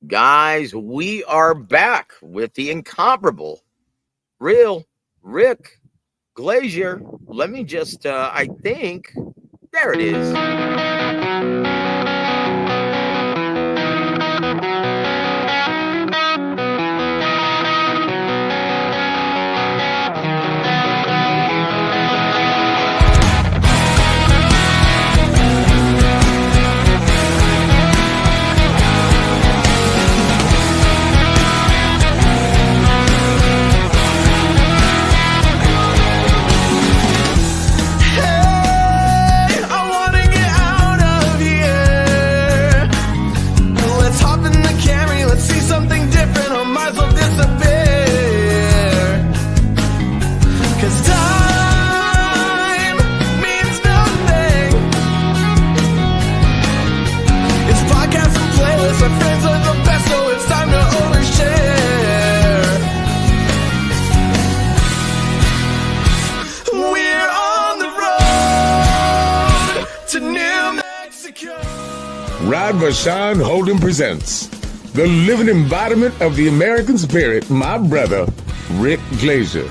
Guys, we are back with the incomparable, real Rick Glaser. Let me just, I think, there it is. Rod Vashon Holden presents the living embodiment of the American spirit, my brother, Rick Glaser.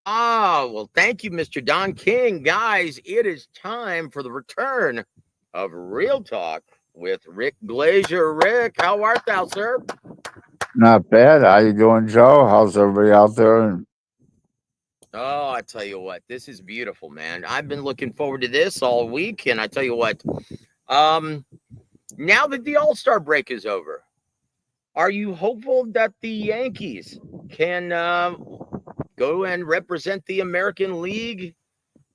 Well, thank you, Mr. Don King. Guys, it is time for the return of Real Talk with Rick Glaser. Rick, how art thou, sir? Not bad. How you doing, Joe? How's everybody out there? Oh, I tell you what, this is beautiful, man. I've been looking forward to this all week, and I tell you what, now that the All-Star break is over, are you hopeful that the Yankees can go and represent the American League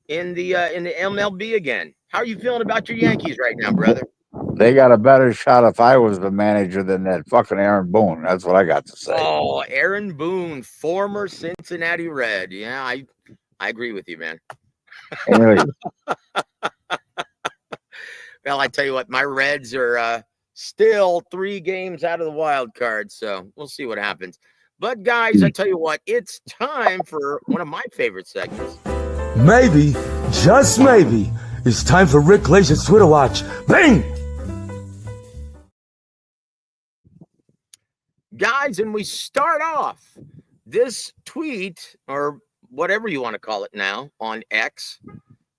in the MLB again? How are you feeling about your Yankees right now, brother? They got a better shot if I was the manager than that fucking Aaron Boone. That's what I got to say. Oh, Aaron Boone, former Cincinnati Red. Yeah, I agree with you, man. Anyway. Well, I tell you what, my Reds are still 3 games out of the wild card, so we'll see what happens. But, guys, I tell you what, it's time for one of my favorite segments. Maybe, just maybe, it's time for Rick Glaser's Twitter Watch. Bang! Guys, and we start off this tweet, or whatever you want to call it now, on X,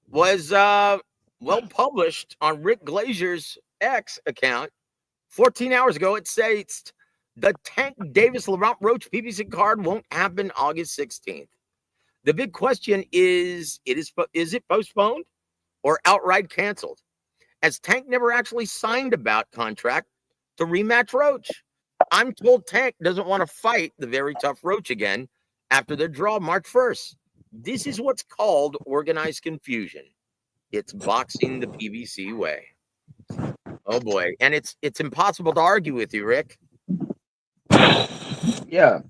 was well published on Rick Glaser's X account 14 hours ago. It states the Tank Davis Laurent Roach PBC card won't happen August 16th. The big question is it postponed or outright canceled, as Tank never actually signed a bout contract to rematch Roach. I'm told Tank doesn't want to fight the very tough Roach again after their draw March 1st. This is what's called organized confusion. It's boxing the PBC way. Oh boy. And it's impossible to argue with you, Rick. Yeah.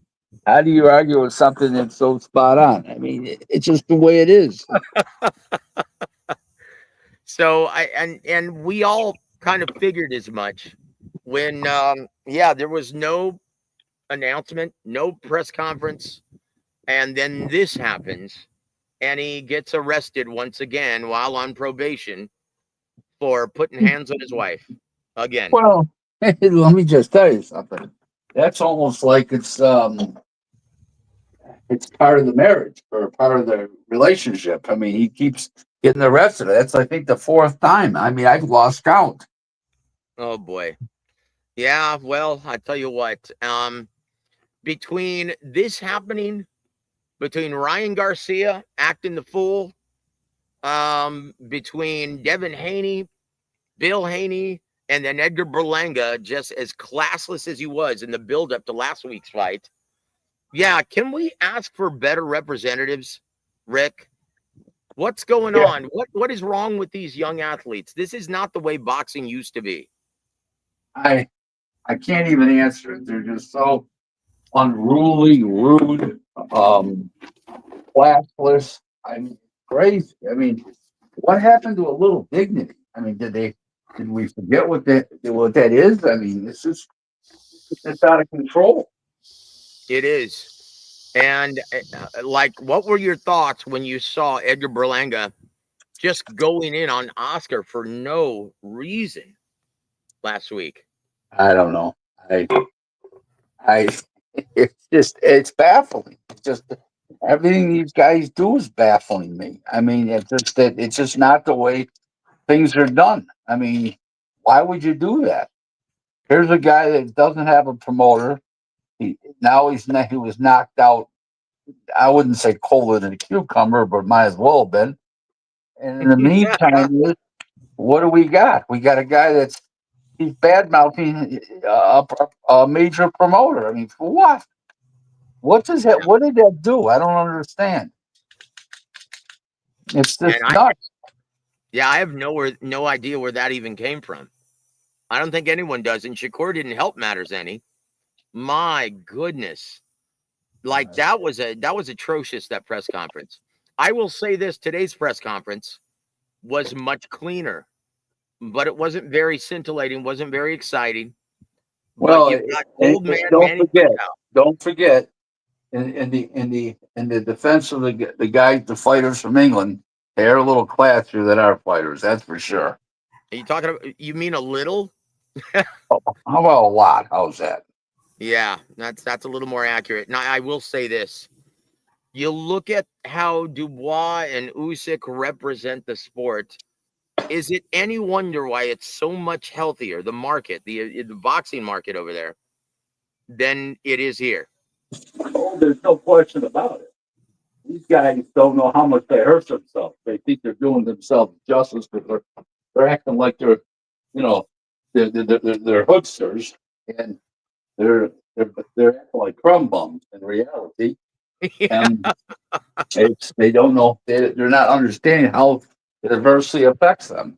How do you argue with something that's so spot on? I mean, it's just the way it is. So and we all kind of figured as much when there was no announcement, no press conference, and then this happens, and he gets arrested once again while on probation for putting hands on his wife again. Well, let me just tell you something. That's almost like it's part of the marriage or part of the relationship. I mean, he keeps getting arrested. That's, I think, the 4th time. I mean, I've lost count. Oh boy. Yeah, well, I tell you what, between this happening, between Ryan Garcia acting the fool, between Devin Haney, Bill Haney, and then Edgar Berlanga, just as classless as he was in the buildup to last week's fight. Yeah, can we ask for better representatives, Rick? What's going on? What is wrong with these young athletes? This is not the way boxing used to be. I can't even answer it. They're just so unruly, rude, classless. I mean, crazy. I mean, what happened to a little dignity? I mean, did we forget what that is? I mean, it's out of control. It is. And like, what were your thoughts when you saw Edgar Berlanga just going in on Oscar for no reason last week. I don't know. I it's baffling. It's just everything these guys do is baffling me. I mean, it's just not the way things are done. I mean, why would you do that? Here's a guy that doesn't have a promoter. He was knocked out. I wouldn't say colder than a cucumber, but might as well have been. And in the Yeah. meantime, what do we got? We got a guy he's bad mouthing a major promoter. I mean, for what? What does that? What did that do? I don't understand. It's And just nuts. I have no idea where that even came from. I don't think anyone does. And Shakur didn't help matters any. My goodness. Like that was atrocious, that press conference. I will say this, today's press conference was much cleaner, but it wasn't very scintillating, wasn't very exciting. But Well, you've got old man don't Manny forget. Pacquiao. Don't forget. In the defense of the guys, the fighters from England, they're a little classier than our fighters. That's for sure. Are you talking about, you mean a little? How about a lot? How's that? Yeah, that's a little more accurate. Now I will say this. You look at how Dubois and Usyk represent the sport. Is it any wonder why it's so much healthier, the market, the boxing market over there, than it is here? Oh, there's no question about it. These guys don't know how much they hurt themselves. They think they're doing themselves justice because they're acting like you know, they're hoodsters and they're acting like crumb bums in reality. Yeah. And they don't know, they're not understanding how it adversely affects them.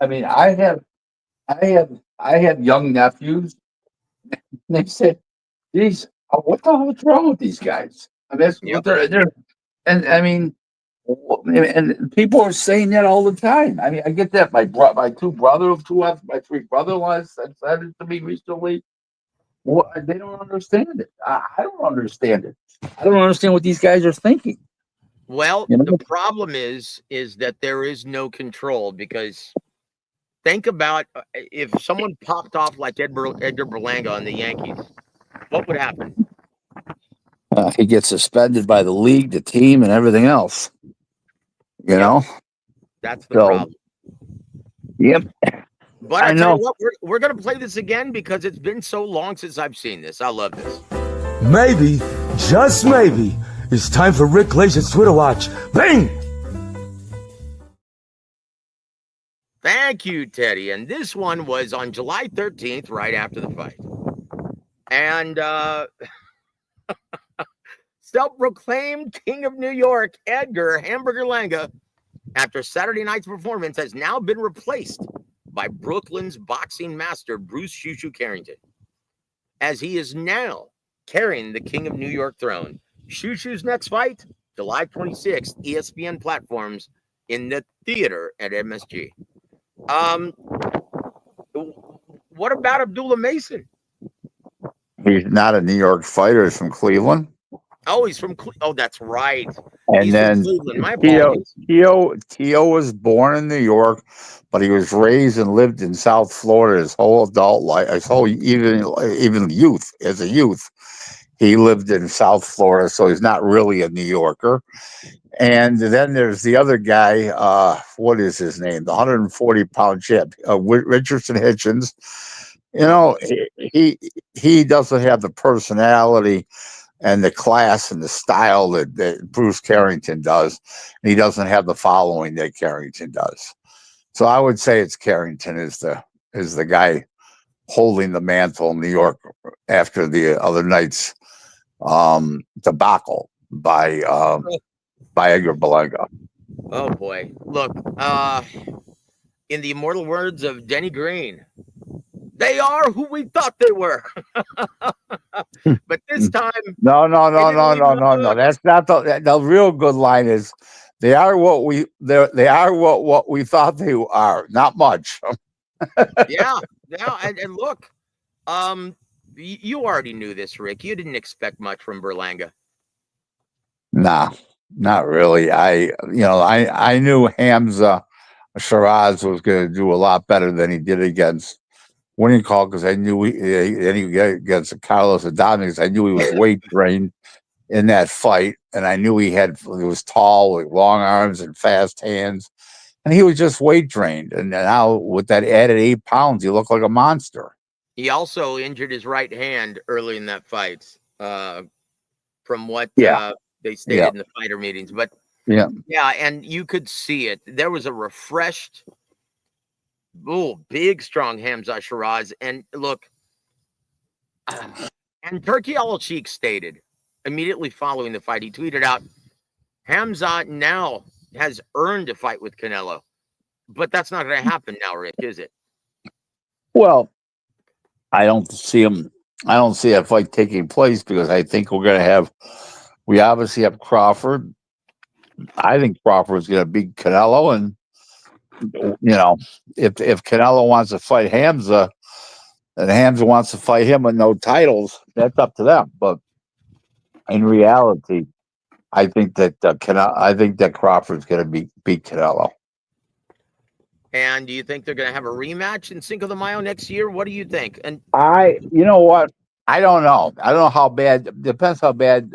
I mean, I have young nephews, and they said, "Geez, what the hell's wrong with these guys?" I mean, that's what Yep. they're and I mean, and people are saying that all the time. I mean, I get that. My three brother-in-laws said it to me recently. Well, they don't understand it. I don't understand it. I don't understand what these guys are thinking. Well, You the know, problem is that there is no control, because think about if someone popped off like Edgar Berlanga on the Yankees, what would happen? he gets suspended by the league, the team, and everything else. You Yep, know, that's the so problem. yep, But I I tell you know. what, we're going to play this again because it's been so long since I've seen this. I love this. Maybe, just maybe, it's time for Rick Glaser's Twitter watch. Bang! Thank you, Teddy. And this one was on July 13th, right after the fight. And self-proclaimed King of New York, Edgar Hamburger Langa, after Saturday night's performance, has now been replaced by Brooklyn's boxing master, Bruce Shushu Carrington, as he is now carrying the King of New York throne. Shushu's next fight, July 26th, ESPN platforms in the theater at MSG. What about Abdullah Mason? He's not a New York fighter. He's from Cleveland. Oh, he's from oh, that's right. And He's then from Cleveland. My Tio, apologies. Tio was born in New York, but he was raised and lived in South Florida his whole adult life, his whole even youth. As a youth, he lived in South Florida, so he's not really a New Yorker. And then there's the other guy. What is his name? The 140-pound champ, Richardson Hitchens. You know, he doesn't have the personality and the class and the style that Bruce Carrington does. And he doesn't have the following that Carrington does. So I would say it's Carrington is the guy holding the mantle in New York after the other night's debacle by Edgar Berlanga. Oh boy. Look, in the immortal words of Denny Green, they are who we thought they were. But this time, No. good. That's not the real good line is they are what we thought they are. Not much. Yeah. And look, you already knew this, Rick. You didn't expect much from Berlanga. Nah, not really. I knew Hamza Shiraz was going to do a lot better than he did against winning call because I knew against Carlos Adames. I knew he was weight drained in that fight, and I knew he was tall with long arms and fast hands, and he was just weight drained. And now with that added 8 pounds, he looked like a monster. He also injured his right hand early in that fight, from what Yeah, they yeah, stated in the fighter meetings. But yeah. yeah, and you could see it. There was a refreshed, big, strong Hamza Shiraz. And look, and Turkey Al Sheikh stated immediately following the fight, he tweeted out, Hamza now has earned a fight with Canelo. But that's not going to happen now, Rick, is it? Well, I don't see him. I don't see that fight taking place because I think we're going to have. We obviously have Crawford. I think Crawford is going to beat Canelo, and if Canelo wants to fight Hamza, and Hamza wants to fight him with no titles, that's up to them. But in reality, I think that I think that Crawford's going to beat Canelo. And do you think they're going to have a rematch in Cinco de Mayo next year? What do you think? And You know what? I don't know. I don't know how bad. Depends how bad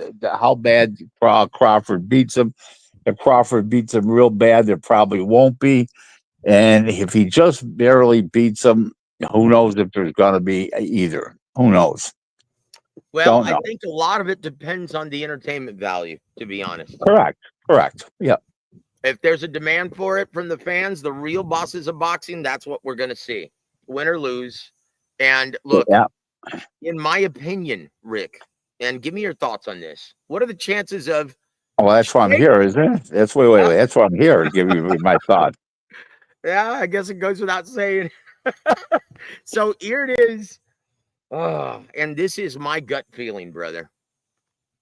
Crawford beats him. If Crawford beats him real bad, there probably won't be. And if he just barely beats him, who knows if there's going to be either? Who knows? well, Don't I know. think a lot of it depends on the entertainment value, to be honest. Correct. Yeah. If there's a demand for it from the fans, the real bosses of boxing, that's what we're going to see, win or lose. And look, Yeah. in my opinion, Rick, and give me your thoughts on this. What are the chances of Well, that's why I'm here, isn't it? That's wait. yeah, That's why I'm here to give you my thought. yeah, I guess it goes without saying. So here it is. Oh, and this is my gut feeling, brother.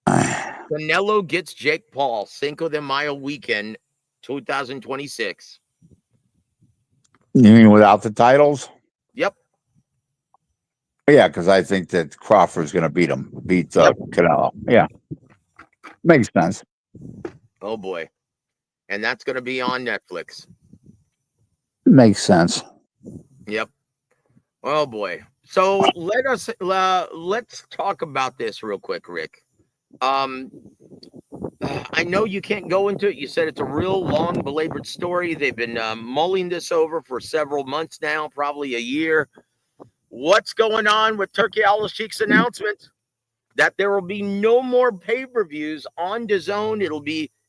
Canelo gets Jake Paul, Cinco de Mayo weekend, 2026. You mean without the titles? Yep. Yeah, because I think that Crawford's going to beat Yep. Canelo. Yeah, makes sense. Oh boy. And that's going to be on Netflix. Makes sense. Yep. Oh boy. So let's talk about this real quick, Rick. Um, I know you can't go into it. You said it's a real long, belabored story. They've been mulling this over for several months now, probably a year. What's going on with Turkey Al Sheikh's announcement that there will be no more pay-per-views on DAZN?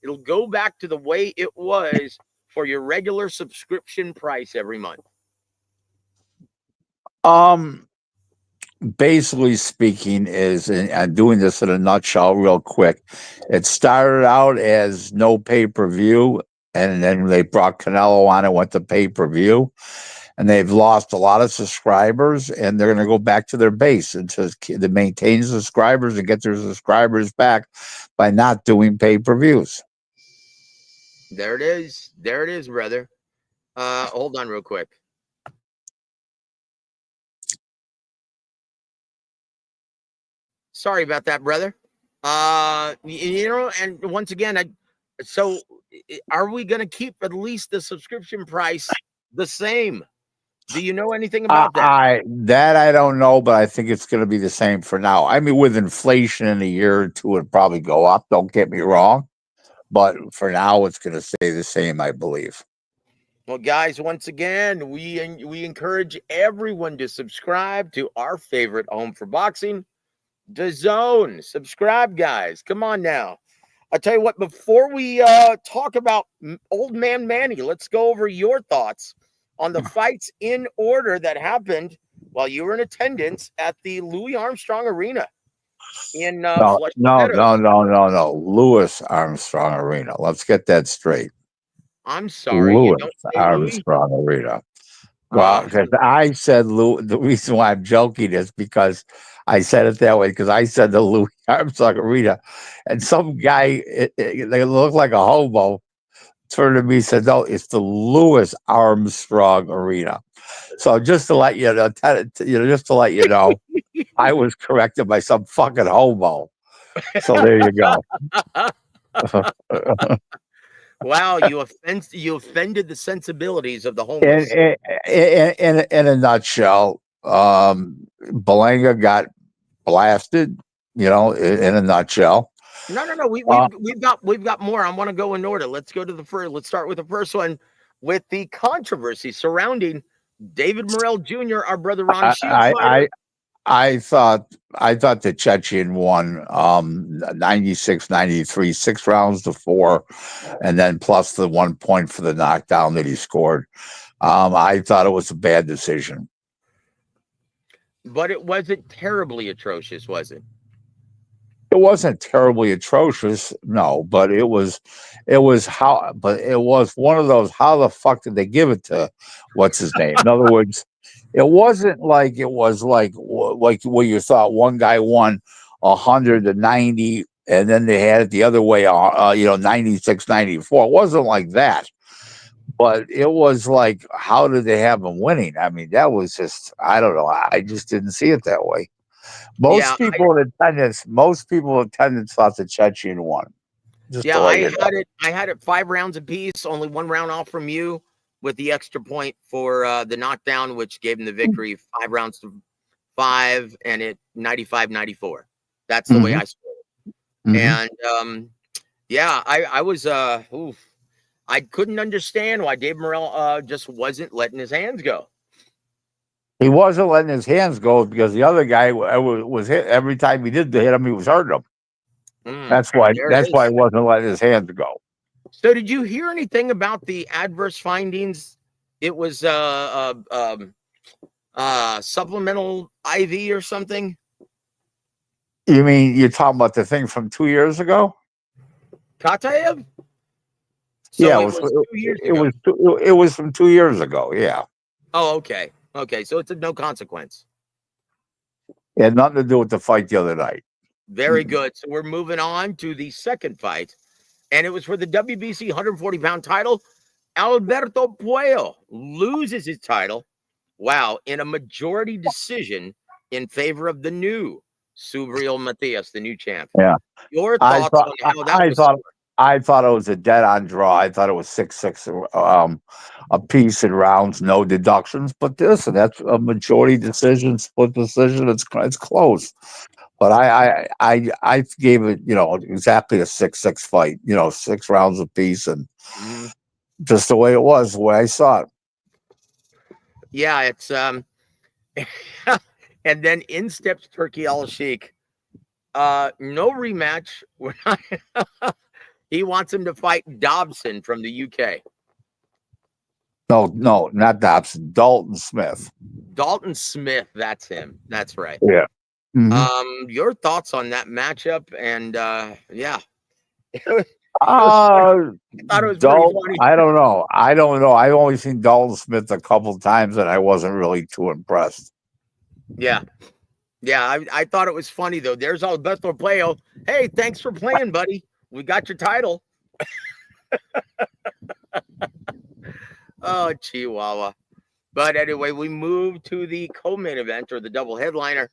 It'll go back to the way it was for your regular subscription price every month. Basically speaking, is and I'm doing this in a nutshell, real quick. It started out as no pay-per-view, and then they brought Canelo on and went to pay-per-view, and they've lost a lot of subscribers, and they're going to go back to their base and to maintain subscribers and get their subscribers back by not doing pay-per-views. There it is. There it is, brother. Hold on real quick. Sorry about that, brother. And once again, so are we going to keep at least the subscription price the same? Do you know anything about that? I don't know, but I think it's going to be the same for now. I mean, with inflation in a year or two, it'll probably go up. Don't get me wrong, but for now, it's going to stay the same, I believe. Well, guys, once again, we encourage everyone to subscribe to our favorite home for boxing, DAZN. Subscribe, guys. Come on now. I'll tell you what, before we talk about old man Manny, let's go over your thoughts on the fights in order that happened while you were in attendance at the Louis Armstrong Arena in No, Flushing no, Meadows. no, no, no, no. Louis Armstrong Arena. Let's get that straight. I'm sorry, you Louis don't say Louis? Armstrong Arena. Well, because I said Louis. The reason why I'm joking is because I said it that way because I said the Louis Armstrong Arena, and some guy, they look like a hobo, turned to me and said, "No, it's the Louis Armstrong Arena." So just to let you know, just to let you know, I was corrected by some fucking hobo. So there you go. Wow, you offended the sensibilities of the In homeless. in a nutshell, Belanga got blasted. In a nutshell. No, no, no. Uh, We've got more. I want to go in order. Let's go to the first. Let's start with the first one, with the controversy surrounding David Morrell Jr., our brother Ronnie I, Shields I fighter. I I thought the Chechen won 96, 93, 6 rounds to 4, and then plus the 1 point for the knockdown that he scored. I thought it was a bad decision. But it wasn't terribly atrocious, was it? It wasn't terribly atrocious, no, but it was one of those, how the fuck did they give it to what's his name? In other words, it wasn't like it was like where you thought one guy won 100 to 90, and then they had it the other way, 96, 94. It wasn't like that, but it was like, how did they have him winning? I mean, that was just, I don't know. I just didn't see it that way. Yeah, Most people in attendance thought the Chechen won. Just to yeah. let you know. I had it 5 rounds apiece. Only 1 round off from you, with the extra point for the knockdown, which gave him the victory. 5 rounds to 5, and it 95-94. That's the way Hmm. I scored it. Hmm. And yeah, I was oof. I couldn't understand why Dave Morrell just wasn't letting his hands go. He wasn't letting his hands go because the other guy was hit every time he did to hit him. He was hurting him. Mm, there it That's why is. he wasn't letting his hands go. So, did you hear anything about the adverse findings? It was supplemental IV or something. You mean you're talking about the thing from 2 years ago? Kataev. Yeah, So it was 2 years it ago. was it was from 2 years ago. Yeah, Oh, okay, okay. So it's of no consequence. it had nothing to do with the fight the other night. Very good. So we're moving on to the second fight, and it was for the WBC 140-pound title. Alberto Puello loses his title, wow, in a majority decision in favor of the new Subriel Matias, the new champ. Yeah, Your I thoughts thought on how that was thought scored? I thought it was a dead on draw. I thought it was 6-6 a piece in rounds, no deductions. But listen, that's a majority decision, split decision. It's close. But I gave it, exactly a 6-6 fight. 6 rounds apiece, and Mhm. just the way it was, the way I saw it. Yeah, it's and then in steps Turkey Al Sheikh. No rematch. He wants him to fight Dobson from the UK. No, no, not Dobson. Dalton Smith. Dalton Smith, that's him. That's right. Yeah. Hmm. Your thoughts on that matchup? And yeah, it was, funny. Uh, I thought it was pretty funny. I don't know. I don't know. I've only seen Dalton Smith a couple times, and I wasn't really too impressed. Yeah, yeah. I thought it was funny though. There's Alberto Puello. Hey, thanks for playing, buddy. We got your title. Oh, Chihuahua. But anyway, we moved to the co-main event, or the double headliner,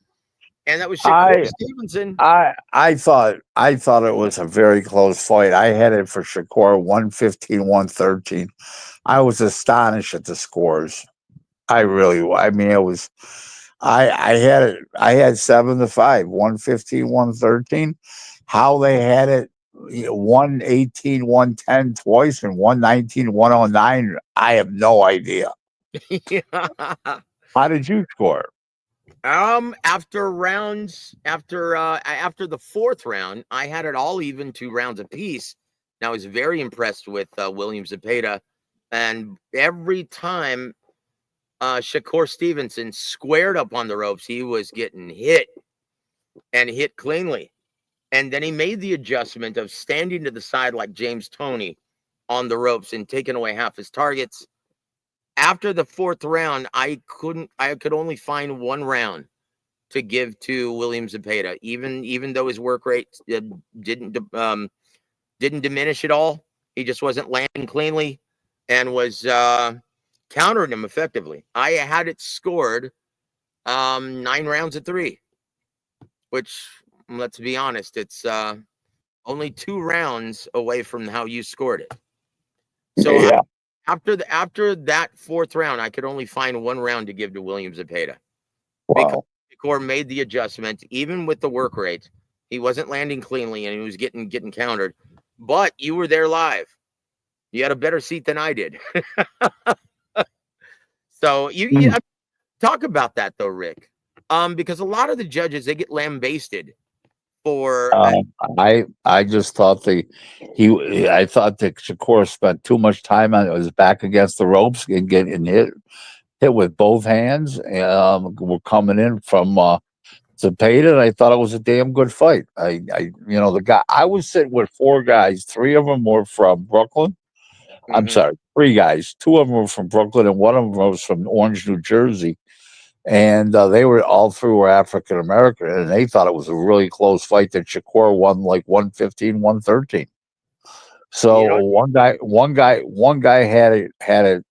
and that was Shakur I Stevenson. I thought it was a very close fight. I had it for Shakur 115, 113. I was astonished at the scores. I mean, it was. I had it. I had 7-5, 115, 113. How they had it, 118, 110 twice, and 119, 109. I have no idea. Yeah. How did you score? After the fourth round, I had it all even 2 rounds apiece. And I was very impressed with William Zepeda, and every time Shakur Stevenson squared up on the ropes, he was getting hit, and hit cleanly. And then he made the adjustment of standing to the side like James Toney on the ropes and taking away half his targets. After the fourth round, I could only find 1 round to give to William Zepeda, even though his work rate didn't diminish at all. He just wasn't landing cleanly, and was countering him effectively. I had it scored 9 rounds to 3, which, let's be honest, it's only 2 rounds away from how you scored it. So Yeah. after that fourth round, I could only find one round to give to William Zepeda because Wow. Shakur made the adjustment, even with the work rate. He wasn't landing cleanly and he was getting countered. But you were there live. You had a better seat than I did. So you talk about that though, Rick. Because a lot of the judges they get lambasted for I just thought I thought that Shakur spent too much time on his back against the ropes and getting hit with both hands. Were coming in from Zepeda, and I thought it was a damn good fight. The guy I was sitting with four guys. Three of them were from Brooklyn. I'm Mhm. sorry, three guys. Two of them were from Brooklyn, and one of them was from Orange, New Jersey. And they were all through were African American, and they thought it was a really close fight that Shakur won like 115, 113. You So know, one guy had it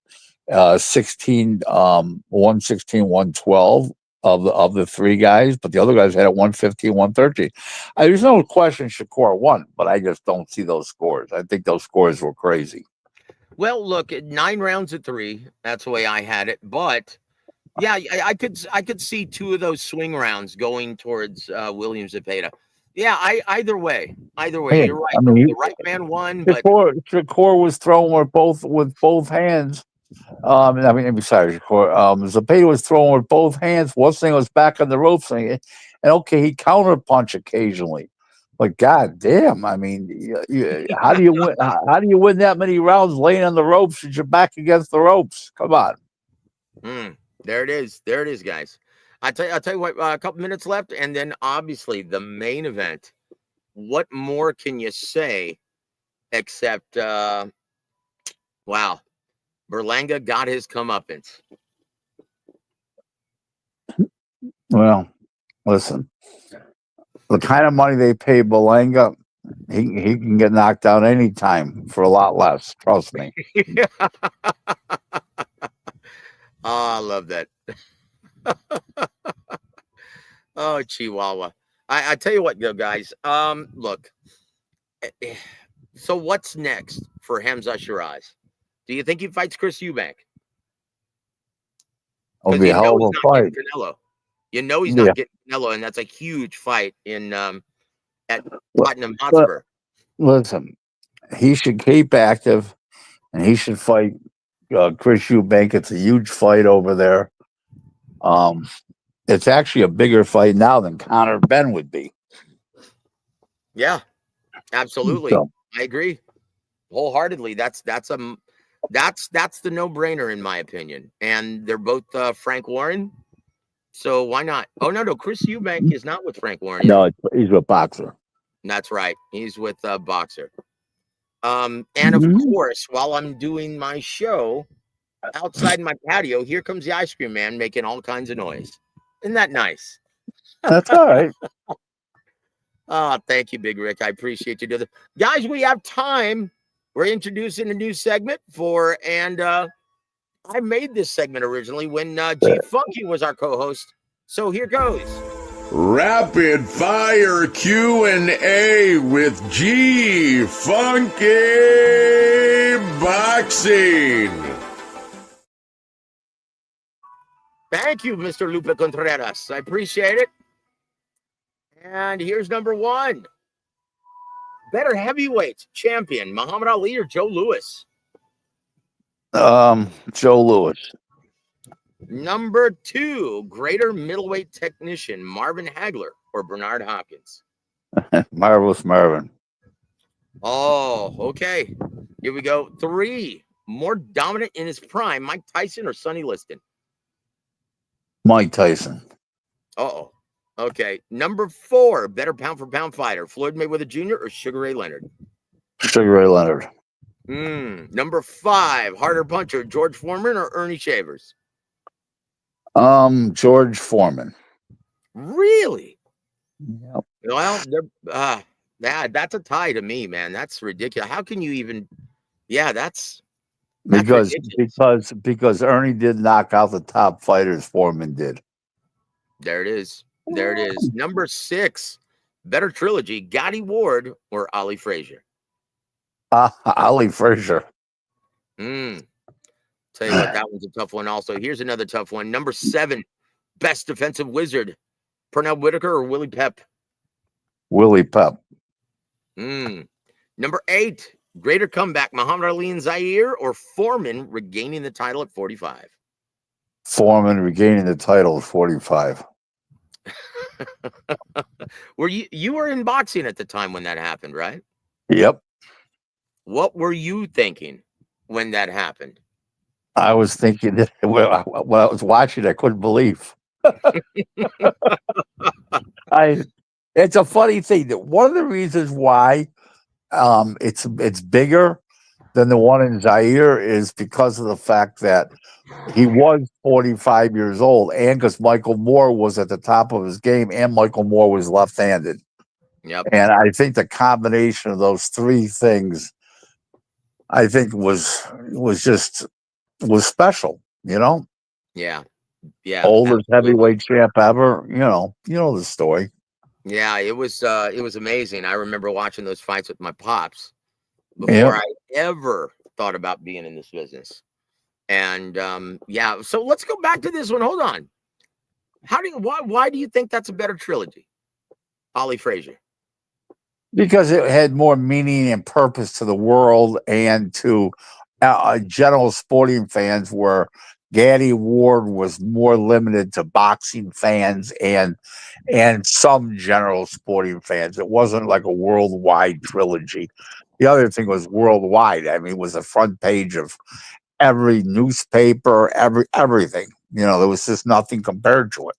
16 116 112 of the three guys, but the other guys had it 115 113. There's no question Shakur won, but I just don't see those scores. I think those scores were crazy. well, look, at 9 rounds of 3. That's the way I had it. But yeah, I could see two of those swing rounds going towards William Zepeda. Yeah, either way, Yeah, you're right. I The mean, right man won, but Shakur was throwing with both hands. I'm sorry, Shakur. Zepeda was throwing with both hands. One thing was back on the ropes, and okay, he counter punch occasionally. But god damn, I mean, how do you win? How do you win that many rounds laying on the ropes with your back against the ropes? Come on. there it is. There it is, guys. I'll tell you what. A couple minutes left, and then obviously the main event. What more can you say except wow, Berlanga got his comeuppance. Well, listen, the kind of money they pay Belanga, he can get knocked out anytime for a lot less. Trust me. Oh, I love that. Oh, Chihuahua. I tell you what, though, guys. Look. So what's next for Hamza Shiraz? Do you think he fights Chris Eubank? It'll Because be a you know hell he's of a not getting fight. Canelo. You know he's Yeah. not getting Canelo, and that's a huge fight in at But, Tottenham but Hotspur. listen, he should keep active and he should fight Chris Eubank. It's a huge fight over there. Um, it's actually a bigger fight now than Conor Ben would be. Yeah, absolutely. So, I agree wholeheartedly. That's the no brainer in my opinion. And they're both Frank Warren. So why not? Oh no, Chris Eubank is not with Frank Warren, is no, he? he's a boxer. That's right. He's with Boxer. And of Mhm. course, while I'm doing my show outside my patio, here comes the ice cream man making all kinds of noise. Isn't that nice? That's all right. Oh, thank you, Big Rick. I appreciate you doing that. Guys, we have time. We're introducing a new segment and I made this segment originally when G Funky was our co-host. So here goes. Rapid fire Q&A with G Funky Boxing. Thank you, Mr. Lupe Contreras. I appreciate it. And here's number one. Better heavyweight champion, Muhammad Ali or Joe Louis? Joe Louis. Number two, greater middleweight technician, Marvin Hagler or Bernard Hopkins? Marvelous Marvin. Oh, okay. Here we go. Three, more dominant in his prime, Mike Tyson or Sonny Liston? Mike Tyson. Uh-oh. Okay. Number four, better pound for pound fighter, Floyd Mayweather Jr. or Sugar Ray Leonard? Sugar Ray Leonard. Number five, harder puncher, George Foreman or Ernie Shavers? George Foreman. Really? Yep. Well, that's a tie to me, man. That's ridiculous. How can you even? Yeah, that's Because ridiculous. because Ernie did knock out the top fighters Foreman did. There it is. There it is. Number six, better trilogy, Gotti Ward or Ali Frazier? Ali Frazier. Mm. Tell you what, that one's a tough one. Also, here's another tough one. Number 7, best defensive wizard: Pernell Whitaker or Willie Pep? Willie Pep. Number 8, greater comeback: Muhammad Ali and Zaire or Foreman regaining the title at 45? Foreman regaining the title at 45. Were you were in boxing at the time when that happened, right? Yep. What were you thinking when that happened? I was thinking that when I was watching, I couldn't believe. It's a funny thing that one of the reasons why it's bigger than the one in Zaire is because of the fact that he was 45 years old, and because Michael Moore was at the top of his game, and Michael Moore was left-handed. Yep. And I think the combination of those three things, I think was special. Yeah. Yeah. Oldest Absolutely. heavyweight champ ever. You know the story. Yeah, it was amazing. I remember watching those fights with my pops before Yep. I ever thought about being in this business. And yeah, so let's go back to this one. Hold on. Why do you think that's a better trilogy? Ollie Frazier. Because it had more meaning and purpose to the world and to general sporting fans, where Gaddy Ward was more limited to boxing fans and some general sporting fans. It wasn't like a worldwide trilogy. The other thing was worldwide. I mean, it was the front page of every newspaper, everything. There was just nothing compared to it.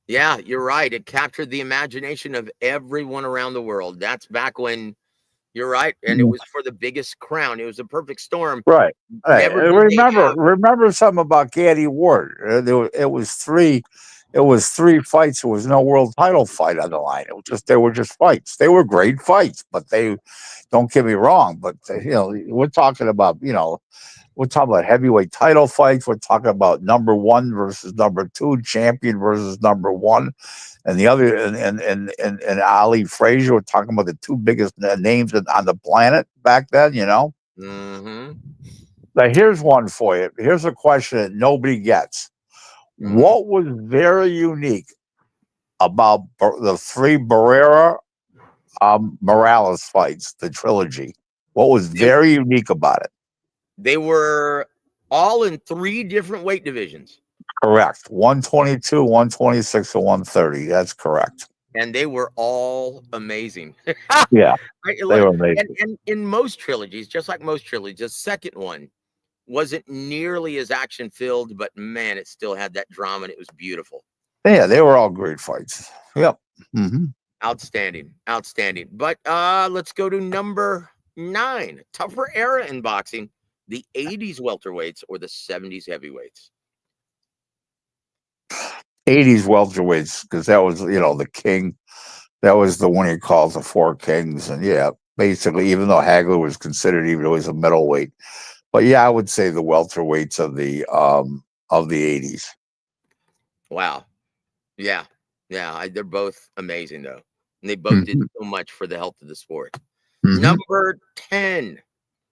Yeah, you're right. It captured the imagination of everyone around the world. That's back when, you're right, and it was for the biggest crown. It was a perfect storm. Right. Never did they have. Remember something about Gaddy Ward. It was three fights. There was no world title fight on the line. They were just fights. They were great fights, but they, don't get me wrong, but we're talking about heavyweight title fights. We're talking about number 1 versus number 2, champion versus number 1. And the other, and Ali Frazier, we're talking about the 2 biggest names on the planet back then, Mm-hmm. Now, here's one for you. Here's a question that nobody gets. Mm-hmm. What was very unique about the 3 Barrera Morales fights, the trilogy? What was very unique about it? They were all in 3 different weight divisions. Correct. 122, 126, and 130. That's correct. And they were all amazing. Yeah, they were amazing. And in most trilogies, just like most trilogies, the second one wasn't nearly as action-filled, but man, it still had that drama, and it was beautiful. Yeah, they were all great fights. Yep. Mm-hmm. Outstanding. But let's go to number 9. Tougher era in boxing: the 80s welterweights or the 70s heavyweights? 80s welterweights, because that was, the king. That was the one he calls the 4 kings. And yeah, basically, even though Hagler was considered even though he's a middleweight. But yeah, I would say the welterweights of the 80s. Wow. Yeah. They're both amazing, though. And they both did so much for the health of the sport. Mm-hmm. Number 10.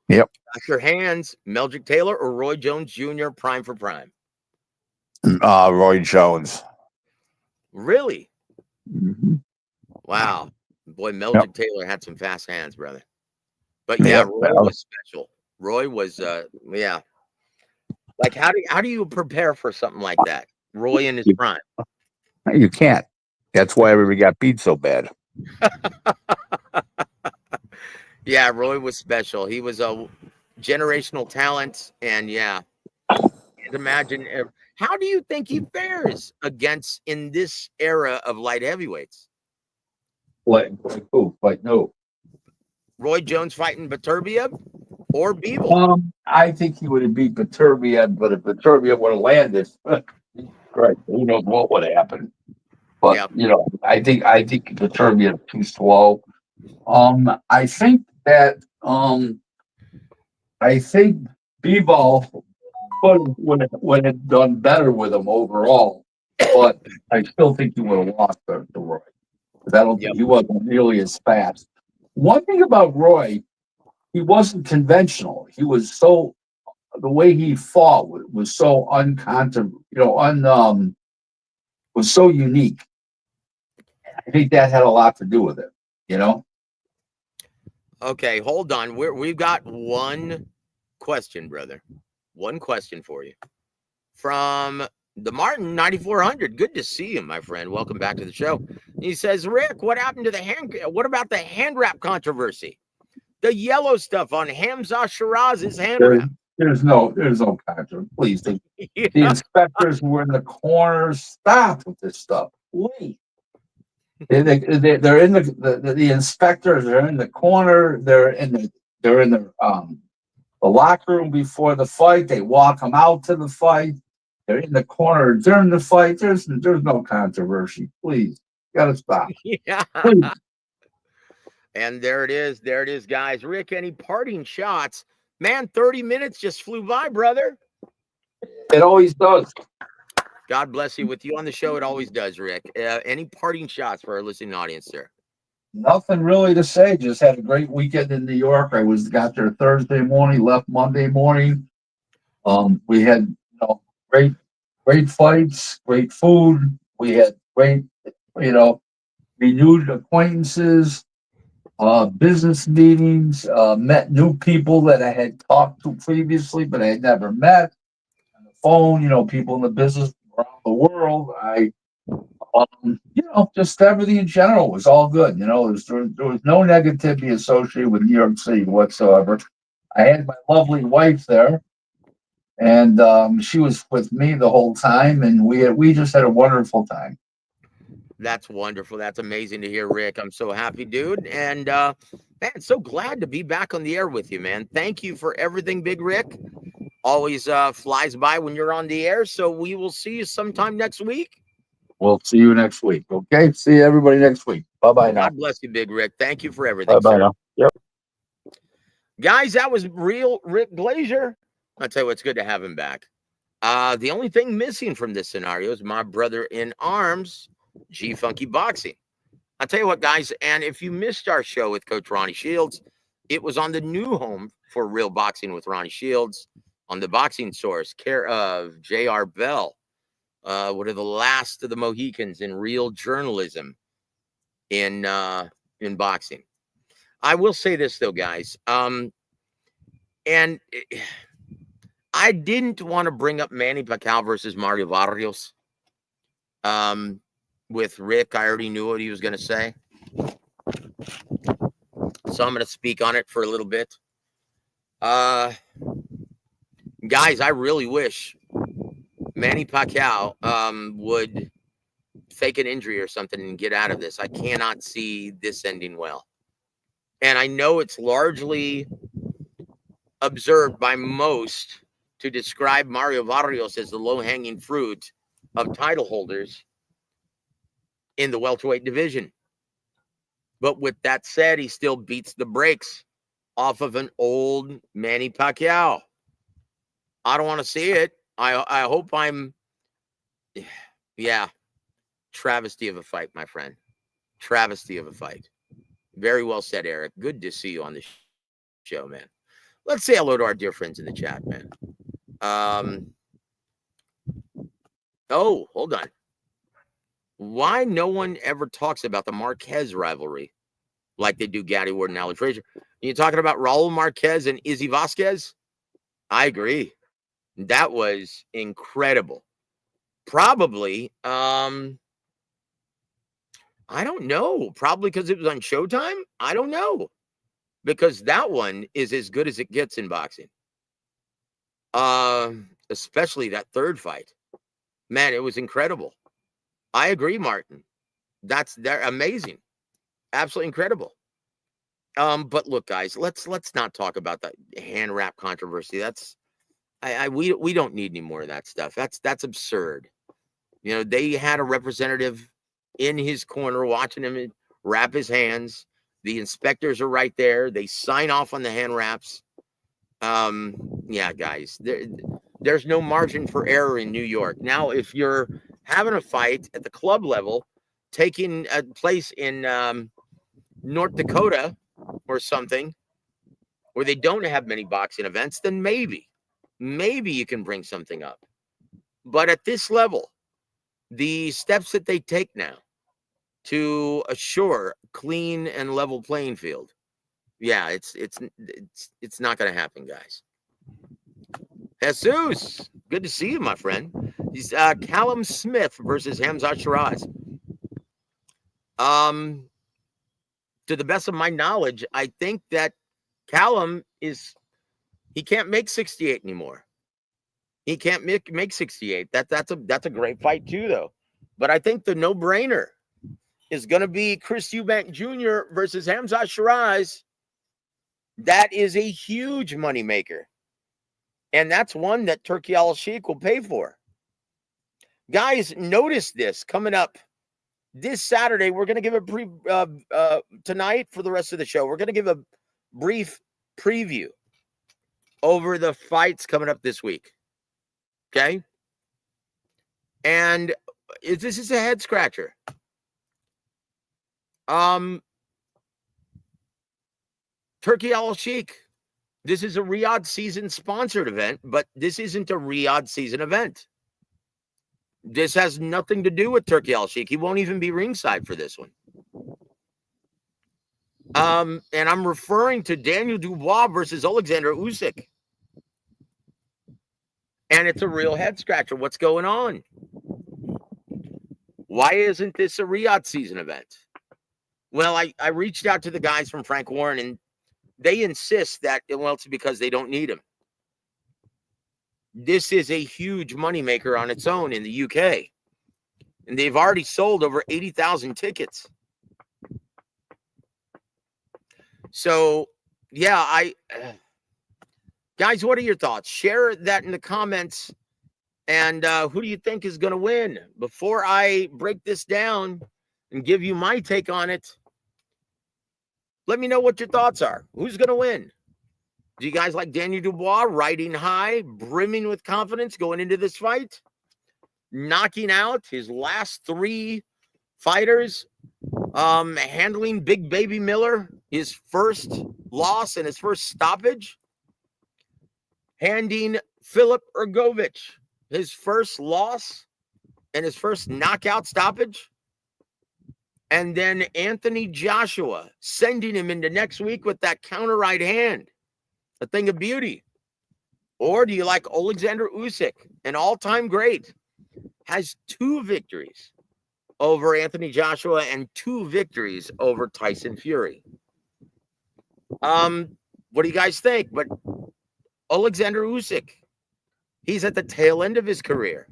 Yep. Dr. Hands, Meldrick Taylor, or Roy Jones Jr., prime for prime? Roy Jones. Really? Mm-hmm. Wow. Boy, Meldrick Taylor had some fast hands, brother. But yeah, Roy was special. Roy was, yeah. Like, how do you prepare for something like that? Roy in his prime. You can't. That's why everybody got beat so bad. Yeah, Roy was special. He was a generational talent, and yeah, can't imagine. How do you think he fares against in this era of light heavyweights? Like who? Like no. Roy Jones fighting Beterbiev or Bivol? I think he would have beat Beterbiev, but if Beterbiev would have landed, right, who knows what would have happened. But I think Beterbiev is too slow. I think that Bivol would have done better with him overall, but I still think he would have lost to Roy. Because I don't think he wasn't nearly as fast. One thing about Roy, he wasn't conventional. He was so the way he fought was so was so unique. I think that had a lot to do with it. You know. Okay, hold on. We've got one question, brother. One question for you from the Martin 9400. Good to see you, my friend. Welcome back to the show. He says, Rick, what happened to what about the hand wrap controversy? The yellow stuff on Hamza Shiraz's hand wrap. There's no controversy. Please, the inspectors were in the corners. Stop with this stuff, please. They're in the inspectors. They're in the corner. They're in the locker room before the fight. They walk them out to the fight. They're in the corner during the fight. There's no controversy. Please, you gotta stop. Yeah. Please. And there it is. There it is, guys. Rick, any parting shots? Man, 30 minutes just flew by, brother. It always does. God bless you. With you on the show, it always does, Rick. Any parting shots for our listening audience, sir? Nothing really to say. Just had a great weekend in New York. Got there Thursday morning, left Monday morning. We had great fights, great food. We had great, renewed acquaintances, business meetings, met new people that I had talked to previously, but I had never met. On the phone, people in the business around the world. Just everything in general was all good. There was no negativity associated with New York City whatsoever. I had my lovely wife there, and she was with me the whole time, and we just had a wonderful time. That's wonderful. That's amazing to hear, Rick. I'm so happy, dude. And man, so glad to be back on the air with you, man. Thank you for everything, Big Rick. Always flies by when you're on the air. So we will see you sometime next week. We'll see you next week. Okay. See everybody next week. Bye-bye now. God bless you, Big Rick. Thank you for everything. Bye-bye now. Yep. Guys, that was real Rick Glaser. I'll tell you what, it's good to have him back. The only thing missing from this scenario is my brother in arms, G Funky Boxing. I'll tell you what, guys, and if you missed our show with Coach Ronnie Shields, it was on the new home for Real Boxing with Ronnie Shields on the Boxing Source, care of J.R. Bell. One of the last of the Mohicans in real journalism in boxing. I will say this though, guys, and I didn't want to bring up Manny Pacquiao versus Mario Barrios. With Rick, I already knew what he was going to say, so I'm going to speak on it for a little bit. Guys, I really wish Manny Pacquiao would fake an injury or something and get out of this. I cannot see this ending well. And I know it's largely observed by most to describe Mario Barrios as the low-hanging fruit of title holders in the welterweight division. But with that said, he still beats the brakes off of an old Manny Pacquiao. I don't want to see it. I hope I'm, travesty of a fight, my friend. Travesty of a fight. Very well said, Eric. Good to see you on the show, man. Let's say hello to our dear friends in the chat, man. Oh, hold on. Why no one ever talks about the Marquez rivalry like they do Gatti Ward and Ali Frazier? You talking about Raul Marquez and Izzy Vasquez? I agree. That was incredible. Probably, I don't know. Probably because it was on Showtime? I don't know. Because that one is as good as it gets in boxing. Especially that third fight. Man, it was incredible. I agree, Martin. They're amazing. Absolutely incredible. But look, guys, let's not talk about that hand wrap controversy. We don't need any more of that stuff. That's absurd. They had a representative in his corner watching him wrap his hands. The inspectors are right there. They sign off on the hand wraps. Yeah, guys, there's no margin for error in New York. Now, if you're having a fight at the club level, taking a place in North Dakota or something, or they don't have many boxing events, then maybe you can bring something up. But at this level, the steps that they take now to assure clean and level playing field, yeah, it's not going to happen, guys. Jesus, good to see you, my friend. He's Callum Smith versus Hamzat Shiraz. To the best of my knowledge, I think that Callum he can't make 68 anymore. He can't make 68. That's a great fight too, though. But I think the no-brainer is going to be Chris Eubank Jr. versus Hamzat Shiraz. That is a huge moneymaker. And that's one that Turki Al-Sheikh will pay for. Guys, notice this coming up this Saturday. We're going to give a tonight for the rest of the show. We're going to give a brief preview over the fights coming up this week. Okay? And this is a head scratcher. Turki Al-Sheikh. This is a Riyadh season sponsored event, but this isn't a Riyadh season event. This has nothing to do with Turki Al-Sheikh. He won't even be ringside for this one. And I'm referring to Daniel Dubois versus Alexander Usyk. And it's a real head scratcher. What's going on? Why isn't this a Riyadh season event? Well, I reached out to the guys from Frank Warren, and they insist that, well, it's because they don't need him. This is a huge moneymaker on its own in the UK. And they've already sold over 80,000 tickets. So, yeah, guys, what are your thoughts? Share that in the comments. And who do you think is going to win? Before I break this down and give you my take on it, let me know what your thoughts are. Who's going to win? Do you guys like Daniel Dubois riding high, brimming with confidence going into this fight? Knocking out his last 3 fighters, handling Big Baby Miller, his first loss and his first stoppage, handing Filip Urgovic his first loss and his first knockout stoppage, and then Anthony Joshua sending him into next week with that counter right hand, a thing of beauty. Or do you like Alexander Usyk, an all-time great, has 2 victories over Anthony Joshua and 2 victories over Tyson Fury? What do you guys think? But Alexander Usyk, he's at the tail end of his career.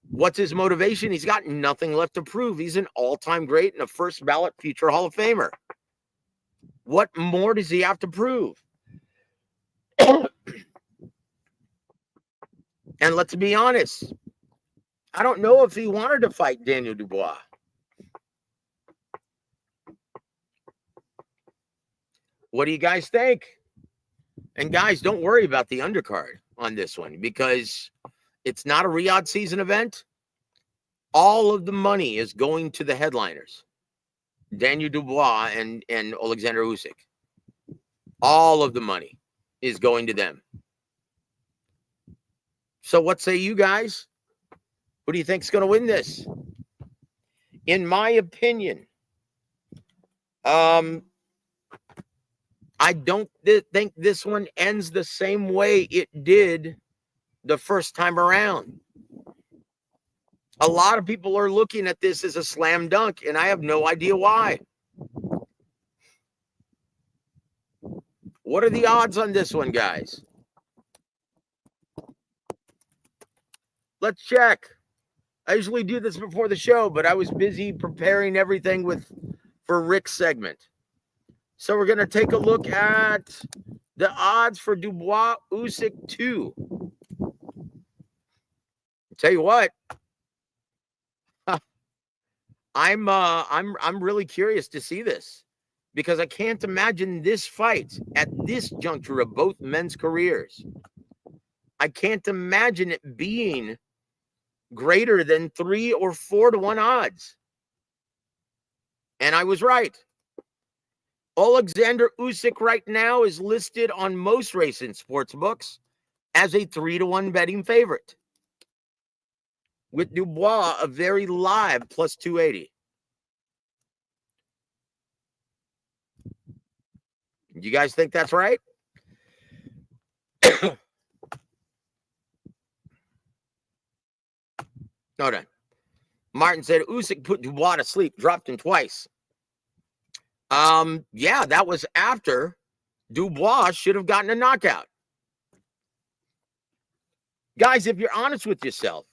What's his motivation? He's got nothing left to prove. He's an all-time great and a first ballot future Hall of Famer. What more does he have to prove? And let's be honest, I don't know if he wanted to fight Daniel Dubois. What do you guys think? And guys, don't worry about the undercard on this one because it's not a Riyadh season event. All of the money is going to the headliners, Daniel Dubois and Alexander Usyk. All of the money is going to them. So what say you guys? Who do you think is going to win this? In my opinion, I don't think this one ends the same way it did the first time around. A lot of people are looking at this as a slam dunk, and I have no idea why. What are the odds on this one, guys? Let's check. I usually do this before the show, but I was busy preparing everything for Rick's segment. So we're going to take a look at the odds for Dubois Usyk 2. Tell you what, I'm really curious to see this because I can't imagine this fight at this juncture of both men's careers. I can't imagine it being greater than 3 or 4 to 1 odds. And I was right. Alexander Usyk right now is listed on most racing sports books as a 3-1 betting favorite, with Dubois a very live plus 280. You guys think that's right? Hold on. Martin said Usyk put Dubois to sleep, dropped him twice. Yeah, that was after Dubois should have gotten a knockout. Guys, if you're honest with yourself,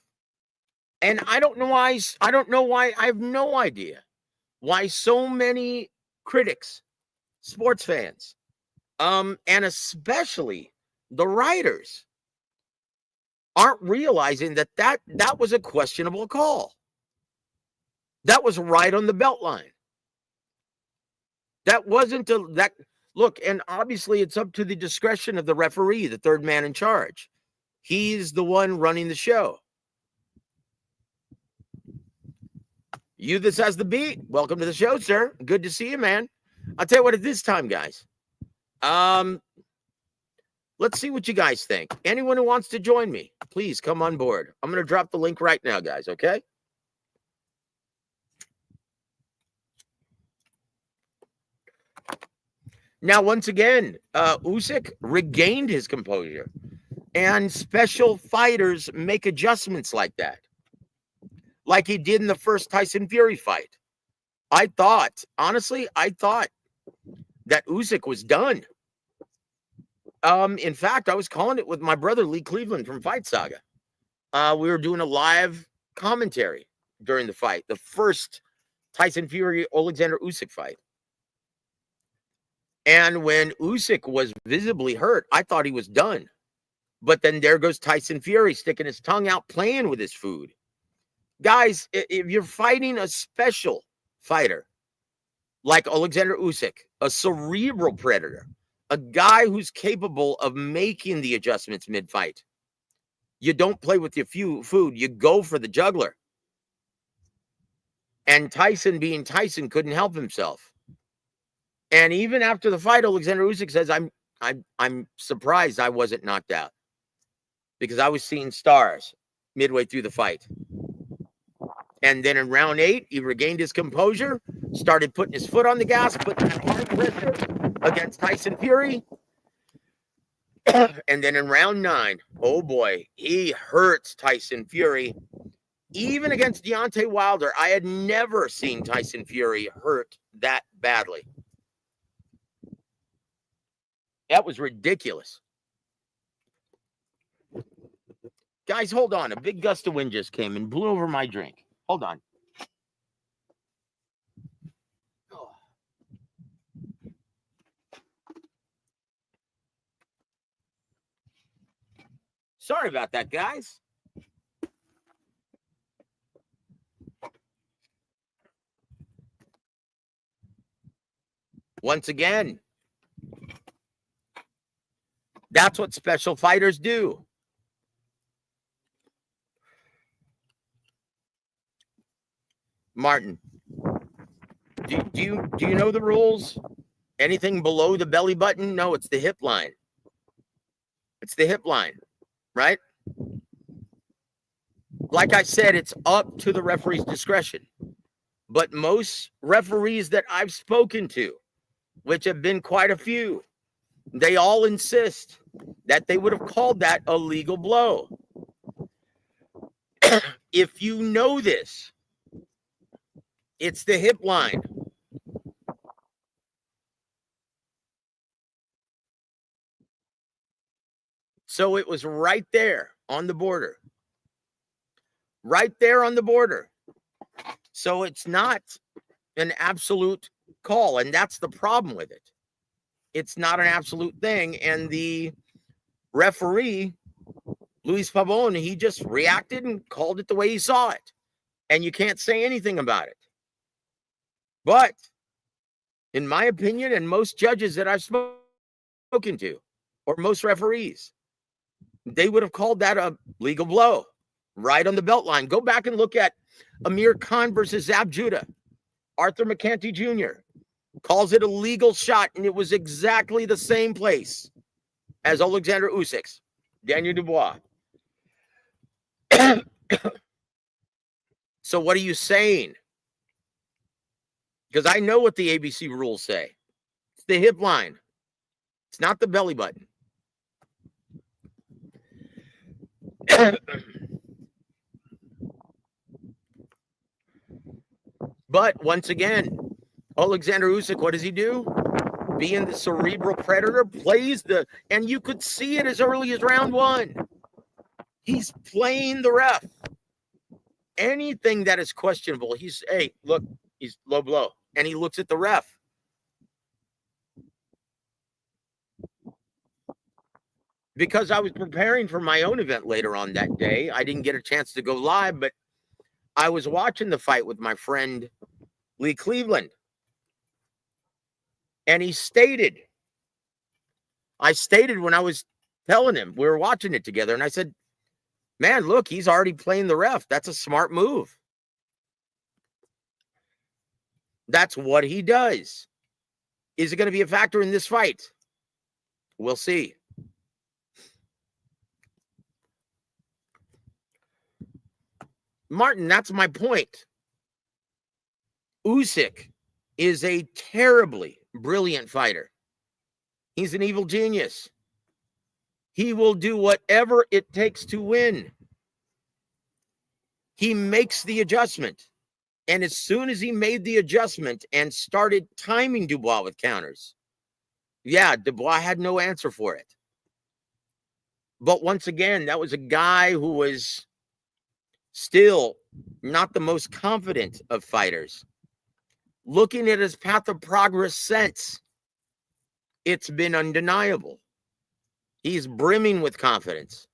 and I have no idea why so many critics, sports fans, and especially the writers aren't realizing that was a questionable call. That was right on the belt line. That wasn't look, and obviously it's up to the discretion of the referee, the third man in charge. He's the one running the show. You this has the beat. Welcome to the show, sir. Good to see you, man. I'll tell you what, at this time, guys, let's see what you guys think. Anyone who wants to join me, please come on board. I'm going to drop the link right now, guys, okay? Now, once again, Usyk regained his composure, and special fighters make adjustments like that, like he did in the first Tyson Fury fight. Honestly, I thought that Usyk was done. In fact, I was calling it with my brother Lee Cleveland from Fight Saga. We were doing a live commentary during the fight, the first Tyson Fury Alexander Usyk fight. And when Usyk was visibly hurt, I thought he was done. But then there goes Tyson Fury sticking his tongue out, playing with his food. Guys, if you're fighting a special fighter like Alexander Usyk, a cerebral predator, a guy who's capable of making the adjustments mid-fight, you don't play with your food. You go for the juggler. And Tyson, being Tyson, couldn't help himself. And even after the fight, Alexander Usyk says, I'm surprised I wasn't knocked out, because I was seeing stars midway through the fight. And then in round 8, he regained his composure, started putting his foot on the gas, putting that hard pressure against Tyson Fury. And then in round 9, oh boy, he hurts Tyson Fury. Even against Deontay Wilder, I had never seen Tyson Fury hurt that badly. That was ridiculous. Guys, hold on. A big gust of wind just came and blew over my drink. Hold on. Oh. Sorry about that, guys. Once again, that's what special fighters do. Martin, do you know the rules? Anything below the belly button? No, it's the hip line. It's the hip line, right? Like I said, it's up to the referee's discretion. But most referees that I've spoken to, which have been quite a few, they all insist that they would have called that a legal blow. If you know this, it's the hip line. So it was right there on the border. Right there on the border. So it's not an absolute call, and that's the problem with it. It's not an absolute thing, and the referee, Luis Pavone, he just reacted and called it the way he saw it, and you can't say anything about it. But in my opinion, and most judges that I've spoken to, or most referees, they would have called that a legal blow right on the belt line. Go back and look at Amir Khan versus Zab Judah, Arthur McCanty Jr., calls it a legal shot, and it was exactly the same place as Alexander Usyk's, Daniel Dubois. So what are you saying? Because I know what the ABC rules say. It's the hip line. It's not the belly button. But once again, Alexander Usyk, what does he do? Being the cerebral predator, plays and you could see it as early as round one. He's playing the ref. Anything that is questionable, hey, look, he's low blow. And he looks at the ref. Because I was preparing for my own event later on that day, I didn't get a chance to go live, but I was watching the fight with my friend Lee Cleveland. And I stated when I was telling him, we were watching it together, and I said, man, look, he's already playing the ref. That's a smart move. That's what he does. Is it going to be a factor in this fight? We'll see. Martin, that's my point. Usyk is a terribly brilliant fighter. He's an evil genius. He will do whatever it takes to win. He makes the adjustment. And as soon as he made the adjustment and started timing Dubois with counters, yeah, Dubois had no answer for it. But once again, that was a guy who was still not the most confident of fighters. Looking at his path of progress since, it's been undeniable. He's brimming with confidence.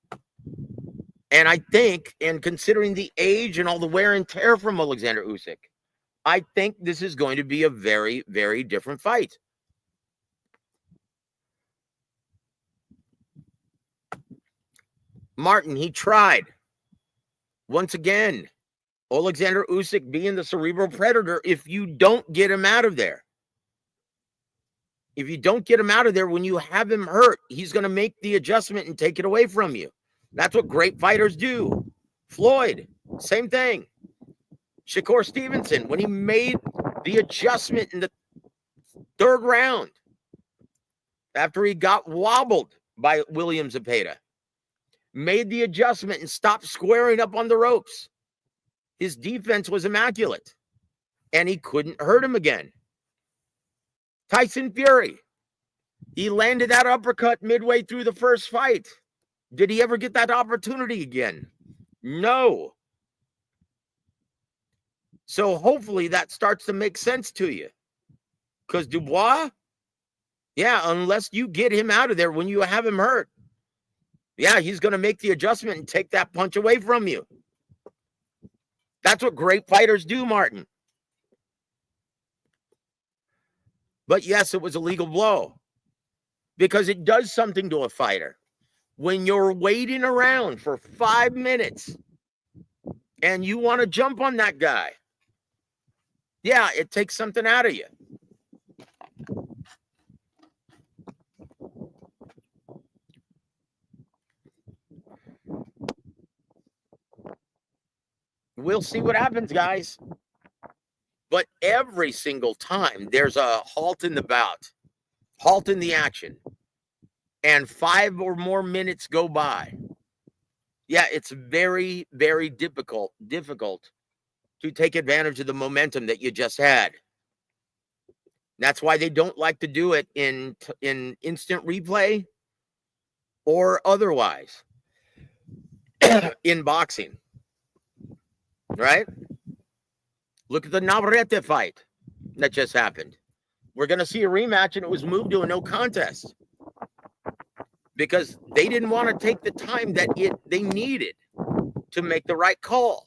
And I think, and considering the age and all the wear and tear from Alexander Usyk, I think this is going to be a very, very different fight. Martin, he tried. Once again, Alexander Usyk being the cerebral predator, if you don't get him out of there, when you have him hurt, he's going to make the adjustment and take it away from you. That's what great fighters do. Floyd, same thing. Shakur Stevenson, when he made the adjustment in the third round, after he got wobbled by William Zepeda, made the adjustment and stopped squaring up on the ropes. His defense was immaculate, and he couldn't hurt him again. Tyson Fury, he landed that uppercut midway through the first fight. Did he ever get that opportunity again? No. So hopefully that starts to make sense to you. Because Dubois, yeah, unless you get him out of there when you have him hurt, yeah, he's going to make the adjustment and take that punch away from you. That's what great fighters do, Martin. But yes, it was a legal blow because it does something to a fighter. When you're waiting around for 5 minutes and you want to jump on that guy, yeah, it takes something out of you. We'll see what happens, guys. But every single time there's a halt in the bout, halt in the action, and 5 or more minutes go by, yeah, it's very, very difficult to take advantage of the momentum that you just had. That's why they don't like to do it in instant replay or otherwise in boxing, right? Look at the Navarrete fight that just happened. We're going to see a rematch, and it was moved to a no contest because they didn't want to take the time that they needed to make the right call.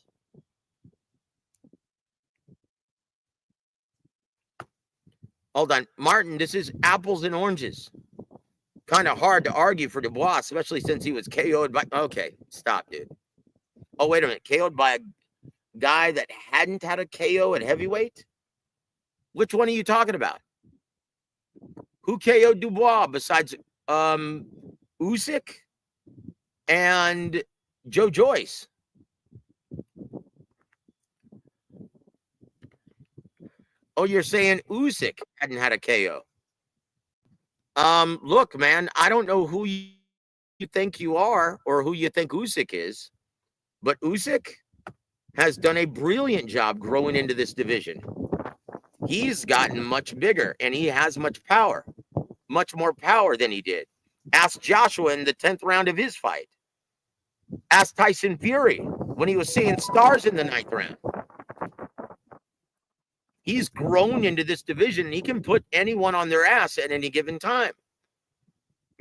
Hold on. Martin, this is apples and oranges. Kind of hard to argue for Dubois, especially since he was KO'd by... Okay, stop, dude. Oh, wait a minute. KO'd by a guy that hadn't had a KO at heavyweight? Which one are you talking about? Who KO'd Dubois besides Usyk and Joe Joyce? Oh, you're saying Usyk hadn't had a KO. Look, man, I don't know who you think you are or who you think Usyk is, but Usyk has done a brilliant job growing into this division. He's gotten much bigger and he has much power, much more power than he did. Ask Joshua in the 10th round of his fight. Ask Tyson Fury when he was seeing stars in the 9th round. He's grown into this division and he can put anyone on their ass at any given time.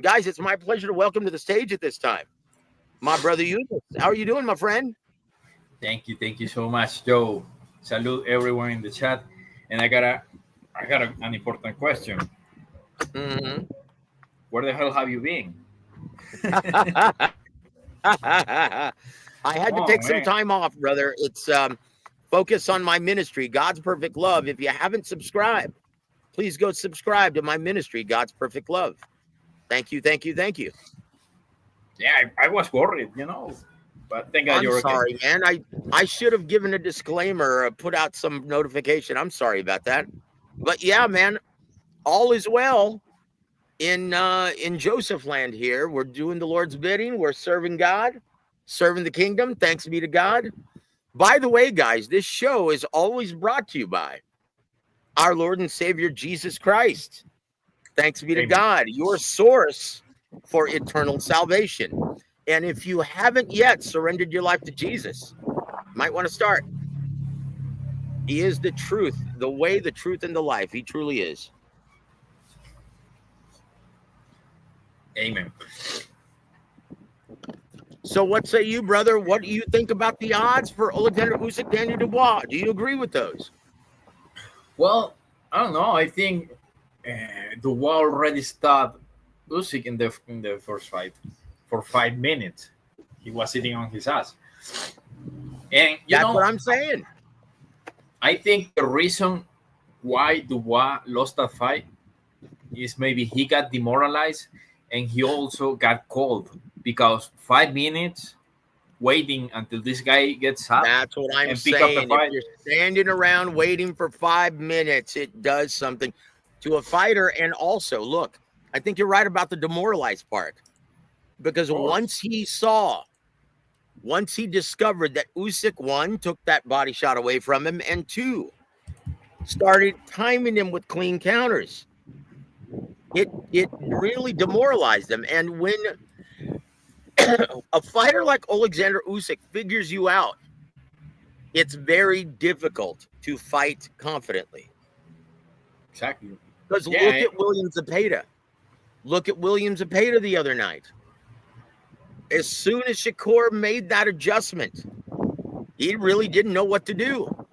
Guys, it's my pleasure to welcome to the stage at this time my brother Eunice. How are you doing, my friend? Thank you so much, Joe. Salute everyone in the chat. And I got an important question. Mm-hmm. Where the hell have you been? I had to take some time off, brother. It's focus on my ministry, God's Perfect Love. If you haven't subscribed, please go subscribe to my ministry, God's Perfect Love. Thank you. Yeah, I was worried, but thank God you're sorry, okay. man. I should have given a disclaimer, put out some notification. I'm sorry about that. But yeah, man, all is well in Joseph land here. We're doing the Lord's bidding. We're serving God, serving the kingdom. Thanks be to God. By the way, guys, this show is always brought to you by our Lord and Savior, Jesus Christ. Thanks be to God, your source for eternal salvation. And if you haven't yet surrendered your life to Jesus, might want to start. He is the truth, the way, the truth, and the life. He truly is. Amen. So what say you, brother? What do you think about the odds for Alexander Usyk, Daniel Dubois? Do you agree with those? Well, I don't know. I think Dubois already stopped Usyk in the first fight for 5 minutes. He was sitting on his ass. And that's what I'm saying. I think the reason why Dubois lost that fight is maybe he got demoralized and he also got cold because 5 minutes waiting until this guy gets up. That's what I'm saying. If you're standing around waiting for 5 minutes, it does something to a fighter. And also, look, I think you're right about the demoralized part. Because once he discovered that Usyk, 1, took that body shot away from him, and 2, started timing him with clean counters, it really demoralized him. And when a fighter like Alexander Usyk figures you out, it's very difficult to fight confidently. Exactly. Because look at William Zepeda. Look at William Zepeda the other night. As soon as Shakur made that adjustment, he really didn't know what to do.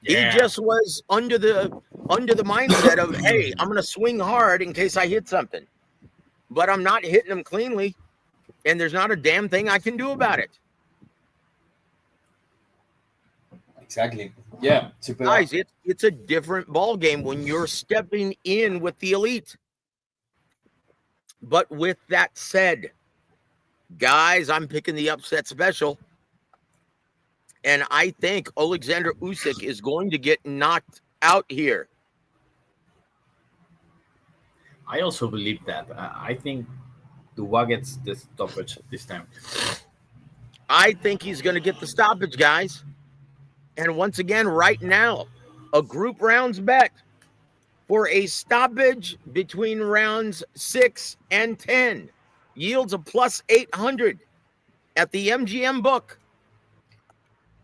Yeah. He just was under the mindset of, hey, I'm going to swing hard in case I hit something. But I'm not hitting him cleanly, and there's not a damn thing I can do about it. Exactly. Yeah. Guys, it's a different ball game when you're stepping in with the elite. But with that said, guys, I'm picking the upset special. And I think Alexander Usyk is going to get knocked out here. I also believe that. I think Dubois gets the stoppage this time. I think he's going to get the stoppage, guys. And once again, right now, a group rounds bet for a stoppage between rounds 6 and 10 yields a plus 800 at the MGM book.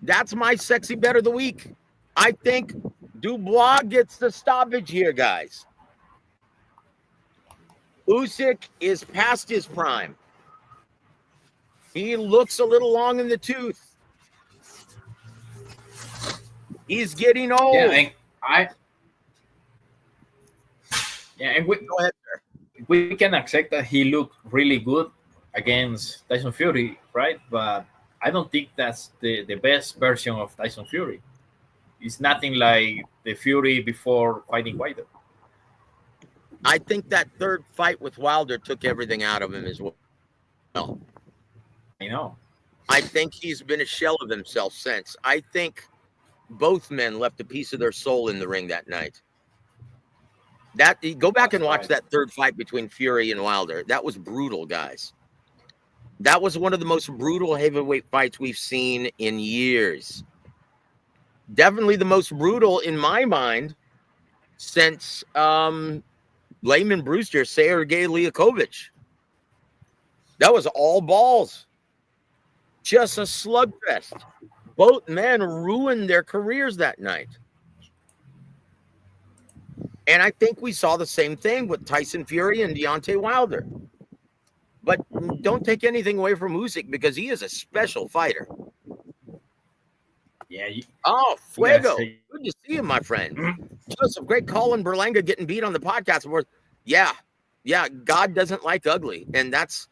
That's my sexy bet of the week. I think Dubois gets the stoppage here, guys. Usyk is past his prime. He looks a little long in the tooth. He's getting old. Yeah, and we go ahead, sir. We can accept that he looked really good against Tyson Fury, right? But I don't think that's the best version of Tyson Fury. It's nothing like the Fury before fighting Wilder. I think that third fight with Wilder took everything out of him as well. I know. I think he's been a shell of himself since. I think both men left a piece of their soul in the ring that night. That go back and watch that third fight between Fury and Wilder. That was brutal, guys. That was one of the most brutal heavyweight fights we've seen in years. Definitely the most brutal in my mind since Layman Brewster, Sergey Liakovich. That was all balls. Just a slugfest. Both men ruined their careers that night. And I think we saw the same thing with Tyson Fury and Deontay Wilder. But don't take anything away from Usyk because he is a special fighter. Yeah. Oh, Fuego. Good to see you, my friend. Joseph, great call in Berlanga getting beat on the podcast. Yeah. God doesn't like ugly. And that's,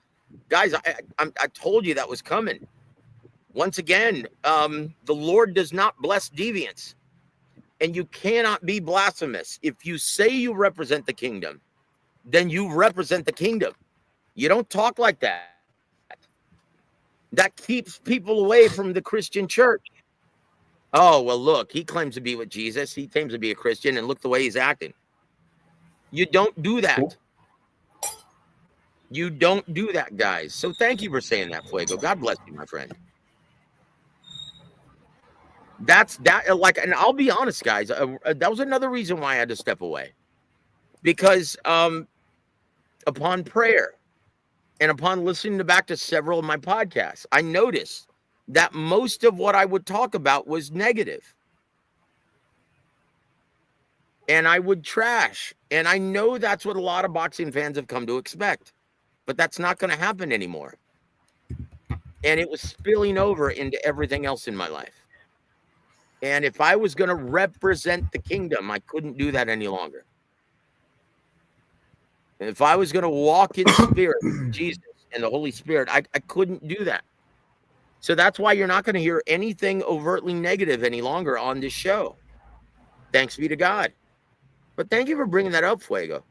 guys, I told you that was coming. Once again, the Lord does not bless deviance. And you cannot be blasphemous. If you say you represent the kingdom, then you represent the kingdom. You don't talk like that. That keeps people away from the Christian church. Oh, well, look, he claims to be with Jesus. He claims to be a Christian, and look the way he's acting. You don't do that. Cool. You don't do that, guys. So thank you for saying that, Fuego. God bless you, my friend. That's that. Like, and I'll be honest, guys. That was another reason why I had to step away, because upon prayer and upon listening back to several of my podcasts, I noticed that most of what I would talk about was negative, and I would trash. And I know that's what a lot of boxing fans have come to expect, but that's not going to happen anymore. And it was spilling over into everything else in my life. And if I was going to represent the kingdom, I couldn't do that any longer. And if I was going to walk in spirit, Jesus and the Holy Spirit, I couldn't do that. So that's why you're not going to hear anything overtly negative any longer on this show. Thanks be to God. But thank you for bringing that up, Fuego.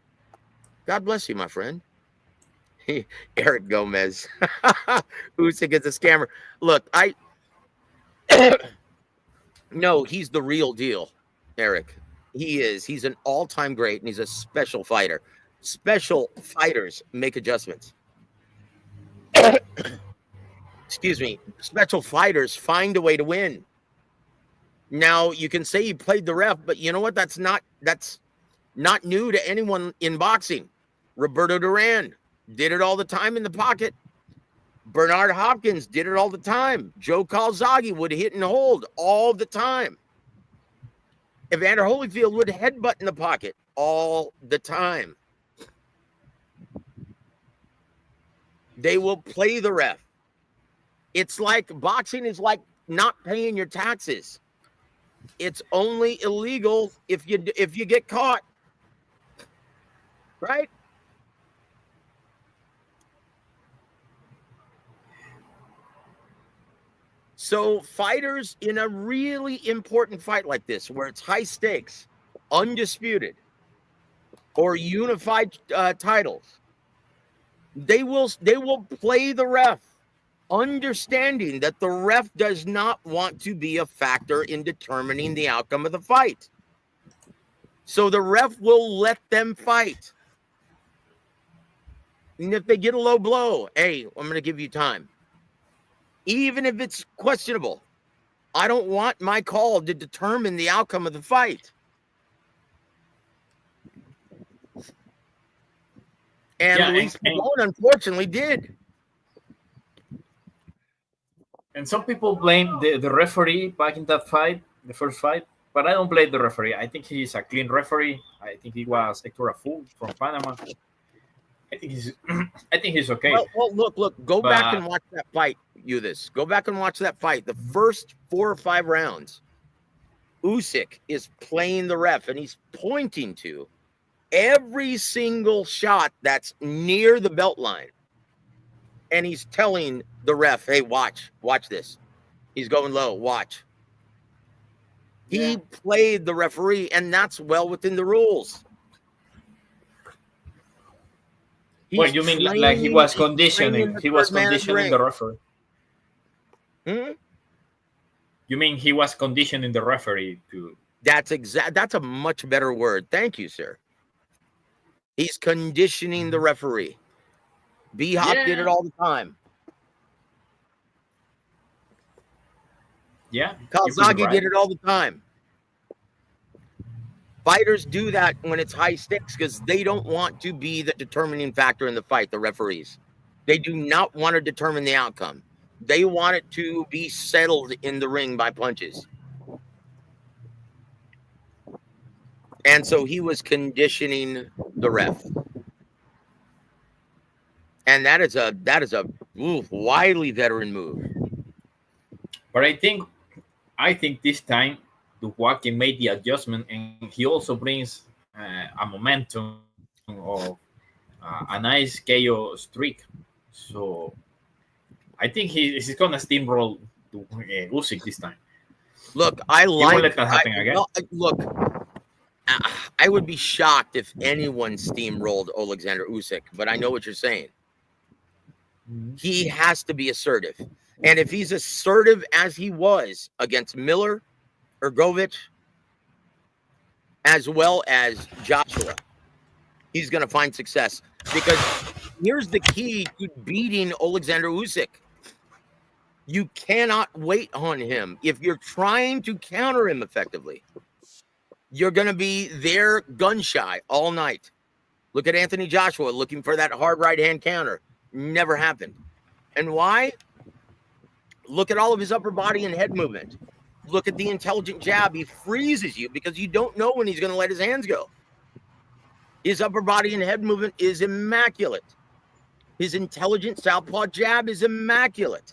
God bless you, my friend. Eric Gomez. Usyk is a scammer. Look, no, he's the real deal, Eric. He is. He's an all-time great, and he's a special fighter. Special fighters make adjustments. Excuse me. Special fighters find a way to win. Now, you can say he played the ref, but you know what? That's not new to anyone in boxing. Roberto Duran did it all the time in the pocket. Bernard Hopkins did it all the time. Joe Calzaghe would hit and hold all the time. Evander Holyfield would headbutt in the pocket all the time. They will play the ref. It's like boxing is like not paying your taxes. It's only illegal if you get caught. Right? So fighters in a really important fight like this, where it's high stakes, undisputed, or unified titles, they will play the ref, understanding that the ref does not want to be a factor in determining the outcome of the fight. So the ref will let them fight. And if they get a low blow, hey, I'm going to give you time. Even if it's questionable, I don't want my call to determine the outcome of the fight. And Luis Pavone, unfortunately, did. And some people blame the referee back in that fight, the first fight, but I don't blame the referee. I think he's a clean referee. I think he was Hector Afu from Panama. I think he's okay. Well, look, go back and watch that fight. Go back and watch that fight. The first 4 or 5 rounds, Usyk is playing the ref, and he's pointing to every single shot that's near the belt line. And he's telling the ref, hey, watch this. He's going low, watch. He played the referee, and that's well within the rules. Well, He's you mean like he was he's conditioning? training the He was third man in the conditioning ring. the referee. Hmm? You mean he was conditioning the referee to? That's a much better word. Thank you, sir. He's conditioning the referee. B-Hop did it Yeah, all the time. yeah. You could be Kazagi right. did it all the time. Fighters do that when it's high stakes because they don't want to be the determining factor in the fight, the referees. They do not want to determine the outcome. They want it to be settled in the ring by punches. And so he was conditioning the ref. And that is a widely veteran move. But I think this time W.A.W made the adjustment, and he also brings a momentum of a nice KO streak. So I think he's gonna steamroll Usyk this time. Look, He won't let that happen again. look, I would be shocked if anyone steamrolled Alexander Usyk, but I know what you're saying. He has to be assertive. And if he's assertive as he was against Miller, Ergovich, as well as Joshua, he's going to find success. Because here's the key to beating Alexander Usyk. You cannot wait on him. If you're trying to counter him effectively, you're going to be there gun shy all night. Look at Anthony Joshua looking for that hard right hand counter. Never happened. And why? Look at all of his upper body and head movement. Look at the intelligent jab. He freezes you because you don't know when he's going to let his hands go. His upper body and head movement is immaculate. His intelligent southpaw jab is immaculate.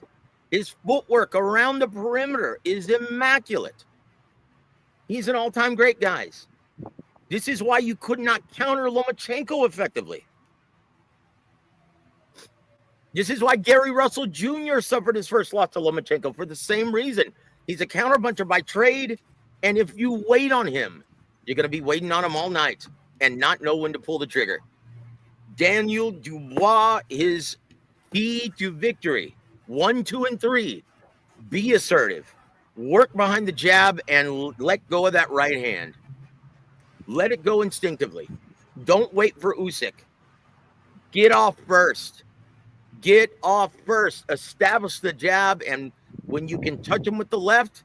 His footwork around the perimeter is immaculate. He's an all-time great, guys. This is why you could not counter Lomachenko effectively. This is why Gary Russell Jr. suffered his first loss to Lomachenko for the same reason. He's a counterpuncher by trade, and if you wait on him, you're going to be waiting on him all night and not know when to pull the trigger. Daniel Dubois, his key to victory, 1, 2, and 3. Be assertive. Work behind the jab and let go of that right hand. Let it go instinctively. Don't wait for Usyk. Get off first. Get off first. Establish the jab, and when you can touch him with the left,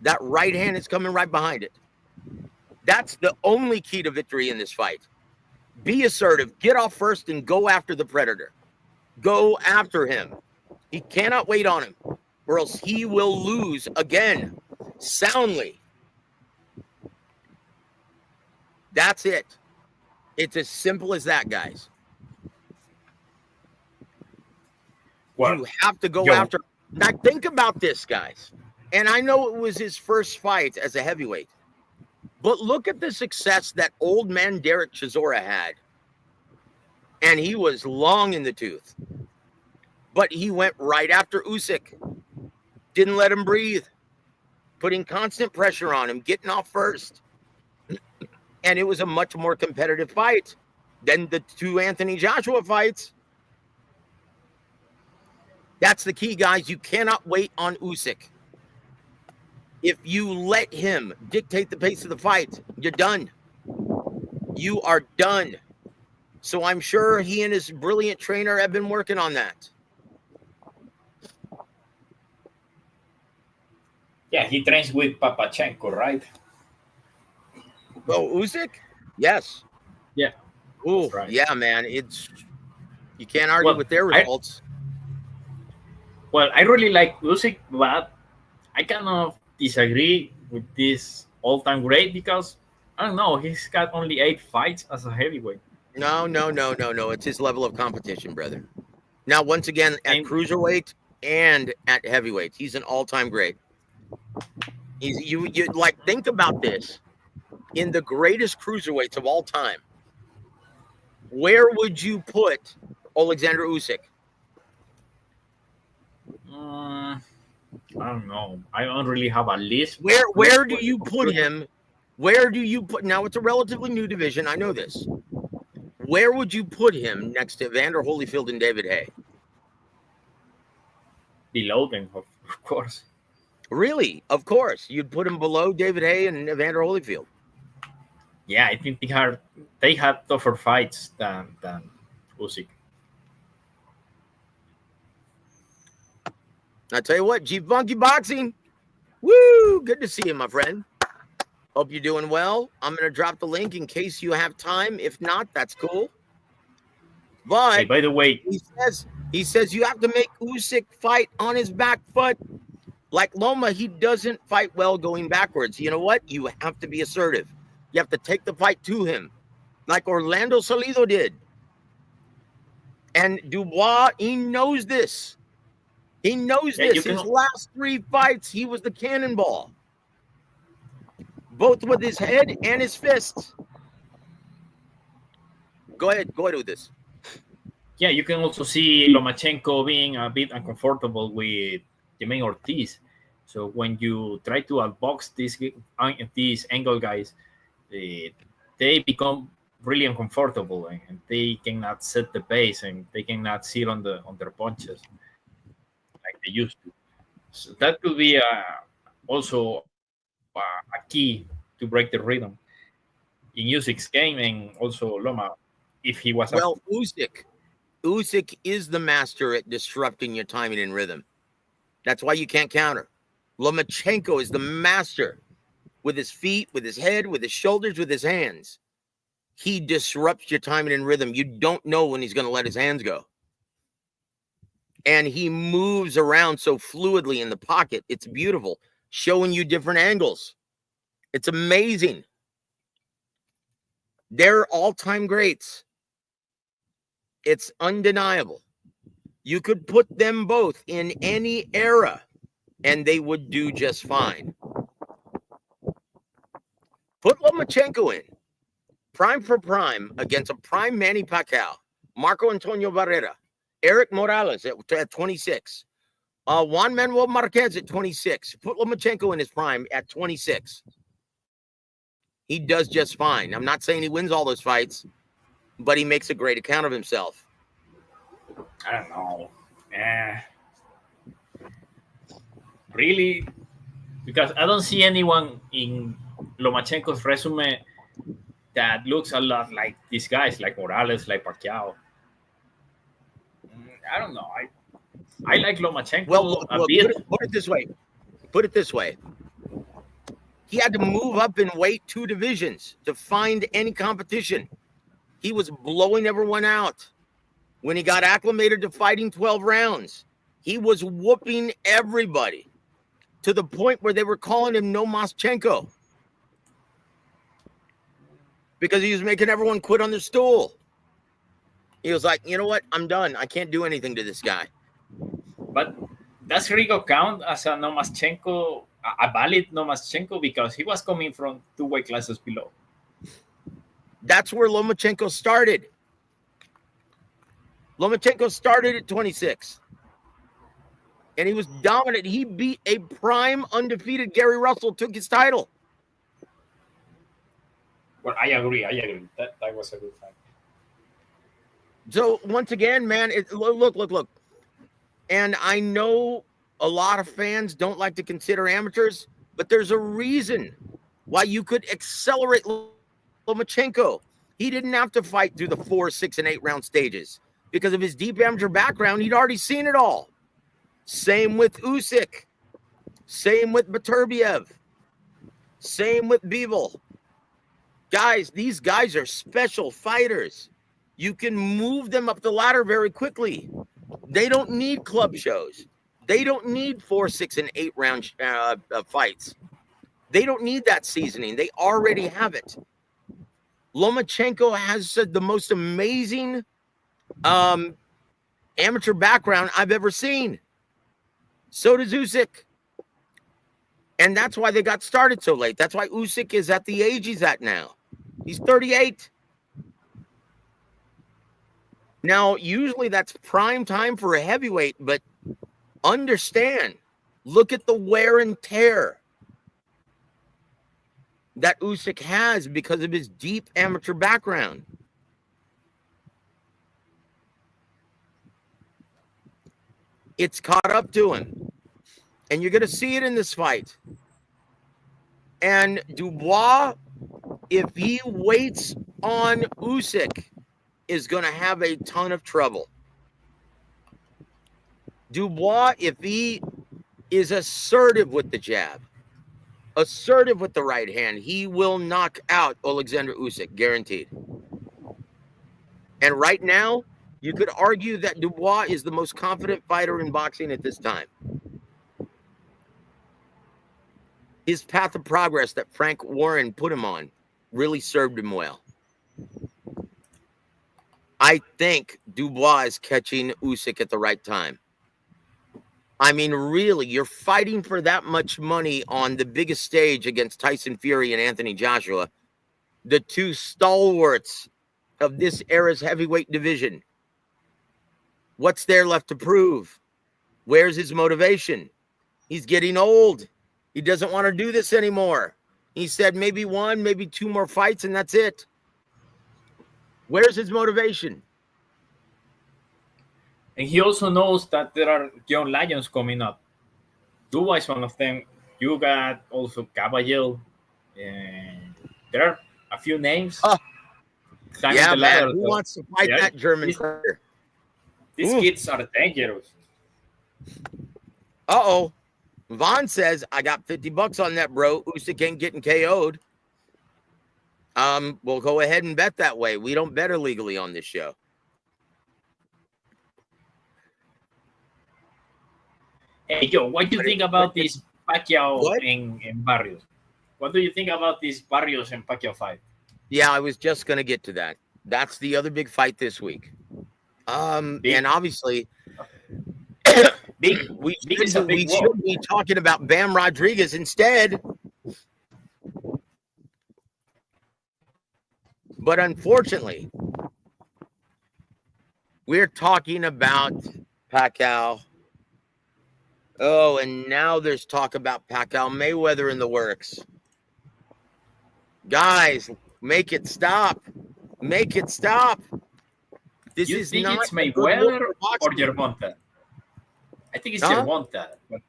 that right hand is coming right behind it. That's the only key to victory in this fight. Be assertive. Get off first and go after the predator. Go after him. He cannot wait on him, or else he will lose again, soundly. That's it. It's as simple as that, guys. Well, you have to go after. Now, think about this, guys. And I know it was his first fight as a heavyweight, but look at the success that old man Derek Chisora had. And he was long in the tooth. But he went right after Usyk. Didn't let him breathe. Putting constant pressure on him, getting off first. And it was a much more competitive fight than the two Anthony Joshua fights. That's the key, guys. You cannot wait on Usyk. If you let him dictate the pace of the fight, you're done. You are done. So I'm sure he and his brilliant trainer have been working on that. Yeah, he trains with Papachenko, right? Oh, Usyk? Yes. Yeah. Oh, right. Yeah, man. You can't argue with their results. I really like Usyk, but I kind of disagree with this all-time great because I don't know, he's got only 8 fights as a heavyweight. No. It's his level of competition, brother. Now, once again, at cruiserweight and at heavyweight, he's an all-time great. You like, think about this. In the greatest cruiserweights of all time, where would you put Alexander Usyk? I don't know. I don't really have a list. Where do you put him? Where do you put? Now, it's a relatively new division. I know this. Where would you put him next to Evander Holyfield and David Haye? Below them, of course. Really? Of course. You'd put him below David Haye and Evander Holyfield. Yeah, I think they had tougher fights than Usyk. I tell you what, G Funky Boxing. Woo! Good to see you, my friend. Hope you're doing well. I'm going to drop the link in case you have time. If not, that's cool. But Hey, by the way, he says you have to make Usyk fight on his back foot. Like Loma, he doesn't fight well going backwards. You know what? You have to be assertive. You have to take the fight to him, like Orlando Salido did. And Dubois, he knows this. He knows this. His last 3 fights, he was the cannonball, both with his head and his fists. Go ahead with this. Yeah, you can also see Lomachenko being a bit uncomfortable with Jermaine Ortiz. So when you try to outbox these angle guys, they become really uncomfortable and they cannot set the pace and they cannot sit on their punches like they used to. So that could be also a key to break the rhythm in Usyk's game, and also Loma, if he was Usyk is the master at disrupting your timing and rhythm. That's why you can't counter. Lomachenko is the master with his feet, with his head, with his shoulders, with his hands. He disrupts your timing and rhythm. You don't know when he's going to let his hands go. And he moves around so fluidly in the pocket. It's beautiful, showing you different angles. It's amazing. They're all-time greats. It's undeniable. You could put them both in any era, and they would do just fine. Put Lomachenko in, prime for prime, against a prime Manny Pacquiao, Marco Antonio Barrera, Eric Morales at 26, Juan Manuel Marquez at 26. Put Lomachenko in his prime at 26. He does just fine. I'm not saying he wins all those fights, but he makes a great account of himself. I don't know. Really? Because I don't see anyone in Lomachenko's resume that looks a lot like these guys, like Morales, like Pacquiao. I don't know. I like Lomachenko a bit. Put it this way. He had to move up in weight 2 divisions to find any competition. He was blowing everyone out. When he got acclimated to fighting 12 rounds, he was whooping everybody to the point where they were calling him No Moschenko because he was making everyone quit on the stool. He was like, you know what? I'm done. I can't do anything to this guy. But does Rigo count as a Lomachenko, a valid Lomachenko, because he was coming from 2 weight classes below? That's where Lomachenko started. Lomachenko started at 26. And he was dominant. He beat a prime undefeated Gary Russell, took his title. Well, I agree. That was a good fight. So once again, man, look. And I know a lot of fans don't like to consider amateurs, but there's a reason why you could accelerate Lomachenko. He didn't have to fight through the 4, 6, and 8 round stages because of his deep amateur background. He'd already seen it all. Same with Usyk. Same with Beterbiev. Same with Bivol. Guys, these guys are special fighters. You can move them up the ladder very quickly. They don't need club shows. They don't need 4, 6, and 8 round fights. They don't need that seasoning. They already have it. Lomachenko has the most amazing amateur background I've ever seen. So does Usyk. And that's why they got started so late. That's why Usyk is at the age he's at now. He's 38. Now, usually that's prime time for a heavyweight, but understand, look at the wear and tear that Usyk has because of his deep amateur background. It's caught up to him. And you're going to see it in this fight. And Dubois, if he waits on Usyk, is going to have a ton of trouble. Dubois, if he is assertive with the jab, assertive with the right hand, he will knock out Alexander Usyk, guaranteed. And right now, you could argue that Dubois is the most confident fighter in boxing at this time. His path of progress that Frank Warren put him on really served him well. I think Dubois is catching Usyk at the right time. I mean, really, you're fighting for that much money on the biggest stage against Tyson Fury and Anthony Joshua, the two stalwarts of this era's heavyweight division. What's there left to prove? Where's his motivation? He's getting old. He doesn't want to do this anymore. He said maybe one, maybe two more fights, and that's it. Where's his motivation? And he also knows that there are young lions coming up. Dubois is one of them. You got also Caballero. And there are a few names. Yeah, man. Who wants to fight that German player? These kids are dangerous. Uh-oh. Vaughn says, I got $50 on that, bro. Usyk ain't getting KO'd. We'll go ahead and bet that way. We don't bet illegally on this show. Hey, Joe, what do you think about this Pacquiao and Barrios? What do you think about this Barrios and Pacquiao fight? Yeah, I was just going to get to that. That's the other big fight this week. And obviously, we should be talking about Bam Rodriguez instead. But unfortunately, we're talking about Pacquiao. Oh, and now there's talk about Pacquiao Mayweather in the works. Guys, make it stop. Make it stop. This you is think not it's Mayweather or Gervonta? I think it's Gervonta. But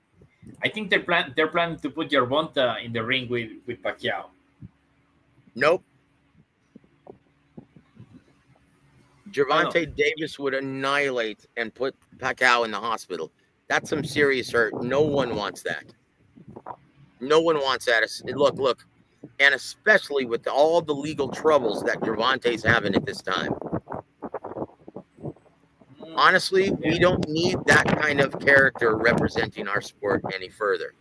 I think they're planning to put Gervonta in the ring with Pacquiao. Nope. Gervonta Davis would annihilate and put Pacquiao in the hospital. That's some serious hurt. No one wants that. No one wants that. Look. And especially with all the legal troubles that Gervonta's having at this time. Honestly, we don't need that kind of character representing our sport any further.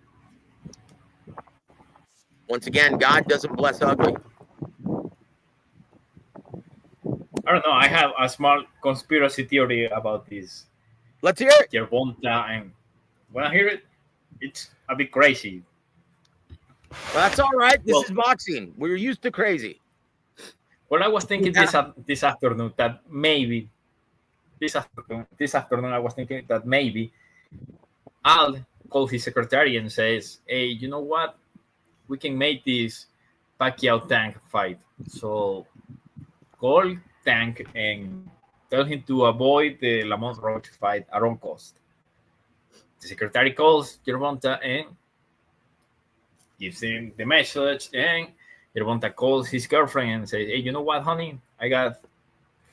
Once again, God doesn't bless ugly. I don't know. I have a small conspiracy theory about this. Let's hear it. Gervonta, and when I hear it, it's a bit crazy. Well, that's all right. This is boxing. We're used to crazy. Well, I was thinking this afternoon that maybe this afternoon I was thinking that maybe Al called his secretary and says, "Hey, you know what? We can make this Pacquiao Tank fight. So call Tank and tell him to avoid the Lamont Roach fight at all cost." The secretary calls Gervonta and gives him the message, and Gervonta calls his girlfriend and says, "Hey, you know what, honey? I got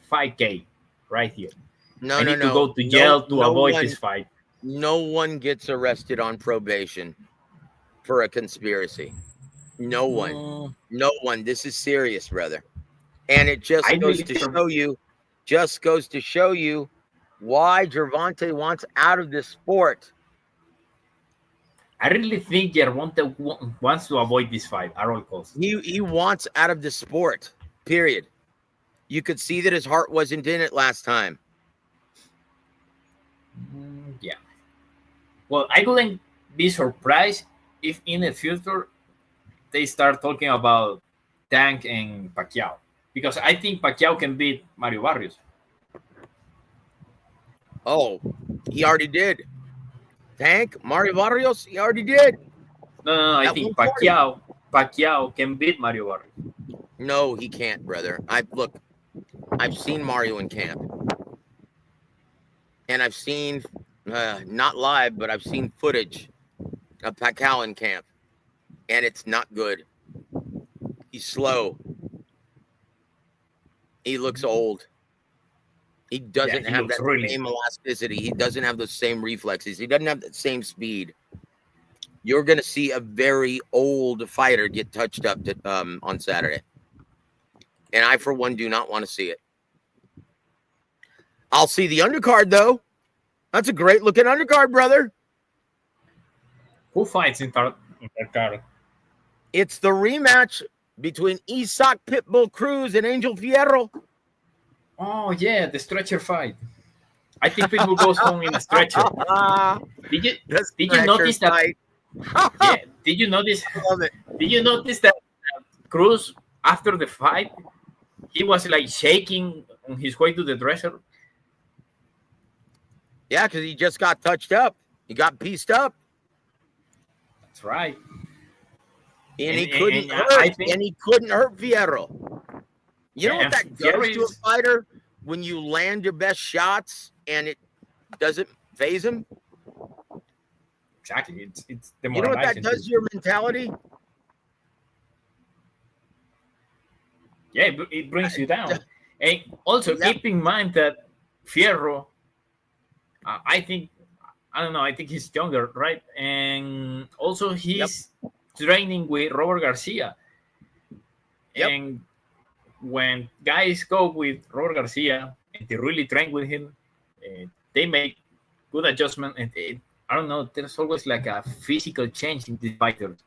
$5,000 right here. I need to go to jail to avoid this fight." No one gets arrested on probation for a conspiracy. No one. No one. This is serious, brother. And it just goes to show you why Gervonta wants out of this sport. I really think Gervonta wants to avoid this fight at all costs. He wants out of the sport, period. You could see that his heart wasn't in it last time. Yeah. Well, I wouldn't be surprised if in the future they start talking about Tank and Pacquiao. Because I think Pacquiao can beat Mario Barrios. Oh, he already did. Tank, Mario Barrios, he already did. No. I think Pacquiao can beat Mario Barrios. No, he can't, brother. I've seen Mario in camp. And I've seen Not live, but I've seen footage of Pacquiao in camp, and it's not good. He's slow. He looks old. He doesn't he have looks that really. same elasticity. He doesn't have the same reflexes. He doesn't have the same speed. You're going to see a very old fighter get touched up on Saturday. And I, for one, do not want to see it. I'll see the undercard, though. That's a great looking undercard, brother. Who fights in that card? It's the rematch between Isaac Pitbull Cruz and Angel Fierro. Oh yeah, the stretcher fight. I think Pitbull goes home in a stretcher. Did you notice that? Fight. Yeah. Did you notice? Love it. Did you notice that Cruz after the fight, he was like shaking on his way to the dresser? Yeah, because he just got touched up. He got pieced up. That's right. And he couldn't hurt. And he couldn't hurt Fierro. You know what that does to a fighter when you land your best shots and it doesn't phase him? Exactly. It's you know what that does to your mentality? Yeah, it brings you down. And also keep in mind that Fierro, I think he's younger, right? And also he's training with Robert Garcia. Yep. And when guys go with Robert Garcia and they really train with him, they make good adjustment. And I don't know, there's always like a physical change in the fighters.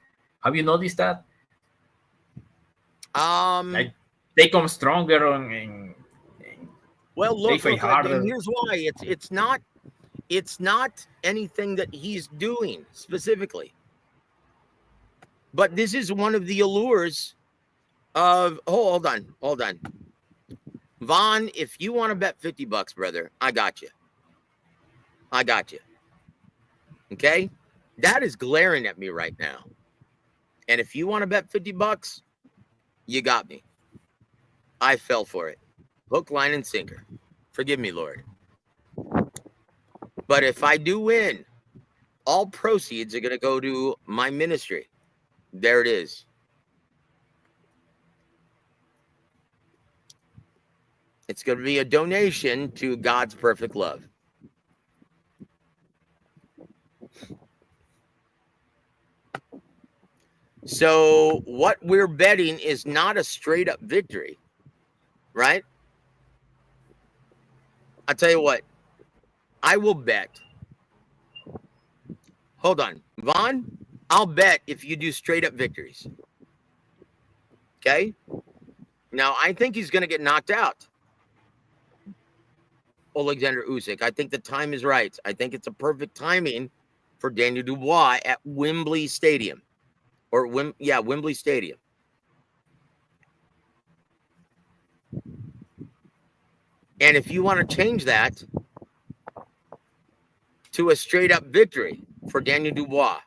Have you noticed that? Like they come stronger and well, look, they fight harder. Here's why. It's not anything that he's doing specifically. But this is one of the allures of hold on. Vaughn, if you want to bet $50, brother, I got you. Okay? That is glaring at me right now. And if you want to bet $50, you got me. I fell for it. Hook, line, and sinker. Forgive me, Lord. But if I do win, all proceeds are going to go to my ministry. There it is. It's going to be a donation to God's perfect love. So what we're betting is not a straight up victory, right? I'll tell you what, I will bet. Hold on, Vaughn, I'll bet if you do straight up victories. Okay? Now, I think he's going to get knocked out. Alexander Usyk. I think the time is right. I think it's a perfect timing for Daniel Dubois at Wembley Stadium. Wembley Stadium. And if you want to change that to a straight up victory for Daniel Dubois,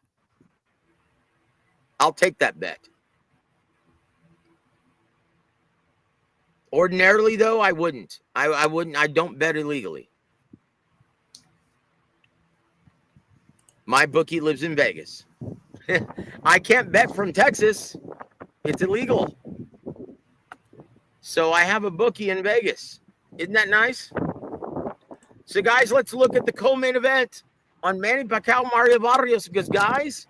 I'll take that bet. Ordinarily, though, I wouldn't. I wouldn't. I don't bet illegally. My bookie lives in Vegas. I can't bet from Texas. It's illegal. So I have a bookie in Vegas. Isn't that nice? So, guys, let's look at the co-main event on Manny Pacquiao, Mario Barrios. Because, guys,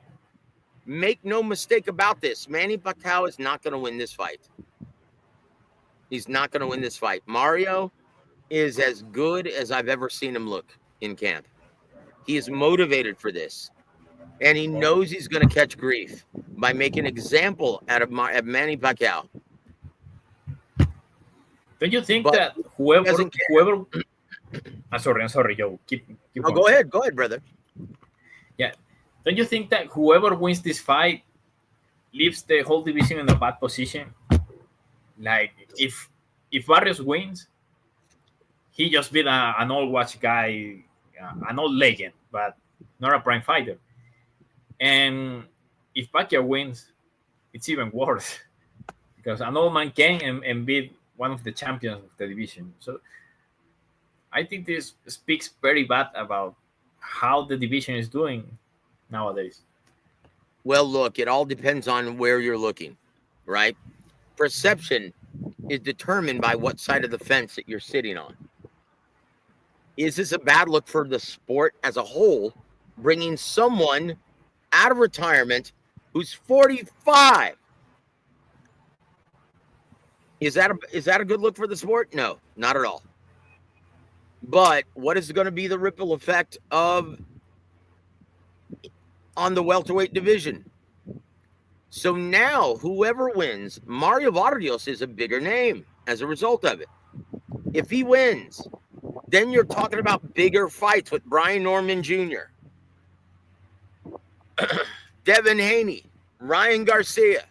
make no mistake about this. Manny Pacquiao is not going to win this fight. He's not going to win this fight. Mario is as good as I've ever seen him look in camp. He is motivated for this. And he knows he's going to catch grief by making an example out of Manny Pacquiao. Don't you think that whoever I'm sorry, Joe. Keep going. Go ahead, brother. Yeah. Don't you think that whoever wins this fight leaves the whole division in a bad position? Like if Barrios wins, he just beat an old watch guy, an old legend, but not a prime fighter. And if Pacquiao wins, it's even worse because an old man came and beat one of the champions of the division. So I think this speaks very bad about how the division is doing nowadays. Well, look, it all depends on where you're looking, right? Perception is determined by what side of the fence that you're sitting on. Is this a bad look for the sport as a whole, bringing someone out of retirement who's 45? Is that a good look for the sport? No, not at all. But what is going to be the ripple effect on the welterweight division? So now, whoever wins, Mario Vargas is a bigger name as a result of it. If he wins, then you're talking about bigger fights with Brian Norman Jr., Devin Haney, Ryan Garcia.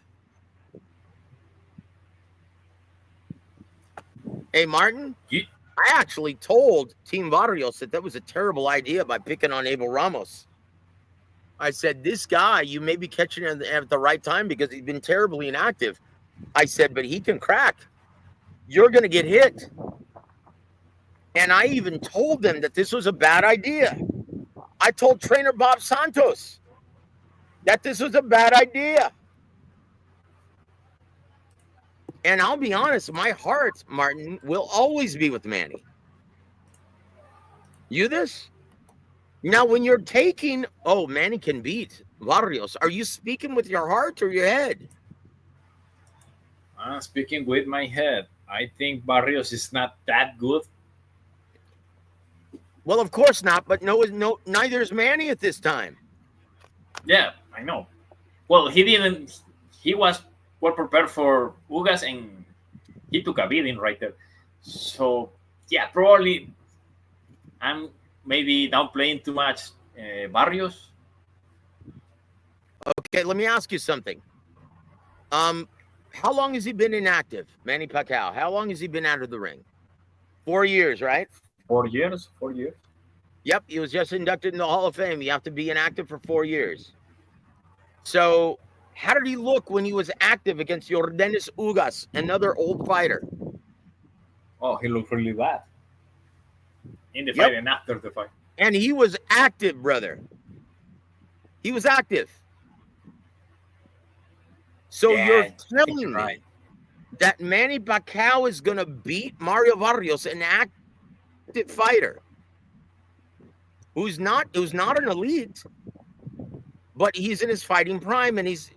Hey, Martin, I actually told Team Vargas that was a terrible idea by picking on Abel Ramos. I said, this guy, you may be catching him at the right time because he's been terribly inactive. I said, but he can crack. You're going to get hit. And I even told them that this was a bad idea. I told trainer Bob Santos that this was a bad idea. And I'll be honest, my heart, Martin, will always be with Manny. You this? Now, when you're taking, Manny can beat Vargas, are you speaking with your heart or your head? I'm speaking with my head. I think Barrios is not that good. Well, of course not, but neither is Manny at this time. Yeah, I know. Well, he was well prepared for Ugas and he took a beating right there. So, yeah, probably I'm maybe downplaying too much Barrios. Okay, let me ask you something. How long has he been inactive, Manny Pacquiao? How long has he been out of the ring? 4 years, right? 4 years. 4 years. Yep, he was just inducted in the Hall of Fame. You have to be inactive for 4 years. So, how did he look when he was active against Yordenis Ugas, another old fighter? Oh, he looked really bad in the fight and after the fight. And he was active, brother. He was active. So you're telling me that Manny Pacquiao is going to beat Mario Vargas, an active fighter who's not an elite, but he's in his fighting prime, and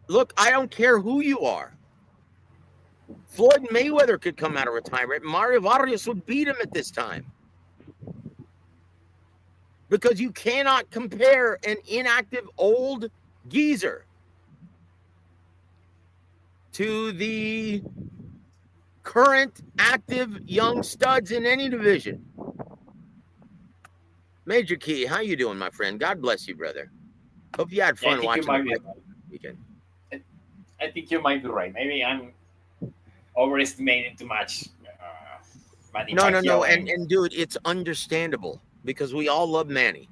look, I don't care who you are. Floyd Mayweather could come out of retirement. Mario Vargas would beat him at this time. Because you cannot compare an inactive old geezer to the current active young studs in any division. Major Key, how you doing, my friend? God bless you, brother. Hope you had fun watching the weekend. I think you might be right. Maybe I'm overestimating too much. No. And dude, it's understandable because we all love Manny.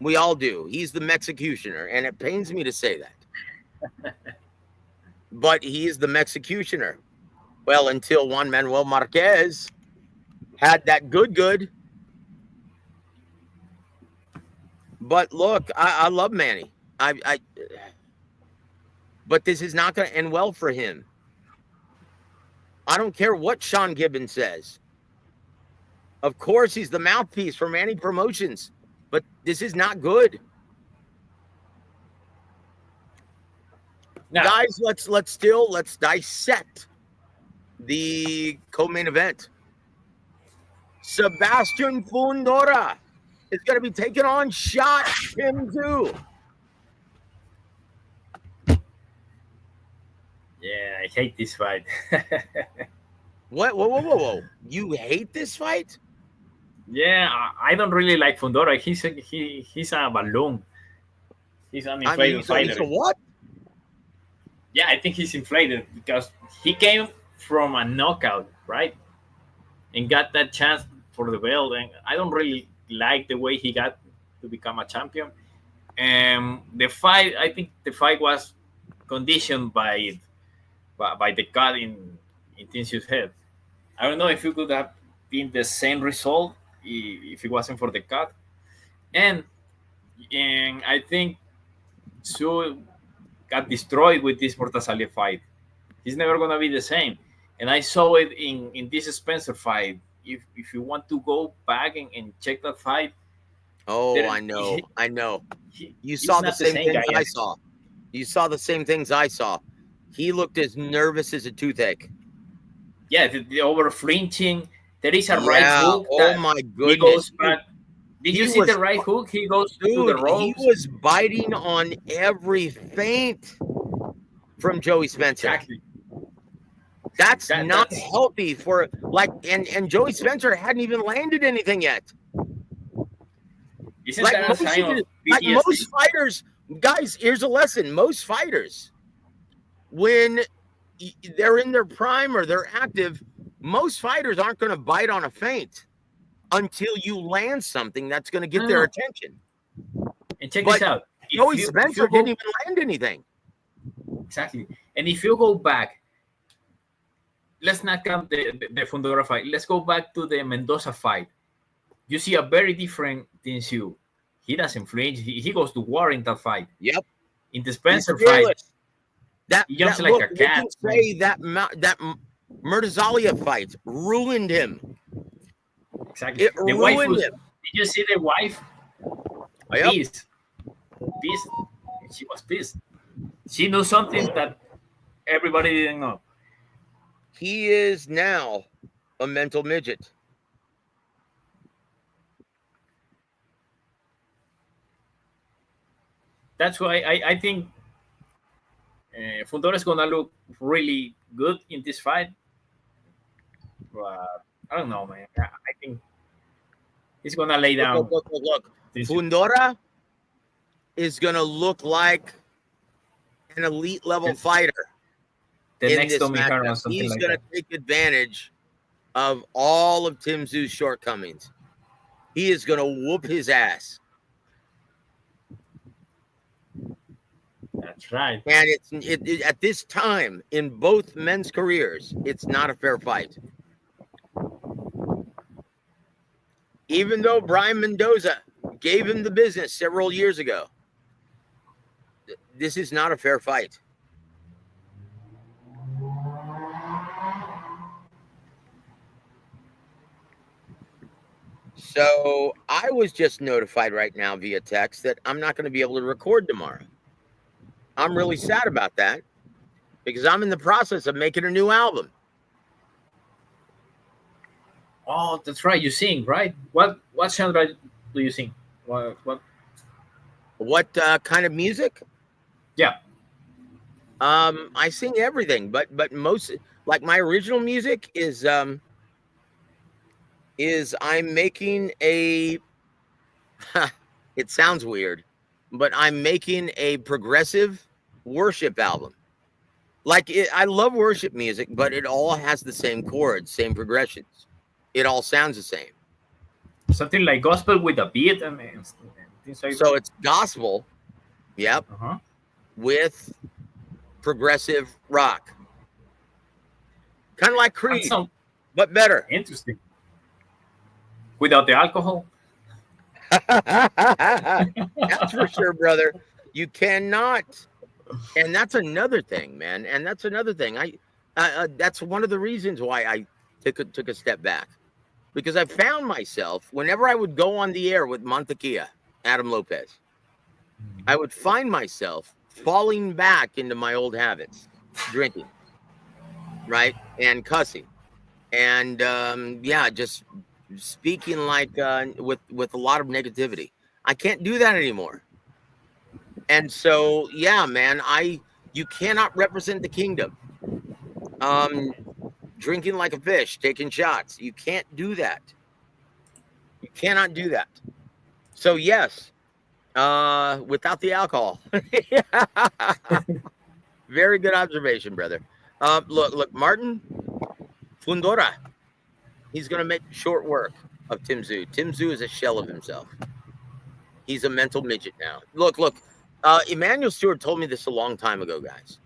We all do. He's the Mexicutioner, and it pains me to say that. But he is the Mexicutioner. Well, until Juan Manuel Marquez had that good. But look, I love Manny. But this is not going to end well for him. I don't care what Sean Gibbons says. Of course, he's the mouthpiece for Manny Promotions, but this is not good. Now, guys, let's dissect the co-main event. Sebastian Fundora is going to be taking on Shot Kim Tzu. Yeah, I hate this fight. What? Whoa. You hate this fight? Yeah, I don't really like Fundora. He's a balloon. He's an inflated fighter. He's a what? Yeah, I think he's inflated because he came from a knockout, right? And got that chance for the belt. And I don't really like the way he got to become a champion. And I think the fight was conditioned by the cut in Tenzio's head. I don't know if it could have been the same result if it wasn't for the cut. And I think Sue got destroyed with this Mortasalia fight. He's never gonna be the same. And I saw it in this Spencer fight. If you want to go back and check that fight, Oh, there, I know. You he's saw the not the same same things guy. I saw. You saw the same things I saw. He looked as nervous as a toothache. Yeah, the over flinching. There is a right Yeah. hook Oh that my he goodness. goes back. Did He you see was- the right hook? He goes to the Dude, he ropes. was biting on every feint from Joey Spencer. Exactly. That's not That's healthy for like and Joey Spencer hadn't even landed anything yet. isn't Like that a most, sign of like PTSD? most fighters, guys, here's a lesson. Most fighters, when they're in their prime or they're active, most fighters aren't going to bite on a feint until you land something that's going to get No, their no. attention. And check But this out. Joey If Spencer you go, didn't even land anything. exactly. And if you go back, let's not count the Fundora fight. Let's go back to the Mendoza fight. You see a very different Tinsu. He doesn't flinch. He goes to war in that fight. Yep. In the He's Spencer fight, fearless. That he jumps that like look, a we cat. can say that Murtazalia fight ruined him. exactly. It The wife ruined was. him. Did you see the wife? Yep. Pissed. She was pissed. She knew something that everybody didn't know. He is now a mental midget. That's why I think Fundora is gonna look really good in this fight. But I don't know, man. I think he's gonna lay down. Look. this- Fundora is gonna look like an elite level It's fighter the in next this Tommy Hearn or matchup. something He's like gonna that. take advantage of all of Tim Zoo's shortcomings. He is gonna whoop his ass. That's right. And it at this time in both men's careers, it's not a fair fight. Even though Brian Mendoza gave him the business several years ago, this is not a fair fight. So I was just notified right now via text that I'm not going to be able to record tomorrow. I'm really sad about that because I'm in the process of making a new album. Oh, that's right. You sing, right? What genre do you sing? What? What kind of music? Yeah. I sing everything, but most like my original music is I'm making a it sounds weird, but I'm making a progressive worship album. I love worship music, but it all has the same chords, same progressions. It all sounds the same. Something like gospel with a beat and things like So it's gospel, yep, that. Uh-huh. with progressive rock. Kind of like That Creed, sounds but better. interesting. Without the alcohol. That's for sure, brother. You cannot, and that's another thing, man. And that's another thing. That's one of the reasons why I took a step back, because I found myself whenever I would go on the air with Montequilla, Adam Lopez, I would find myself falling back into my old habits, drinking, right, and cussing, and just speaking like with a lot of negativity. I can't do that anymore. And so, yeah, man, you cannot represent the kingdom. Drinking like a fish, taking shots. You can't do that. You cannot do that. So yes, without the alcohol. Very good observation, brother. Look, Martin Fundora. He's going to make short work of Tim Zoo. Tim Zoo is a shell of himself. He's a mental midget now. Look. Emmanuel Stewart told me this a long time ago, guys,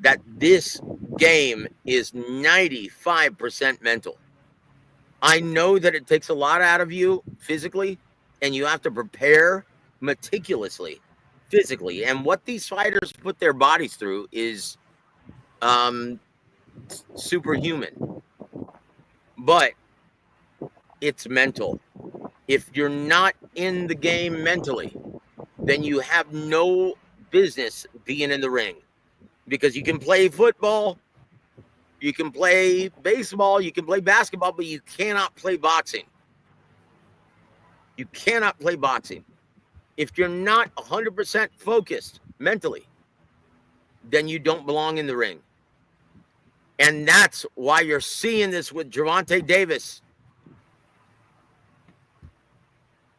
that this game is 95% mental. I know that it takes a lot out of you physically, and you have to prepare meticulously physically. And what these fighters put their bodies through is um, superhuman. But it's mental. If you're not in the game mentally, then you have no business being in the ring, because you can play football, you can play baseball, you can play basketball, but you cannot play boxing. You cannot play boxing. If you're not 100% focused mentally, then you don't belong in the ring. And that's why you're seeing this with Gervonta Davis.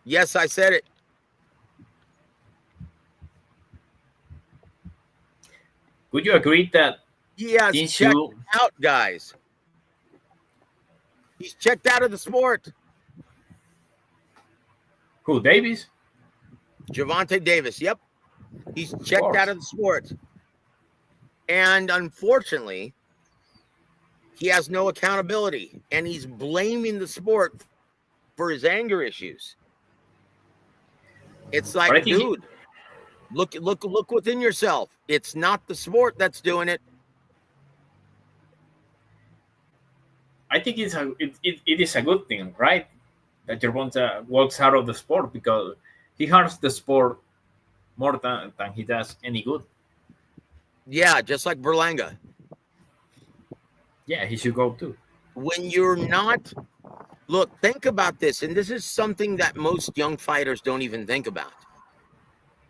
Yes, I said it. Would you agree that He has Since checked you- out, guys. He's checked out of the sport. who, Davis? Gervonta Davis, yep. He's checked course. out of the sport. And unfortunately, he has no accountability. And he's blaming the sport for his anger issues. It's But I like, think dude, look within yourself. It's not the sport that's doing it. I think it is a good thing, right? That Gervonta walks out of the sport, because he harms the sport more than he does any good. Yeah, just like Berlanga. Yeah, he should go too. When you're not, look, think about this, and this is something that most young fighters don't even think about.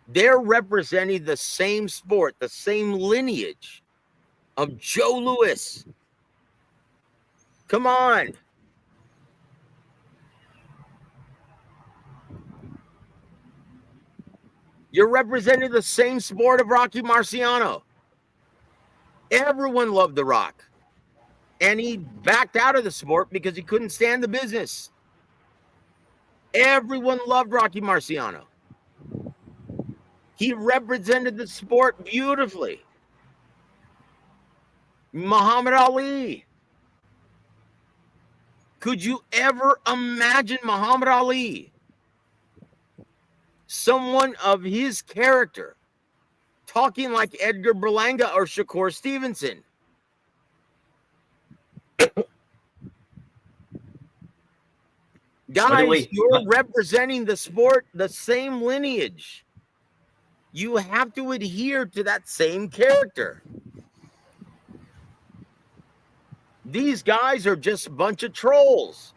They're representing the same sport, the same lineage of Joe Louis. Come on. You're representing the same sport of Rocky Marciano. Everyone loved The Rock. And he backed out of the sport because he couldn't stand the business. Everyone loved Rocky Marciano. He represented the sport beautifully. Muhammad Ali. Could you ever imagine Muhammad Ali, someone of his character, talking like Edgar Berlanga or Shakur Stevenson? Guys, way, you're representing the sport, the same lineage. You have to adhere to that same character. These guys are just a bunch of trolls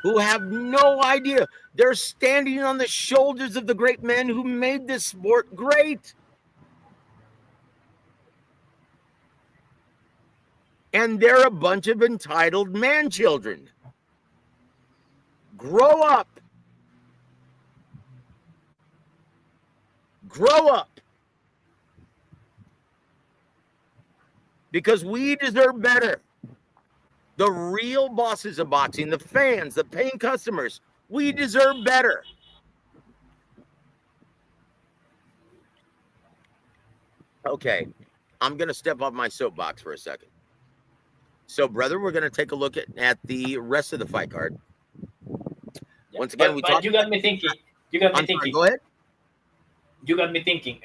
who have no idea. They're standing on the shoulders of the great men who made this sport great. And they're a bunch of entitled man children. Grow up. Grow up. Because we deserve better. The real bosses of boxing, the fans, the paying customers, we deserve better. Okay, I'm going to step off my soapbox for a second. So, brother, we're going to take a look at the rest of the fight card. Once again, but you got me thinking. I'm sorry, go ahead. You got me thinking.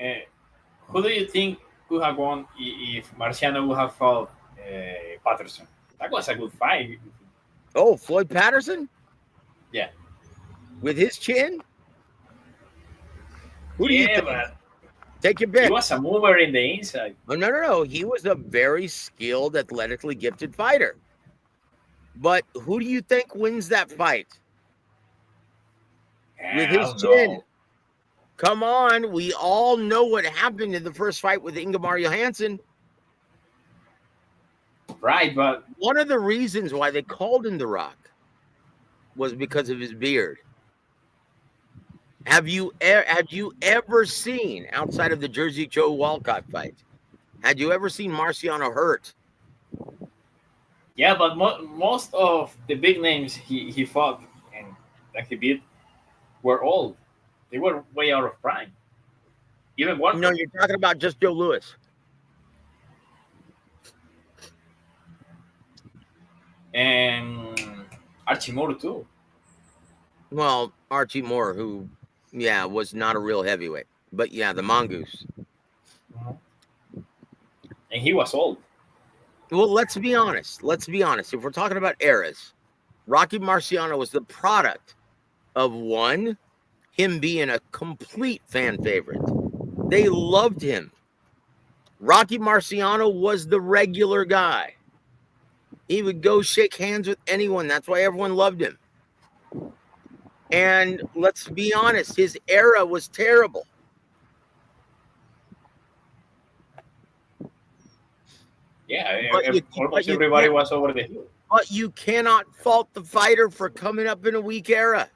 Who do you think could have won if Marciano would have fought Patterson? That was a good fight. Oh, Floyd Patterson? Yeah. With his chin? Who do you think? But Take your pick. he was a mover in the inside. Oh, no. He was a very skilled, athletically gifted fighter. But who do you think wins that fight? With his chin. know. Come on. We all know what happened in the first fight with Ingemar Johansson. Right, but One of the reasons why they called him The Rock was because of his beard. Have you ever seen, outside of the Jersey Joe Walcott fight, had you ever seen Marciano hurt? yeah, but most of the big names he fought and that he beat were old. They were way out of prime. Even one. No, you're talking about just Joe Louis. And Archie Moore too. Well, Archie Moore, who, yeah, was not a real heavyweight, but yeah, the mongoose. And he was old. Well, let's be honest. Let's be honest. If we're talking about eras, Rocky Marciano was the product of one, him being a complete fan favorite. They loved him. Rocky Marciano was the regular guy. He would go shake hands with anyone. That's why everyone loved him. And let's be honest, his era was terrible. Yeah, But almost everybody was over the hill. But you cannot fault the fighter for coming up in a weak era.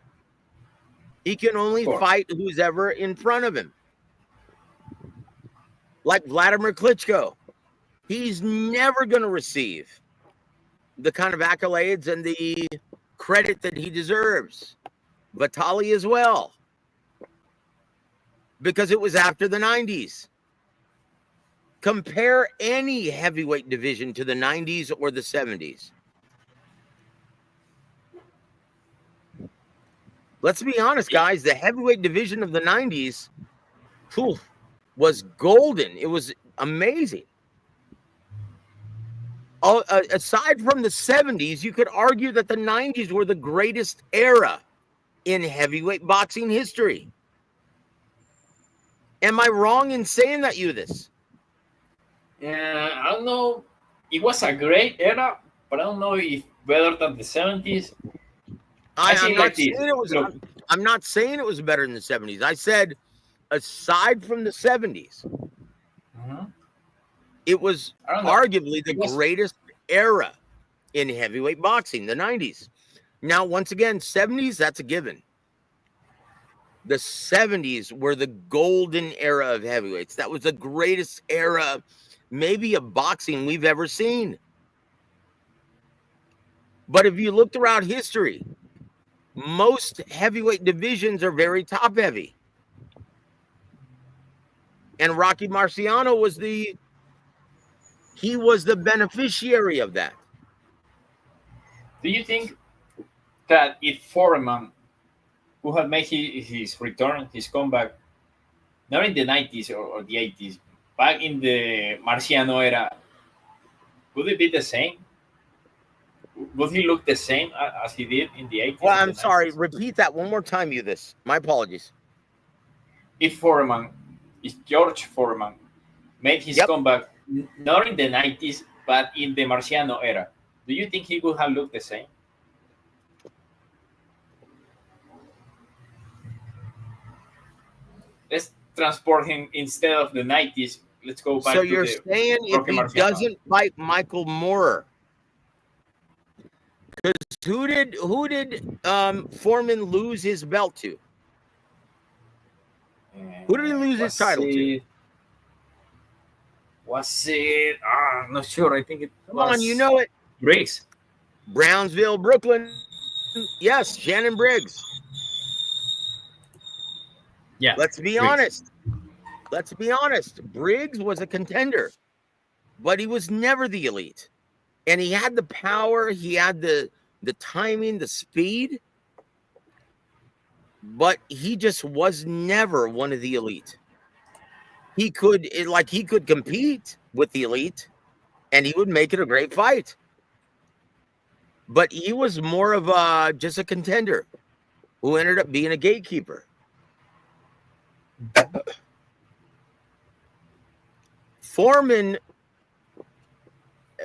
He can only fight who's ever in front of him. Like Vladimir Klitschko. He's never going to receive the kind of accolades and the credit that he deserves. Vitali as well. Because it was after the 90s. Compare any heavyweight division to the 90s or the 70s. Let's be honest, guys. The heavyweight division of the 90s was golden. It was amazing. Aside from the 70s, you could argue that the 90s were the greatest era in heavyweight boxing history. Am I wrong in saying that, Udis? I don't know. It was a great era, but I don't know if better than the 70s. I'm not saying it was better than the 70s. I said, aside from the 70s, it was arguably the greatest era in heavyweight boxing, the 90s. Now, once again, 70s, that's a given. The 70s were the golden era of heavyweights. That was the greatest era, maybe, of boxing we've ever seen. But if you look throughout history, most heavyweight divisions are very top heavy. And Rocky Marciano was the beneficiary of that. Do you think that if Foreman, who had made his return, his comeback, not in the 90s or the 80s, back in the Marciano era, would it be the same? Would he look the same as he did in the 80s? Well, I'm sorry. Repeat that one more time, Udis. My apologies. If George Foreman made his comeback, not in the 90s, but in the Marciano era, do you think he would have looked the same? Let's transport him instead of the 90s. Let's go back. So you're saying if he doesn't fight Michael Moorer, because who did Foreman lose his belt to? Who did he lose his title to? Was it? I'm not sure. I think it Come was. on, you know it. Briggs. Brownsville, Brooklyn. Yes, Shannon Briggs. Yeah. Let's be honest. Let's be honest. Briggs was a contender, but he was never the elite. And he had the power, he had the timing, the speed, but he just was never one of the elite. He could compete with the elite, and he would make it a great fight. But he was more of just a contender who ended up being a gatekeeper. Foreman,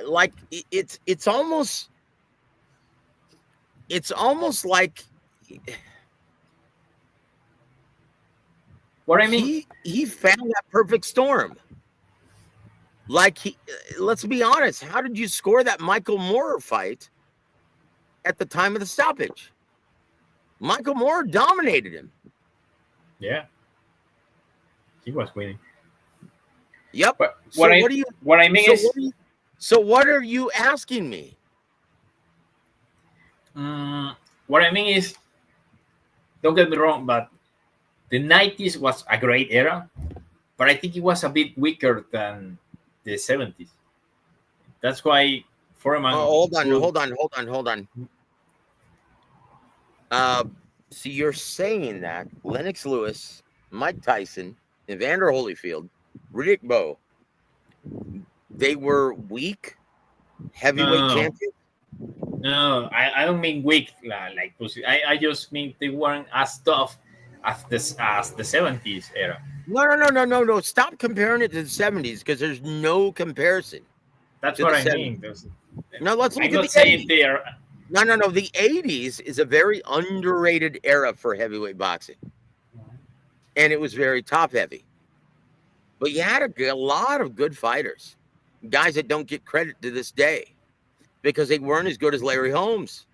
like it's almost like what I mean. He found that perfect storm. Like let's be honest, how did you score that Michael Moorer fight at the time of the stoppage? Michael Moorer dominated him. Yeah, he was winning. Yep. But what I mean is, so what are you asking me? What I mean is, don't get me wrong, but the 90s was a great era, but I think it was a bit weaker than the 70s. That's why Foreman. Hold on. Uh, see, you're saying that Lennox Lewis, Mike Tyson, Evander Holyfield, Riddick Bowe, they were weak No, heavyweight no, no. champions. No, I don't mean weak like pussy. I just mean they weren't as tough as the 70s era. No. Stop comparing it to the 70s because there's no comparison That's to what the I 70s. mean. Now let's I'm look at not the saying 80s. they are. No. The 80s is a very underrated era for heavyweight boxing, and it was very top heavy. But you had a lot of good fighters, guys that don't get credit to this day because they weren't as good as Larry Holmes.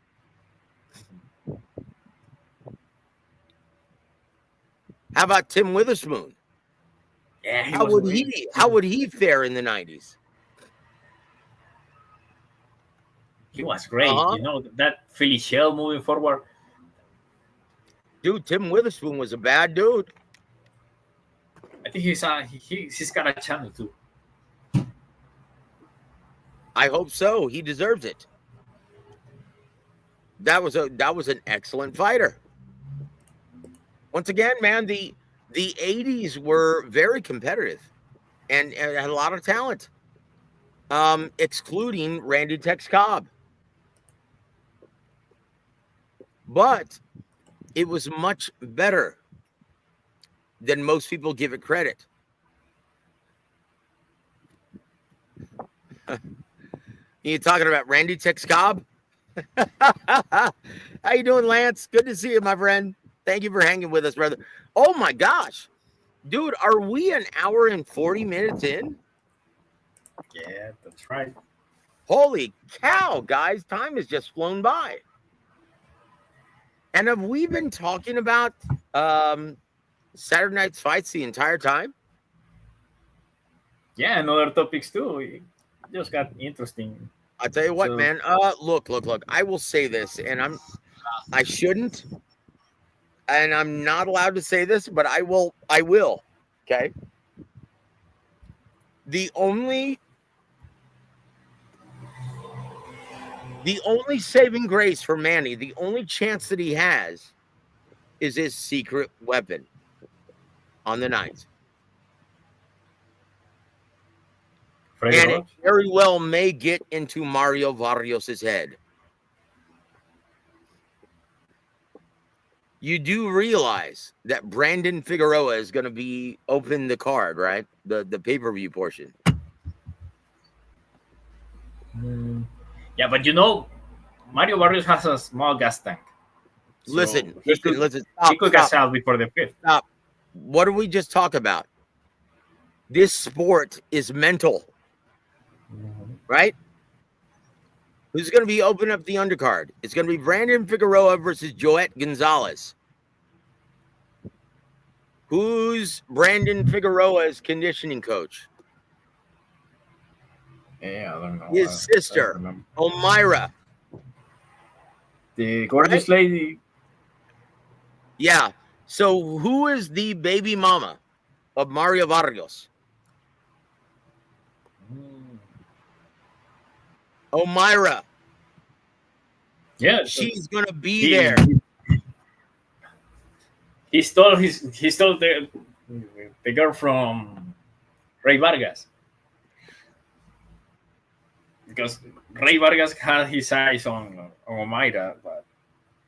How about Tim Witherspoon? Yeah, he How was would great. he fare in the 90s? He was great. Uh-huh. You know that Philly Shell moving forward. Dude, Tim Witherspoon was a bad dude. I think he's got a channel too. I hope so. He deserves it. That was an excellent fighter. Once again, man, the 80s were very competitive and had a lot of talent. Excluding Randy Tex Cobb. But it was much better than most people give it credit. You talking about Randy Tex Cobb? How you doing, Lance? Good to see you, my friend. Thank you for hanging with us, brother. Oh my gosh. Dude, are we an hour and 40 minutes in? Yeah, that's right. Holy cow, guys. Time has just flown by. And have we been talking about Saturday night's fights the entire time? Yeah, and other topics too. It just got interesting. I'll tell you what, So- man. Look. I will say this, and I shouldn't, and I'm not allowed to say this, but I will. Okay. The only saving grace for Manny, the only chance that he has is his secret weapon on the night. Freddy And it Roach? very well may get into Mario Varrios's head. You do realize that Brandon Figueroa is going to be open the card, right? The pay-per-view portion. Yeah, but you know, Mario Barrios has a small gas tank. So Listen. he could gas out before the fifth. Stop. What did we just talk about? This sport is mental, right? Who's going to be opening up the undercard? It's going to be Brandon Figueroa versus Joet Gonzalez. Who's Brandon Figueroa's conditioning coach? Yeah, I don't know. His sister, Omira. The gorgeous lady. Yeah. So who is the baby mama of Mario Vargas? Omira. Yeah, She's going to be there. He stole the girl from Ray Vargas. Because Ray Vargas had his eyes on Omira, but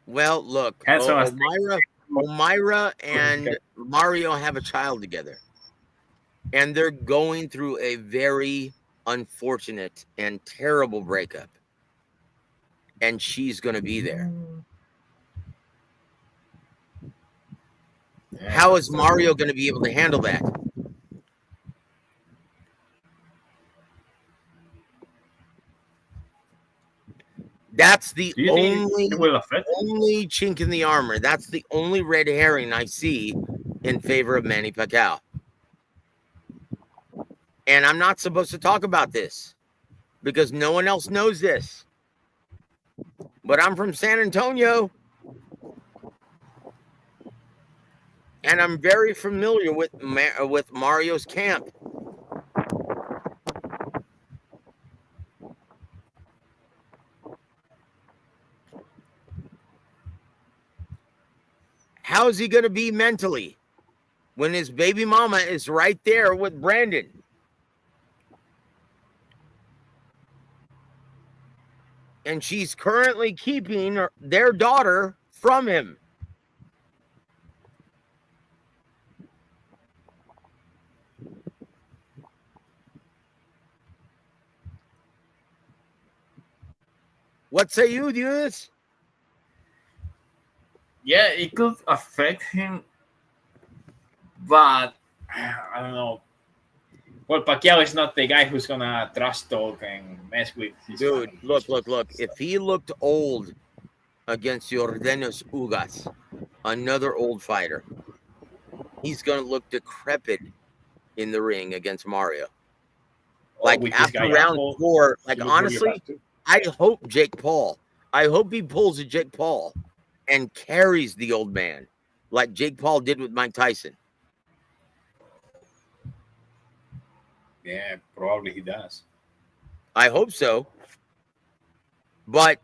Well, look, handsome as Omira and Mario have a child together, and they're going through a very unfortunate and terrible breakup, and she's going to be there. How is Mario going to be able to handle that? That's the only chink in the armor. That's the only red herring I see in favor of Manny Pacquiao. And I'm not supposed to talk about this because no one else knows this. But I'm from San Antonio. And I'm very familiar with Mario's camp. How is he going to be mentally when his baby mama is right there with Brandon? And she's currently keeping their daughter from him. What say you, Diaz? Yeah, it could affect him, but I don't know. Well, Pacquiao is not the guy who's gonna trash talk and mess with his Dude, family. look. If he looked old against Jordanos Ugas, another old fighter, he's gonna look decrepit in the ring against Mario. Like with this after guy round Apple, 4, he like looked really honestly, bad too. I hope Jake Paul. I hope he pulls a Jake Paul and carries the old man like Jake Paul did with Mike Tyson. Yeah, probably he does. I hope so. But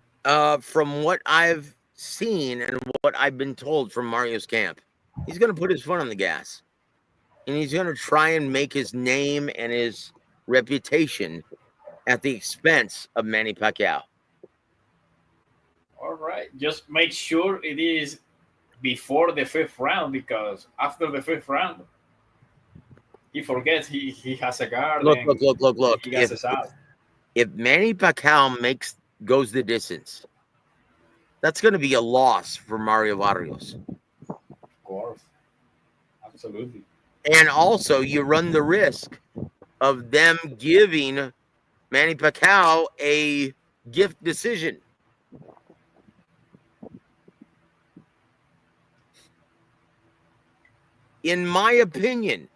from what I've seen and what I've been told from Mario's camp, he's going to put his foot on the gas. And he's going to try and make his name and his reputation at the expense of Manny Pacquiao. All right, just make sure it is before the 5th round, because after the 5th round, he forgets he has a guard. Look. He gasses out. If Manny Pacquiao goes the distance, that's going to be a loss for Mario Barrios. Of course, absolutely. And also, you run the risk of them giving Manny Pacquiao a gift decision. In my opinion,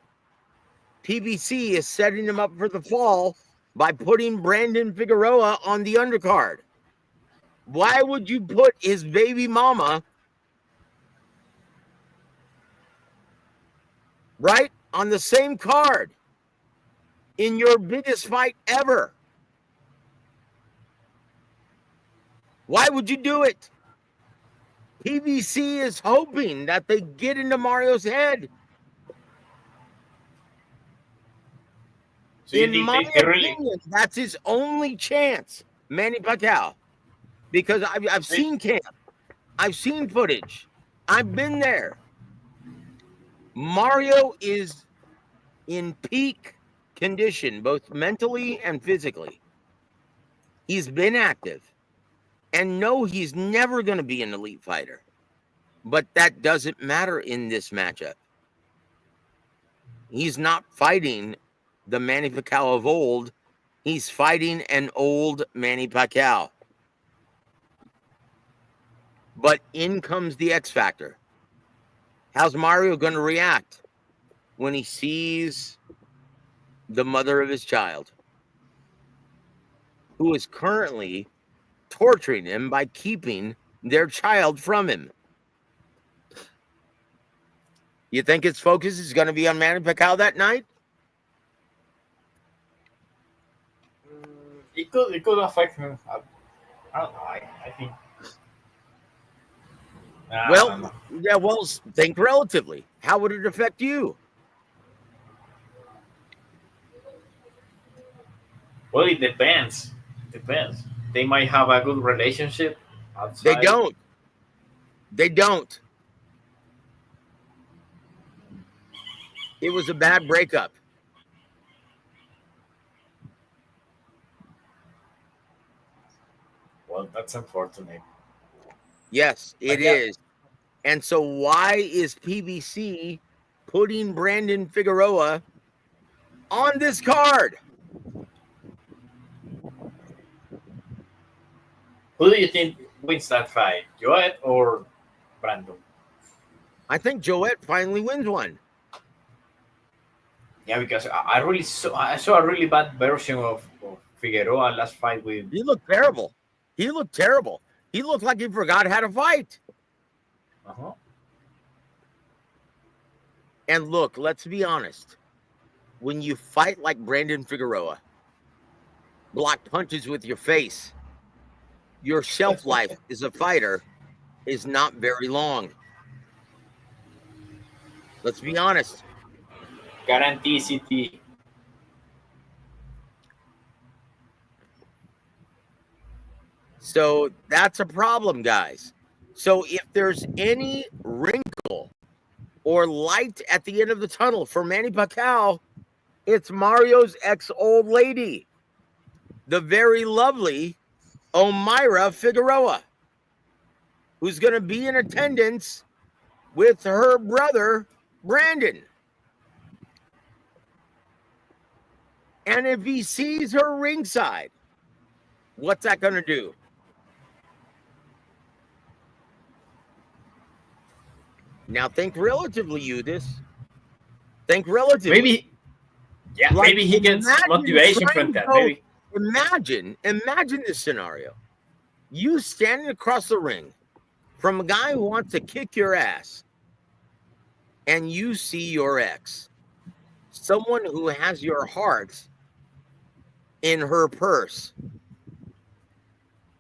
PBC is setting him up for the fall by putting Brandon Figueroa on the undercard. Why would you put his baby mama right on the same card in your biggest fight ever? Why would you do it? PBC is hoping that they get into Mario's head. So you In think my they really? opinion, that's his only chance, Manny Pacquiao. Because I've seen camp. I've seen footage. I've been there. Mario is in peak condition, both mentally and physically. He's been active. And no, he's never going to be an elite fighter. But that doesn't matter in this matchup. He's not fighting the Manny Pacquiao of old. He's fighting an old Manny Pacquiao. But in comes the X factor. How's Mario going to react when he sees the mother of his child, who is currently torturing him by keeping their child from him? You think his focus is going to be on Manny Pacquiao that night? It could affect him. I don't know. I think. I don't know. Yeah, well, think relatively. How would it affect you? Well, it depends. They might have a good relationship outside. They don't. It was a bad breakup. Well, that's unfortunate. Yes, it is. And so why is PBC putting Brandon Figueroa on this card? Who do you think wins that fight, Joet or Brandon? I think Joet finally wins one. Yeah, because I saw a really bad version of Figueroa last fight with. He looked terrible. He looked like he forgot how to fight. Uh-huh. And look, let's be honest. When you fight like Brandon Figueroa, block punches with your face, your shelf life as a fighter is not very long. Let's be honest. Guarantee City. So that's a problem, guys. So if there's any wrinkle or light at the end of the tunnel for Manny Pacquiao, it's Mario's ex-old lady, the very lovely Omaira Figueroa, who's going to be in attendance with her brother, Brandon. And if he sees her ringside, what's that going to do? Now think relatively, you this. Think relatively. Maybe, yeah, Like, maybe he gets imagine motivation trying from to that. go- Maybe. Imagine this scenario. You standing across the ring from a guy who wants to kick your ass, and you see your ex, someone who has your heart in her purse.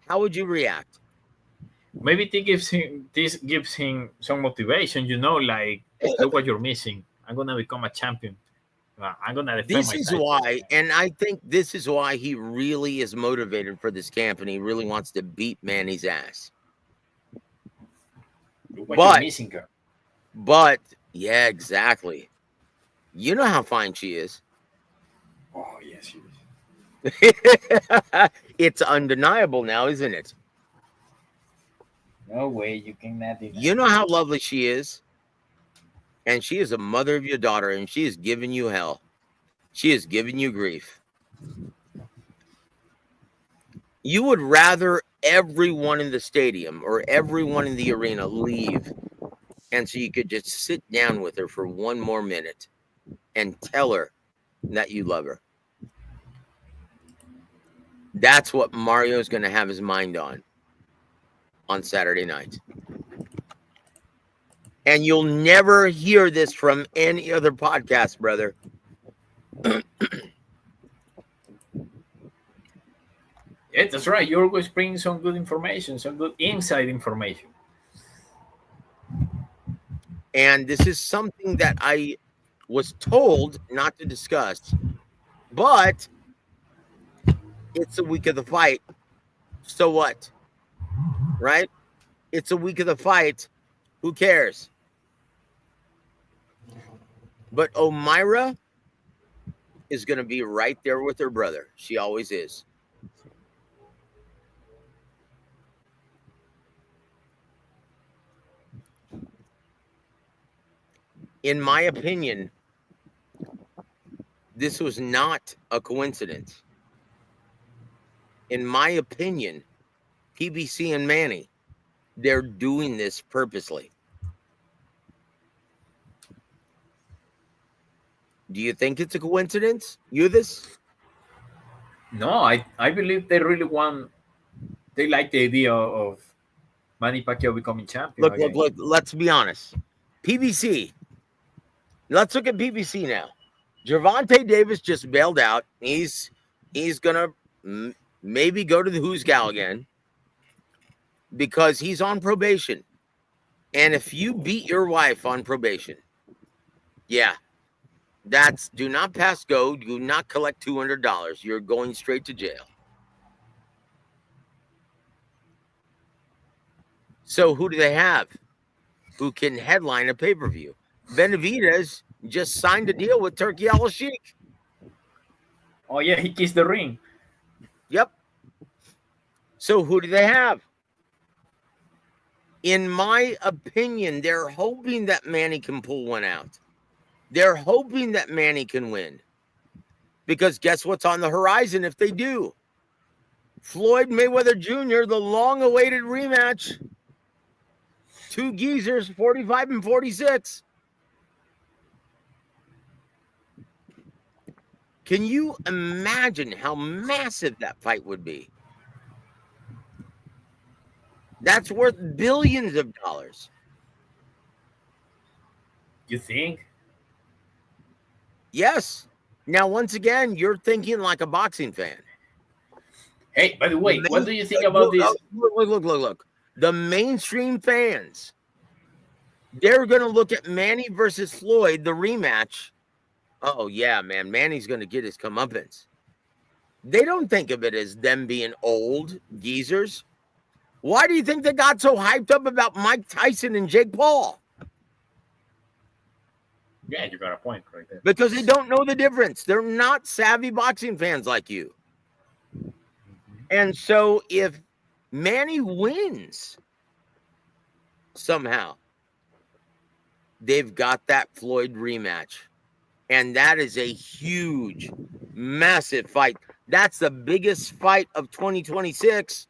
How would you react? Maybe this gives him some motivation. Like, look what you're missing. I'm gonna become a champion. I'm gonna defend This my is title. why, and I think this is why he really is motivated for this camp, and he really wants to beat Manny's ass. Look what But- you're missing, girl. But yeah, exactly. You know how fine she is. Oh yes, he is. It's undeniable now, isn't it? No way you cannot do that. You know how lovely she is. And she is a mother of your daughter, and she is giving you hell. She is giving you grief. You would rather everyone in the stadium or everyone in the arena leave, and so you could just sit down with her for one more minute and tell her that you love her. That's what Mario's going to have his mind on Saturday night. And you'll never hear this from any other podcast, brother. Yeah, that's right. You always bring some good information, some good inside information. And this is something that I was told not to discuss, but it's a week of the fight. So what? Right? It's a week of the fight. Who cares? But Omaira is going to be right there with her brother. She always is. In my opinion, this was not a coincidence. In my opinion, PBC and Manny, they're doing this purposely. Do you think it's a coincidence? You this? No, I believe they really want. They like the idea of Manny Pacquiao becoming champion. Look. Let's be honest. PBC. Let's look at PBC now. Gervonta Davis just bailed out. He's gonna maybe go to the Who's Gal again because he's on probation. And if you beat your wife on probation, yeah, that's do not pass go. Do not collect $200. You're going straight to jail. So who do they have who can headline a pay-per-view? Benavidez just signed a deal with Turkey Al-Sheikh. Oh yeah, he kissed the ring. Yep. So who do they have? In my opinion, they're hoping that Manny can pull one out. They're hoping that Manny can win. Because guess what's on the horizon if they do? Floyd Mayweather Jr., the long-awaited rematch. Two geezers, 45 and 46. Can you imagine how massive that fight would be? That's worth billions of dollars. You think? Yes. Now, once again, you're thinking like a boxing fan. Hey, by the way, what do you think about this? Look. The mainstream fans They're going to look at Manny versus Floyd, the rematch. Oh, yeah, man. Manny's going to get his comeuppance. They don't think of it as them being old geezers. Why do you think they got so hyped up about Mike Tyson and Jake Paul? Yeah, you got a point right there. Because they don't know the difference. They're not savvy boxing fans like you. And so if Manny wins somehow, they've got that Floyd rematch. And that is a huge, massive fight. That's the biggest fight of 2026.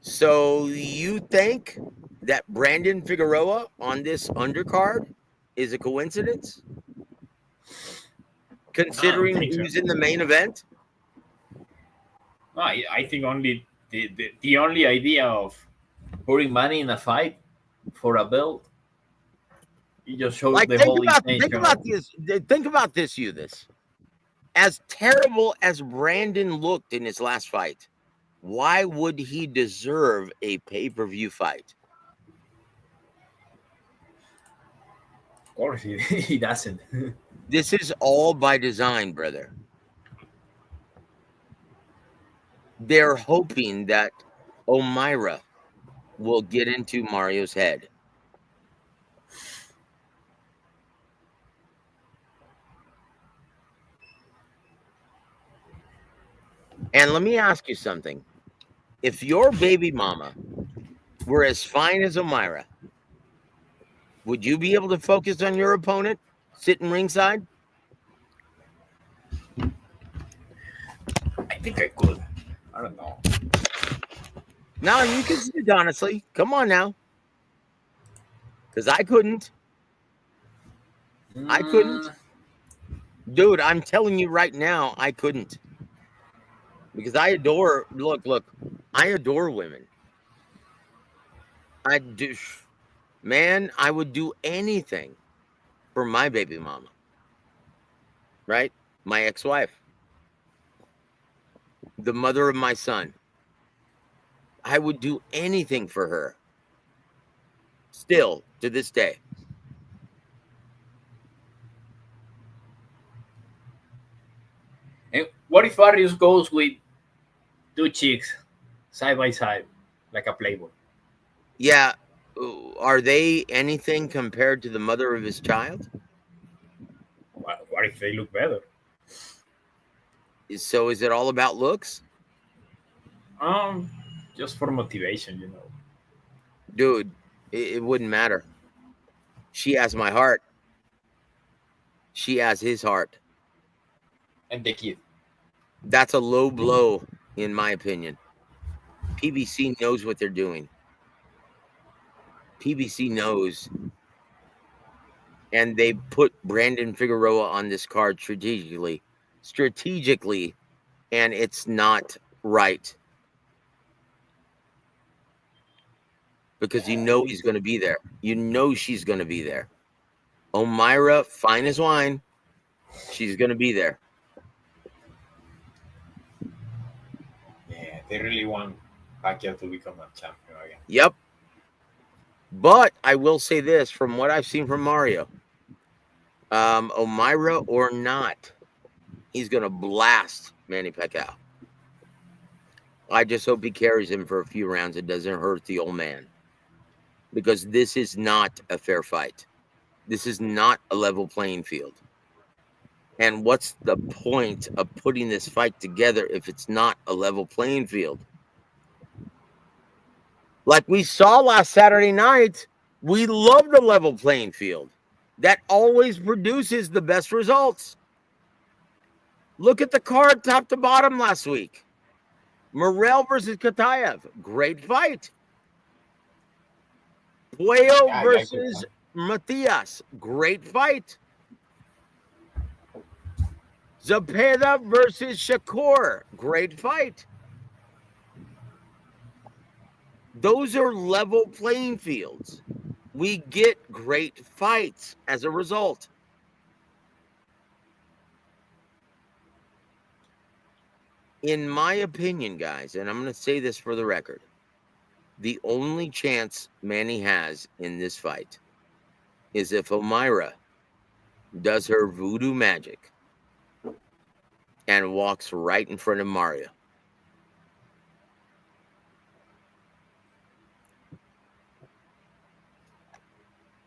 So you think that Brandon Figueroa on this undercard is a coincidence? Considering think so. who's in the main event? No, I think only the only idea of putting money in a fight for a belt, it just shows Like the think whole about intention. this, you this. As terrible as Brandon looked in his last fight, why would he deserve a pay-per-view fight? Of course, he doesn't. This is all by design, brother. They're hoping that O'Mara will get into Mario's head. And let me ask you something. If your baby mama were as fine as O'Mara, would you be able to focus on your opponent sitting ringside? I think I could. I don't know. No, you can sit honestly. Come on now. Because I couldn't. I couldn't. Dude, I'm telling you right now, I couldn't. Because I adore, look, I adore women. I do, man, I would do anything for my baby mama. Right? My ex-wife. The mother of my son. I would do anything for her. Still, to this day. And what if Barrios goes with two chicks side by side, like a playboy? Yeah. Are they anything compared to the mother of his child? What if they look better? So is it all about looks? Just for motivation, you know. Dude, it wouldn't matter. She has my heart. She has his heart. And the kid. That's a low blow, in my opinion. PBC knows what they're doing. PBC knows. And they put Brandon Figueroa on this card strategically, and it's not right. Because you know he's going to be there. You know she's going to be there. O'Mara, fine as wine. She's going to be there. Yeah, they really want Pacquiao to become a champion again. Yep. But I will say this, from what I've seen from Mario, O'Mara or not, he's going to blast Manny Pacquiao. I just hope he carries him for a few rounds. It doesn't hurt the old man. Because this is not a fair fight. This is not a level playing field. And what's the point of putting this fight together if it's not a level playing field? Like we saw last Saturday night, we love the level playing field. That always produces the best results. Look at the card top to bottom last week. Morel versus Katayev. Great fight. Puello versus Matias. Great fight. Zepeda versus Shakur. Great fight. Those are level playing fields. We get great fights as a result. In my opinion, guys, and I'm going to say this for the record, the only chance Manny has in this fight is if Omaira does her voodoo magic and walks right in front of Mario.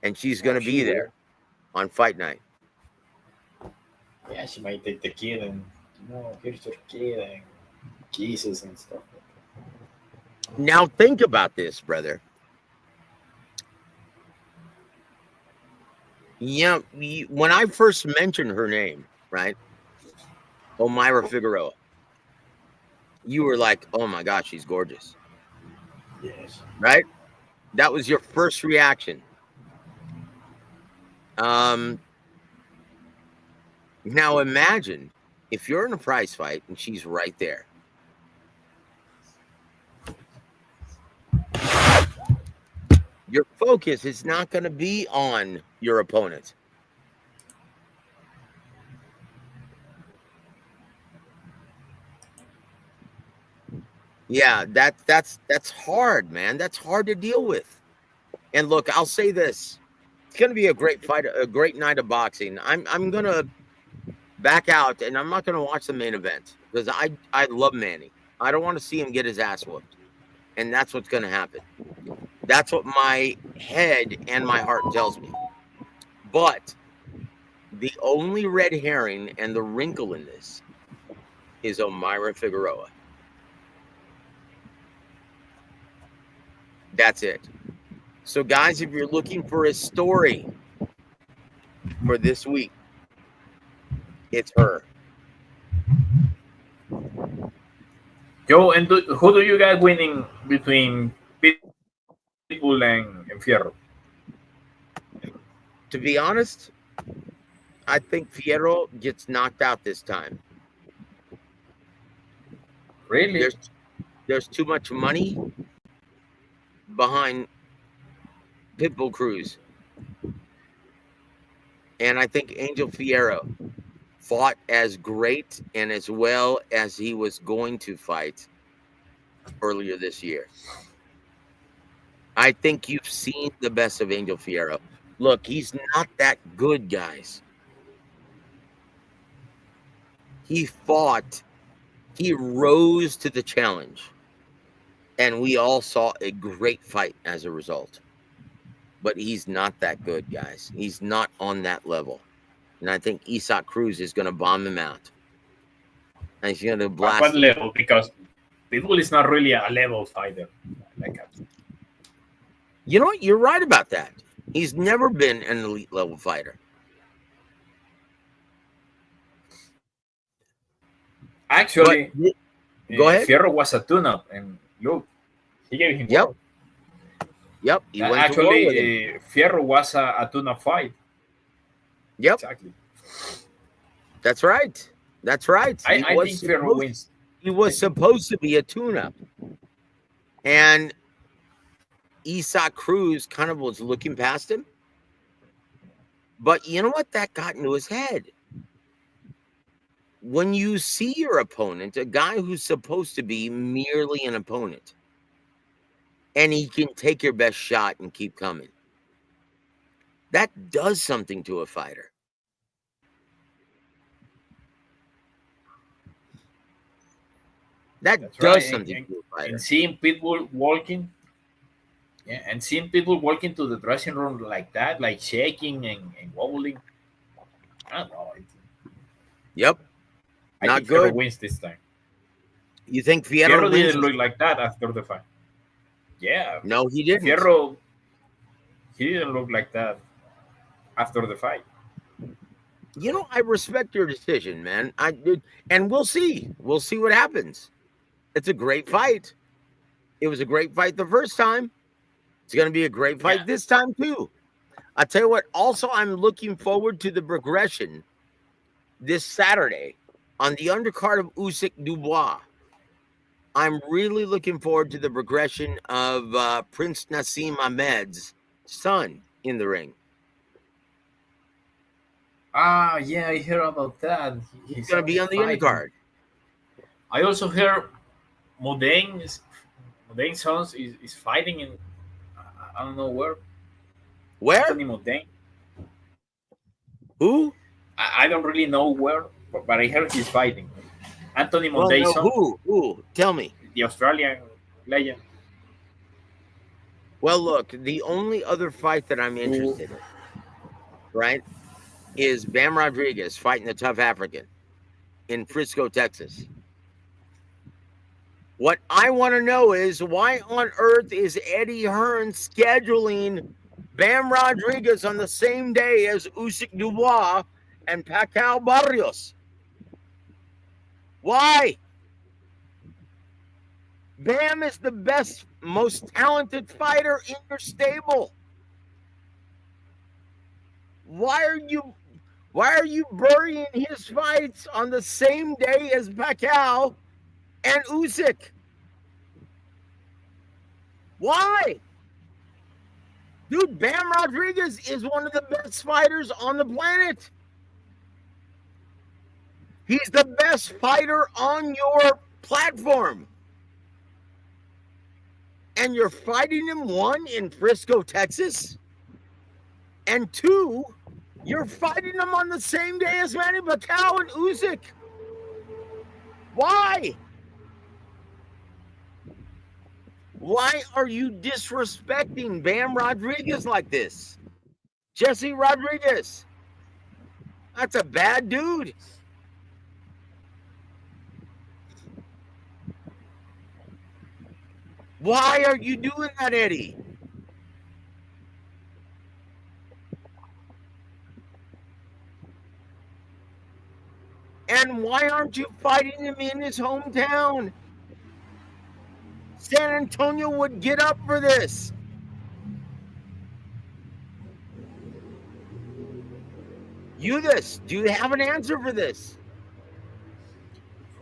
And she's going to be there on fight night. Yeah, she might take the kid and here's your kid and kisses and stuff. Now think about this, brother. Yeah, when I first mentioned her name, right, Omaira Figueroa, you were like, "Oh my gosh, she's gorgeous." Yes. Right? That was your first reaction. Now imagine if you're in a prize fight and she's right there. Your focus is not going to be on your opponent. Yeah, that's hard, man. That's hard to deal with. And look, I'll say this. It's going to be a great fight, a great night of boxing. I'm going to back out and I'm not going to watch the main event because I love Manny. I don't want to see him get his ass whooped. And that's what's going to happen. That's what my head and my heart tells me. But the only red herring and the wrinkle in this is Omaira Figueroa. That's it. So, guys, if you're looking for a story for this week, it's her. Joe, and who do you guys winning between Pitbull and Fierro? To be honest, I think Fierro gets knocked out this time. Really? There's too much money behind Pitbull Cruz. And I think Angel Fierro fought as great and as well as he was going to fight earlier this year. I think you've seen the best of Angel Fierro. Look, he's not that good, guys. He fought. He rose to the challenge. And we all saw a great fight as a result. But he's not that good, guys. He's not on that level. And I think Isaac Cruz is going to bomb him out. And he's going to blast what him. level? Because Pitbull is not really a level fighter. You know what? You're right about that. He's never been an elite level fighter. Actually, go ahead. Fierro was a tune-up, and look, he gave him. Yep. Yep. He actually, Fierro was a tune-up fight. Yep. Exactly. That's right. That's right. I think Fierro wins. He was supposed to be a tune-up. And Isaac Cruz kind of was looking past him. But you know what? That got into his head. When you see your opponent, a guy who's supposed to be merely an opponent, and he can take your best shot and keep coming, that does something to a fighter. That does something to a fighter. And seeing Pitbull walking, and seeing people walking to the dressing room like that, like shaking and wobbling. I don't know. Yep. I Not think good. Fierro wins this time. You think Fierro didn't look like that after the fight? Yeah. No, he didn't. Fierro, he didn't look like that after the fight. You know, I respect your decision, man. I did, and we'll see. We'll see what happens. It's a great fight. It was a great fight the first time. It's going to be a great fight this time too. I'll tell you what. Also, I'm looking forward to the progression this Saturday on the undercard of Usyk Dubois. I'm really looking forward to the progression of Prince Nassim Ahmed's son in the ring. Ah, yeah, I heard about that. He's going to be on the undercard. I also heard Modane Sons is fighting in I don't know where. Where? Anthony Modane. Who? I don't really know where, but I heard he's fighting. Anthony Well, no, Mondaison, who? Tell me. the Australian legend. Well, look, the only other fight that I'm interested in, right, is Bam Rodriguez fighting the Tough African in Frisco, Texas. What I want to know is why on earth is Eddie Hearn scheduling Bam Rodriguez on the same day as Usyk Dubois and Pacquiao Barrios? Why? Bam is the best, most talented fighter in your stable. Why are you burying his fights on the same day as Pacquiao and Usyk? Why? Dude, Bam Rodriguez is one of the best fighters on the planet. He's the best fighter on your platform. And you're fighting him, one, in Frisco, Texas, and two, you're fighting him on the same day as Manny Pacquiao and Usyk. Why? Why are you disrespecting Bam Rodriguez like this? Jesse Rodriguez. That's a bad dude. Why are you doing that, Eddie? And why aren't you fighting him in his hometown? San Antonio would get up for this. Do you have an answer for this?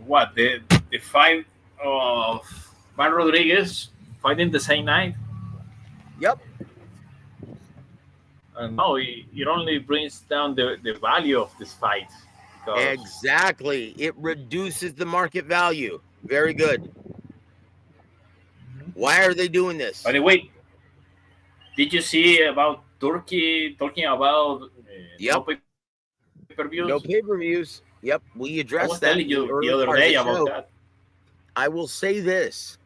What the fight of Van Rodriguez fighting the same night? Yep. And no, it only brings down the value of this fight. Exactly. It reduces the market value. Very good. Why are they doing this? By the way, did you see about Turkey talking about Yep. no pay-per-views? No pay-per-views. Yep. We I addressed was that telling you in the other day about that. I will say this.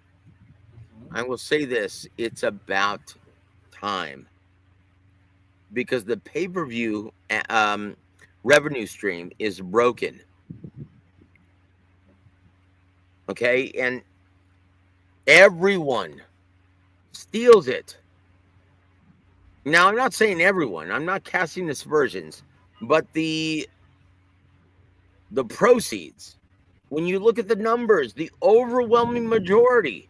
It's about time. Because the pay-per-view revenue stream is broken. Okay? And everyone steals it. Now, I'm not saying everyone. I'm not casting aspersions. But the proceeds, when you look at the numbers, the overwhelming majority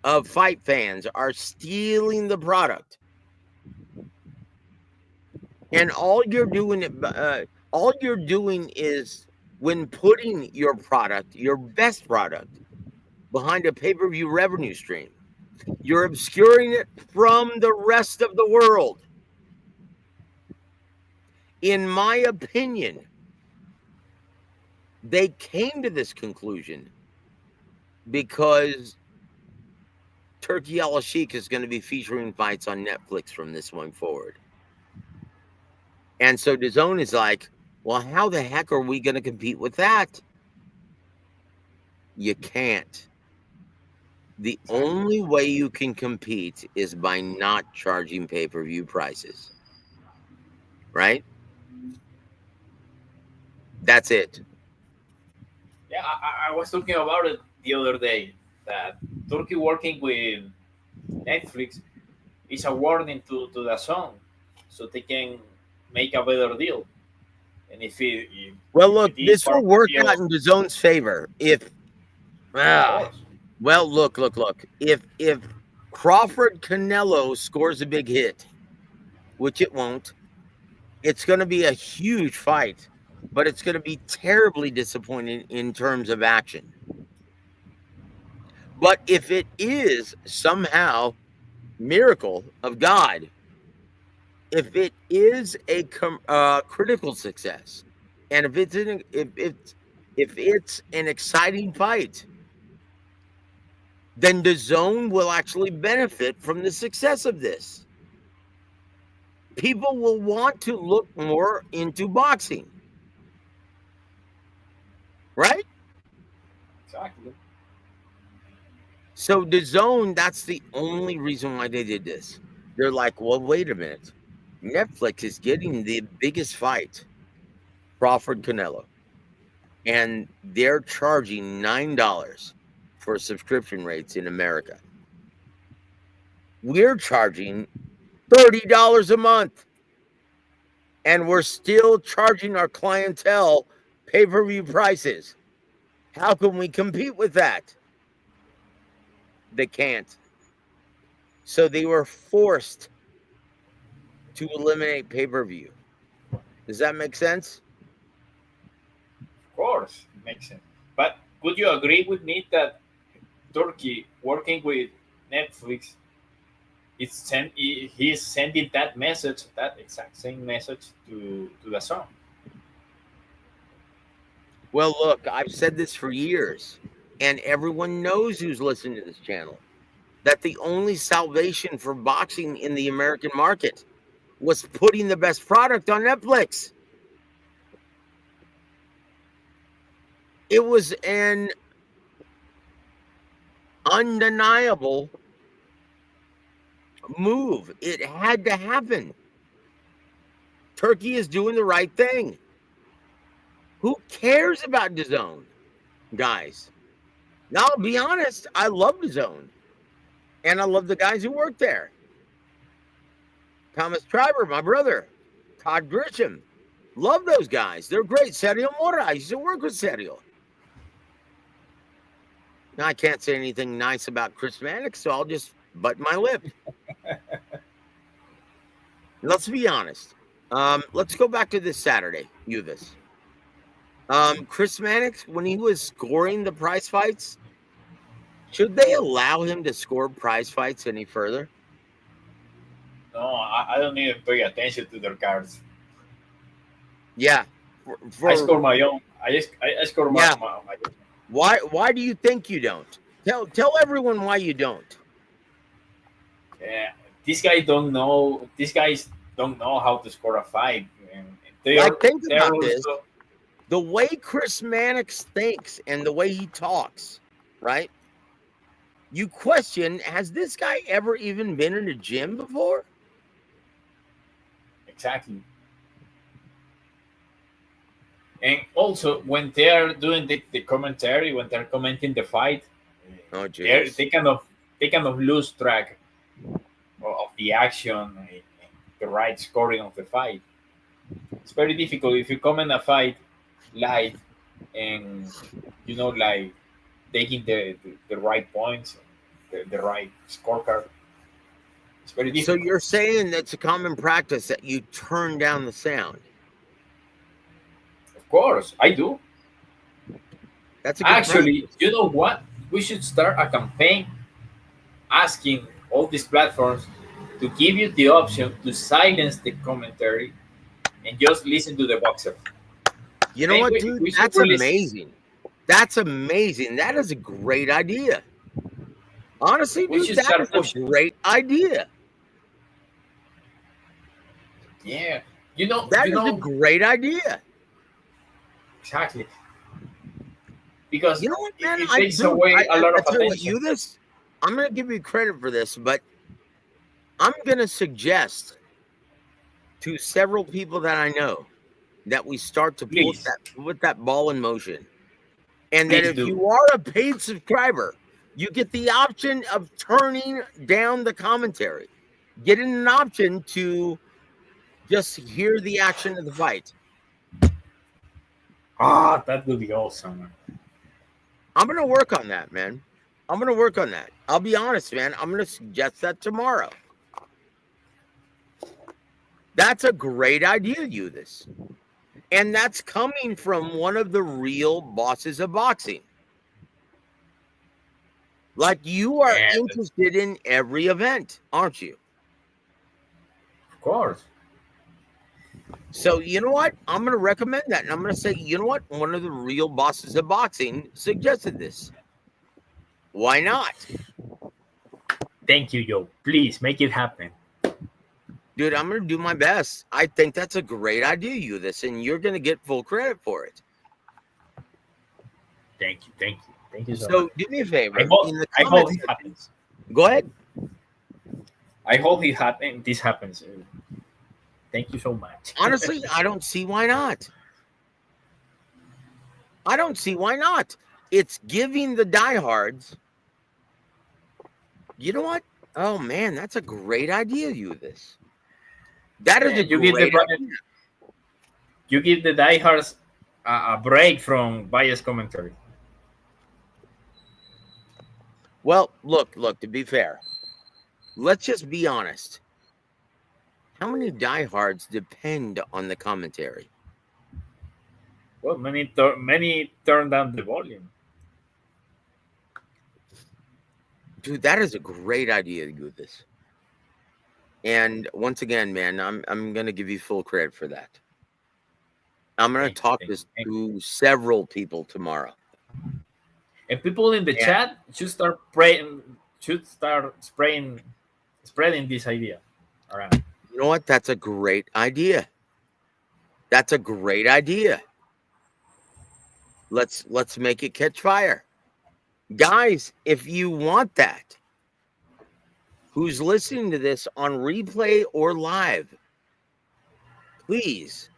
of fight fans are stealing the product. And all you're doing is, when putting your product, your best product, behind a pay-per-view revenue stream, you're obscuring it from the rest of the world. In my opinion, they came to this conclusion because Turkey Al-Sheikh is going to be featuring fights on Netflix from this one forward. And so DAZN is like, well, how the heck are we going to compete with that? You can't. The only way you can compete is by not charging pay-per-view prices. Right? That's it. Yeah, I was talking about it the other day, that Turkey working with Netflix is a warning to the song, so they can make a better deal. And if look, it this will work out in DAZN's favor. Well, look. If Crawford Canelo scores a big hit, which it won't, it's going to be a huge fight, but it's going to be terribly disappointing in terms of action. But if it is somehow miracle of God, if it is a critical success, and if it's if it's an exciting fight, then the zone will actually benefit from the success of this. People will want to look more into boxing, right? Exactly. So the zone, that's the only reason why they did this. They're like, well, wait a minute. Netflix is getting the biggest fight, Crawford Canelo, and they're charging $9 for subscription rates in America. We're charging $30 a month, and we're still charging our clientele pay-per-view prices. How can we compete with that? They can't. So they were forced to eliminate pay-per-view. Does that make sense? Of course, it makes sense. But would you agree with me that Turkey working with Netflix, he's sending that message, that exact same message to the song? Well, look, I've said this for years, and everyone knows who's listening to this channel that the only salvation for boxing in the American market was putting the best product on Netflix. It was an undeniable move. It had to happen. Turkey is doing the right thing. Who cares about DAZN, guys? Now, I'll be honest, I love DAZN, and I love the guys who work there. Thomas Triber, my brother, Todd Grisham, love those guys. They're great. Sergio Mora, I used to work with Sergio. Now, I can't say anything nice about Chris Mannix, so I'll just butt my lip. Let's be honest. Let's go back to this Saturday, Uvis. Chris Mannix, when he was scoring the prize fights, should they allow him to score prize fights any further? No, I don't even pay attention to their cards. Yeah. I score my own. I score Yeah. my Why do you think you don't? Tell everyone why you don't. Yeah, these guys don't know. These guys don't know how to score a fight. And Like, think they're about also, this. The way Chris Mannix thinks and the way he talks, right? You question, has this guy ever even been in a gym before? Exactly. And also, when they are doing the commentary, when they're commenting the fight, Oh, they jeez. they kind of lose track of the action and the right scoring of the fight. It's very difficult if you comment a fight live and like taking the right points, the right scorecard. It's very So difficult. you're saying that's a common practice that you turn down the sound. Of course, I do. That's a good Actually, practice. you know what? We should start a campaign asking all these platforms to give you the option to silence the commentary and just listen to the boxer. You know And what, we, dude? we should That's release. amazing. That's amazing. That is a great idea. Honestly, We dude, should that start is a pushing. great idea. Yeah, That is a great idea. exactly because You know what, man? it takes away a lot I of tell you what, attention. you this. I'm gonna give you credit for this, but I'm gonna suggest to several people that I know that we start to Please, put that ball in motion. And that please if do. you are a paid subscriber, you get the option of turning down the commentary, getting an option to just hear the action of the fight. Ah, that would be awesome. I'm going to work on that, man. I'm going to work on that. I'll be honest, man. I'm going to suggest that tomorrow. That's a great idea, you this. And that's coming from one of the real bosses of boxing. Like, you are Yeah, interested in every event, aren't you? of course. So you know what? I'm going to recommend that, and I'm going to say, you know what? One of the real bosses of boxing suggested this. Why not, Thank you, Joe. Please make it happen. dude? I'm going to do my best. I think that's a great idea, you this, and you're going to get full credit for it. Thank you so So much. do me a favor. I hope, In the I hope comments it section- happens. Go ahead. I hope it happen. This happens. Thank you so much. Honestly, I don't see why not. I don't see why not. It's giving the diehards. You know what? Oh man, that's a great idea. You this. That is Yeah, a great idea. you give the diehards a break from biased commentary. Well, look. To be fair, let's just be honest. How many diehards depend on the commentary? Well, many turn down the volume. Dude, that is a great idea to do this. And once again, man, I'm gonna give you full credit for that. I'm gonna Thank you, talk thank this you. to several people tomorrow. And people in the Yeah. chat should start praying. Should start spreading this idea around. You know what? That's a great idea. That's a great idea. Let's make it catch fire. Guys, if you want that, who's listening to this on replay or live, please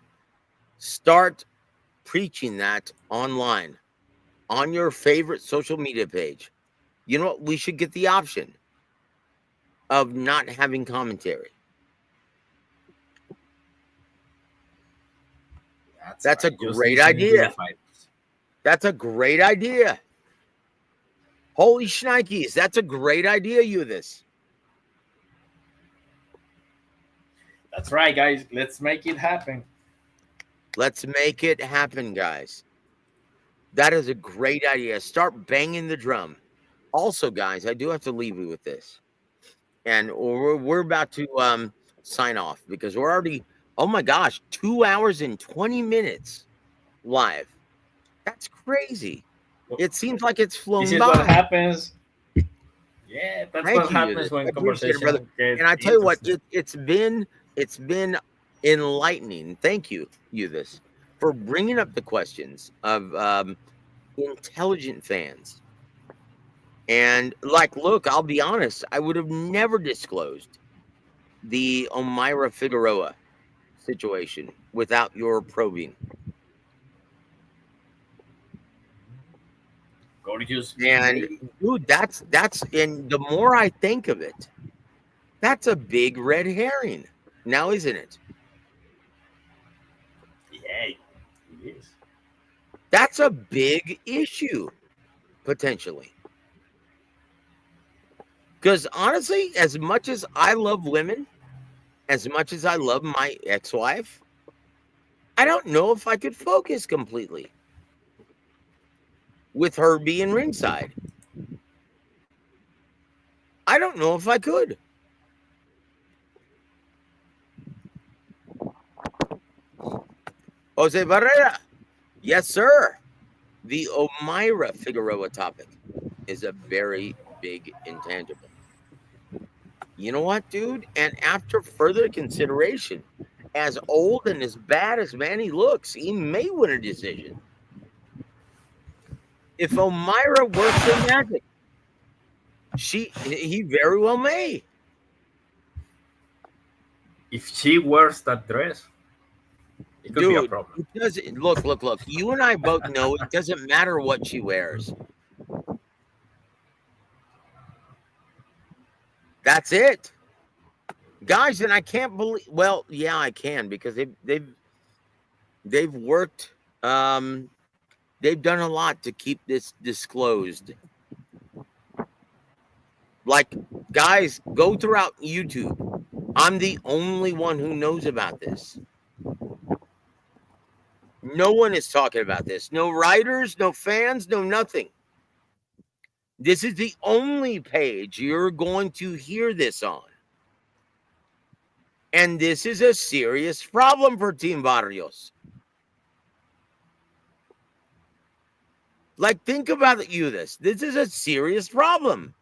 start preaching that online on your favorite social media page. You know what? We should get the option of not having commentary. That's a right. Just great listening to idea. the fighters. That's a great idea. Holy shnikes, that's a great idea, you this. That's right, guys. Let's make it happen. Let's make it happen, guys. That is a great idea. Start banging the drum. Also, guys, I do have to leave you with this. And we're about to sign off because we're already, oh my gosh, 2 hours and 20 minutes live. That's crazy. It seems like it's flown This is by. what happens. Yeah, that's Thank what you, happens Yudis. when I appreciate it, conversation brother. gets And I tell you what, interesting. it's been enlightening. Thank you, Yudis, for bringing up the questions of intelligent fans. And like, look, I'll be honest, I would have never disclosed the Omira Figueroa situation without your probing. Gorgeous. And dude, that's and the more I think of it, that's a big red herring. Now, isn't it? Yeah, it is. That's a big issue, potentially. Because honestly, as much as I love women, as much as I love my ex-wife, I don't know if I could focus completely with her being ringside. I don't know if I could. Jose Barrera. Yes, sir. The Omira Figueroa topic is a very big intangible. You know what, dude? And after further consideration, as old and as bad as Manny looks, he may win a decision. If Omira works her magic, he very well may. If she wears that dress, it could be a Dude, problem. it doesn't look. You and I both know it doesn't matter what she wears. That's it. Guys, and I can't believe, well, yeah, I can, because they've worked, they've done a lot to keep this disclosed. Like, guys, go throughout YouTube. I'm the only one who knows about this. No one is talking about this. No writers, no fans, no nothing. This is the only page you're going to hear this on. And this is a serious problem for Team Barrios. Like, think about it, this. This is a serious problem.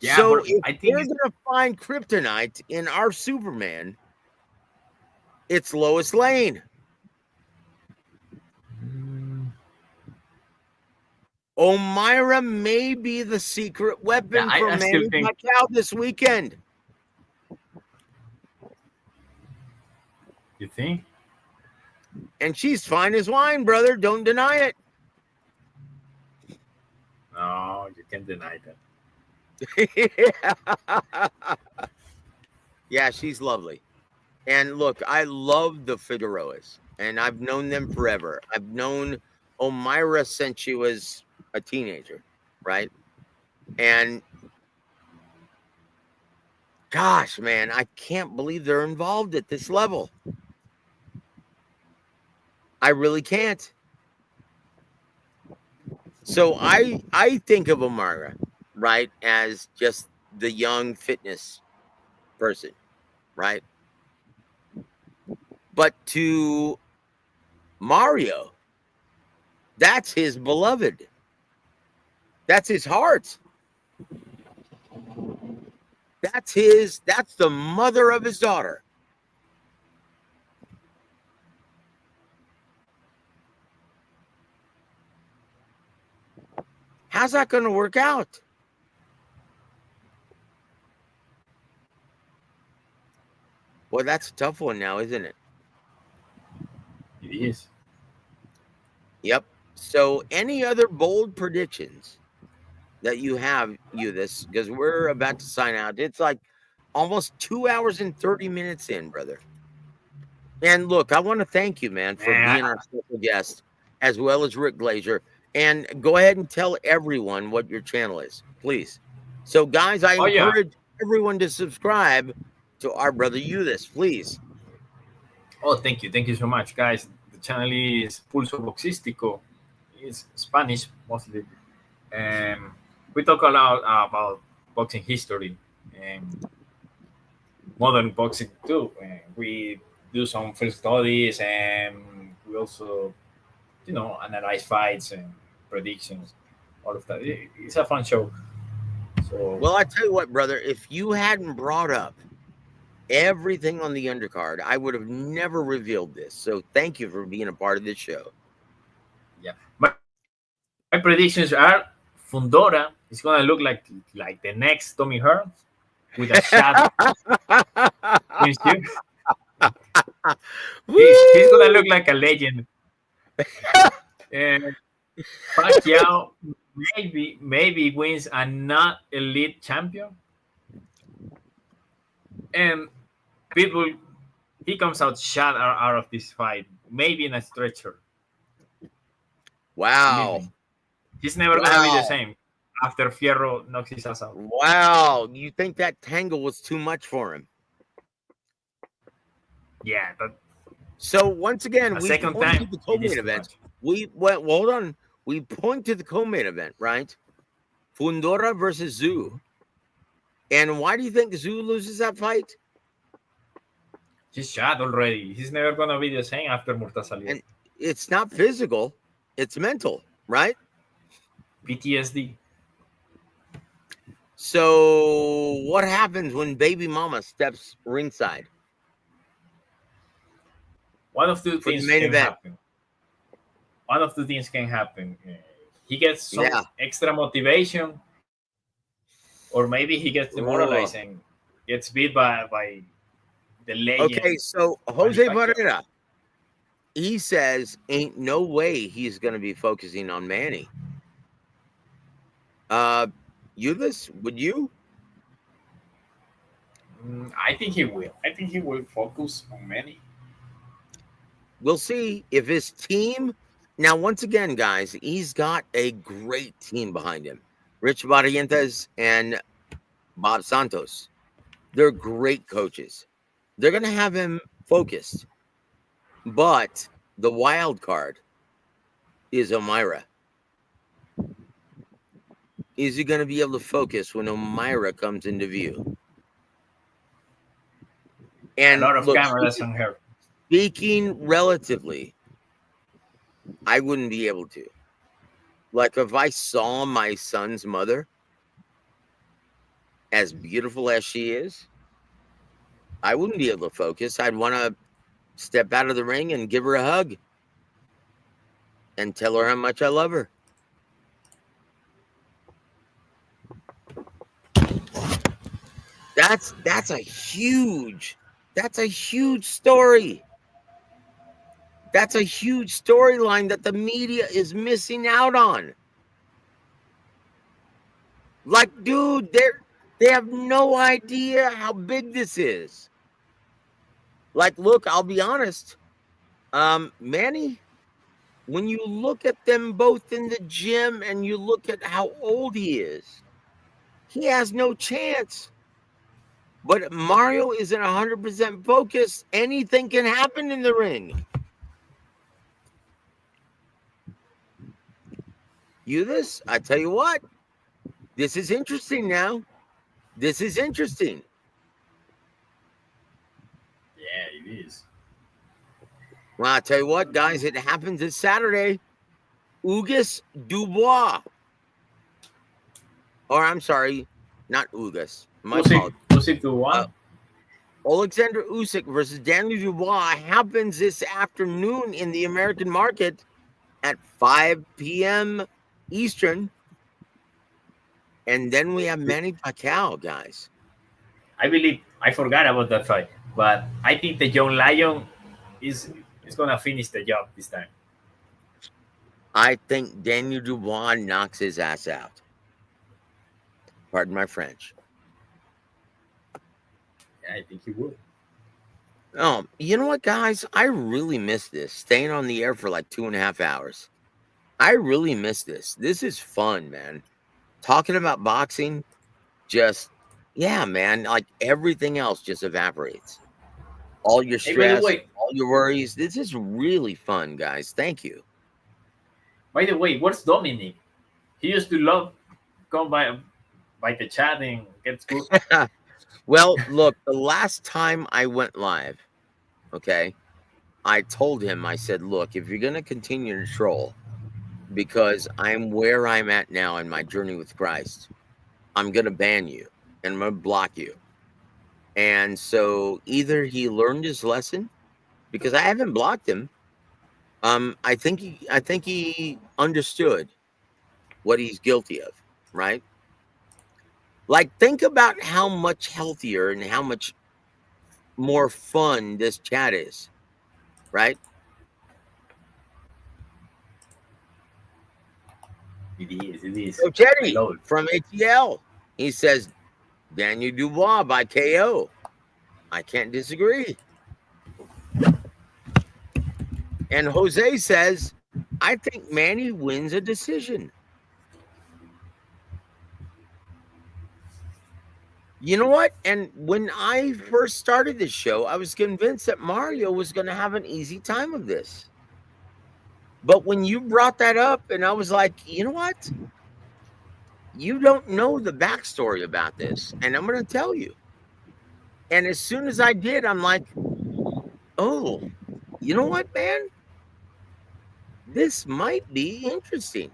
Yeah, so but if I think we're going to find kryptonite in our Superman, it's Lois Lane. Omira may be the secret weapon for I still Manny think Pacquiao this weekend. you think. And she's fine as wine, brother. Don't deny it. No, you can't deny that. Yeah, she's lovely. And look, I love the Figueroas, and I've known them forever. I've known Omira since she was a teenager, right? And gosh, man, I can't believe they're involved at this level. I really can't. So I think of Omira, right, as just the young fitness person, right? But to Mario, that's his beloved. That's his heart. That's the mother of his daughter. How's that going to work out? Well, that's a tough one now, isn't it? It is. Yep. So any other bold predictions that you have, this, because we're about to sign out. It's like almost 2 hours and 30 minutes in, brother. And look, I want to thank you, man, for being our special guest, as well as Rick Glaser. And go ahead and tell everyone what your channel is, please. So, guys, I encourage everyone to subscribe to our brother this, please. Oh, thank you. Thank you so much, guys. The channel is Pulso Boxístico. It's Spanish mostly. We talk a lot about boxing history and modern boxing too. We do some field studies, and we also, analyze fights and predictions, all of that. It's a fun show. So, well, I tell you what, brother, if you hadn't brought up everything on the undercard, I would have never revealed this. So thank you for being a part of this show. Yeah. My predictions are Fundora is going to look like the next Tommy Hearns with a shadow. He's going to look like a legend. And Pacquiao maybe wins a not elite champion. And Pitbull, he comes out shot out of this fight, maybe in a stretcher. Wow. Maybe. He's never going to be the same after Fierro knocks his ass out. Wow. You think that tangle was too much for him? Yeah. So once again, we second point time to the co-main event. Hold on. We point to the co-main event, right? Fundora versus Zoo. And why do you think Zoo loses that fight? He's shot already. He's never going to be the same after Murtaza. And it's not physical. It's mental, right? PTSD. So what happens when baby mama steps ringside? One of two things can happen. One of two things can happen. He gets some extra motivation, or maybe he gets demoralized and gets beat by the legend. Okay, so Jose Barrera, he says ain't no way he's going to be focusing on Manny. This, would you? I think he will. I think he will focus on Manny. We'll see if his team. Now, once again, guys, he's got a great team behind him. Rich Barrientos and Bob Santos. They're great coaches. They're going to have him focused. But the wild card is Omira. is he going to be able to focus when Omira comes into view? A And lot of look, cameras on her. speaking relatively, I wouldn't be able to. Like if I saw my son's mother, as beautiful as she is, I wouldn't be able to focus. I'd want to step out of the ring and give her a hug and tell her how much I love her. That's a huge story. That's a huge storyline that the media is missing out on. Like, dude, they have no idea how big this is. Like, look, I'll be honest. Manny, when you look at them both in the gym and you look at how old he is, he has no chance. But Mario isn't 100% focused. Anything can happen in the ring. This, I tell you what, this is interesting now. This is interesting. Yeah, it is. Well, I tell you what, guys, it happens this Saturday. Ugas Dubois. Or I'm sorry, not Ugas. My fault. Usyk to one. Alexander Usyk versus Daniel Dubois happens this afternoon in the American market at 5 p.m. Eastern. And then we have Manny Pacquiao, guys. I believe I forgot about that fight, but I think the young lion is gonna finish the job this time. I think Daniel Dubois knocks his ass out. Pardon my French. I think he would. Oh, you know what, guys? I really miss this. Staying on the air for like 2.5 hours. I really miss this. This is fun, man. Talking about boxing, just, yeah, man. Like everything else just evaporates. All your Hey, by the stress, way, all your worries. This is really fun, guys. Thank you. by the way, where's Dominic? He used to love come by the chat and get good. Well, look, the last time I went live, okay, I told him, I said, look, if you're going to continue to troll, because I'm where I'm at now in my journey with Christ, I'm going to ban you and I'm going to block you. And so either he learned his lesson, because I haven't blocked him. I think he understood what he's guilty of, right? Like, think about how much healthier and how much more fun this chat is, right? It is. It is. So I Teddy love it. from ATL, he says Daniel Dubois by KO. I can't disagree. And Jose says, I think Manny wins a decision. You know what? And when I first started this show, I was convinced that Mario was going to have an easy time of this. But when you brought that up, and I was like, you know what? You don't know the backstory about this, and I'm going to tell you. And as soon as I did, I'm like, oh, you know what, man? This might be interesting.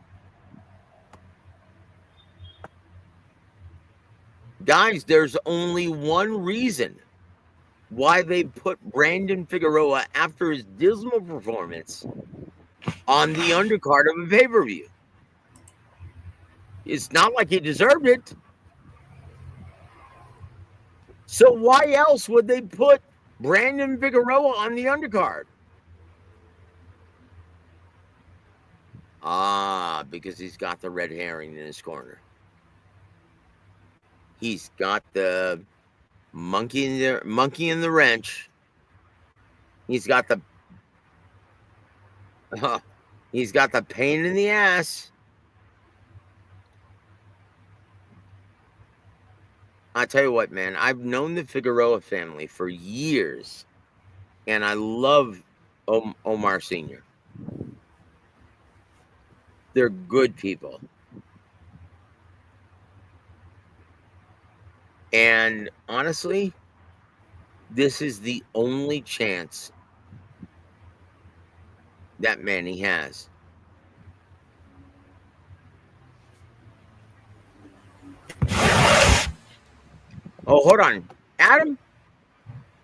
Guys, there's only one reason why they put Brandon Figueroa after his dismal performance on the undercard of a pay-per-view. It's not like he deserved it. So why else would they put Brandon Figueroa on the undercard? Ah, because he's got the red herring in his corner. He's got the monkey in the wrench. He's got the pain in the ass. I tell you what, man, I've known the Figueroa family for years, and I love Omar Sr. They're good people. And honestly, this is the only chance that Manny has. Oh, hold on. Adam,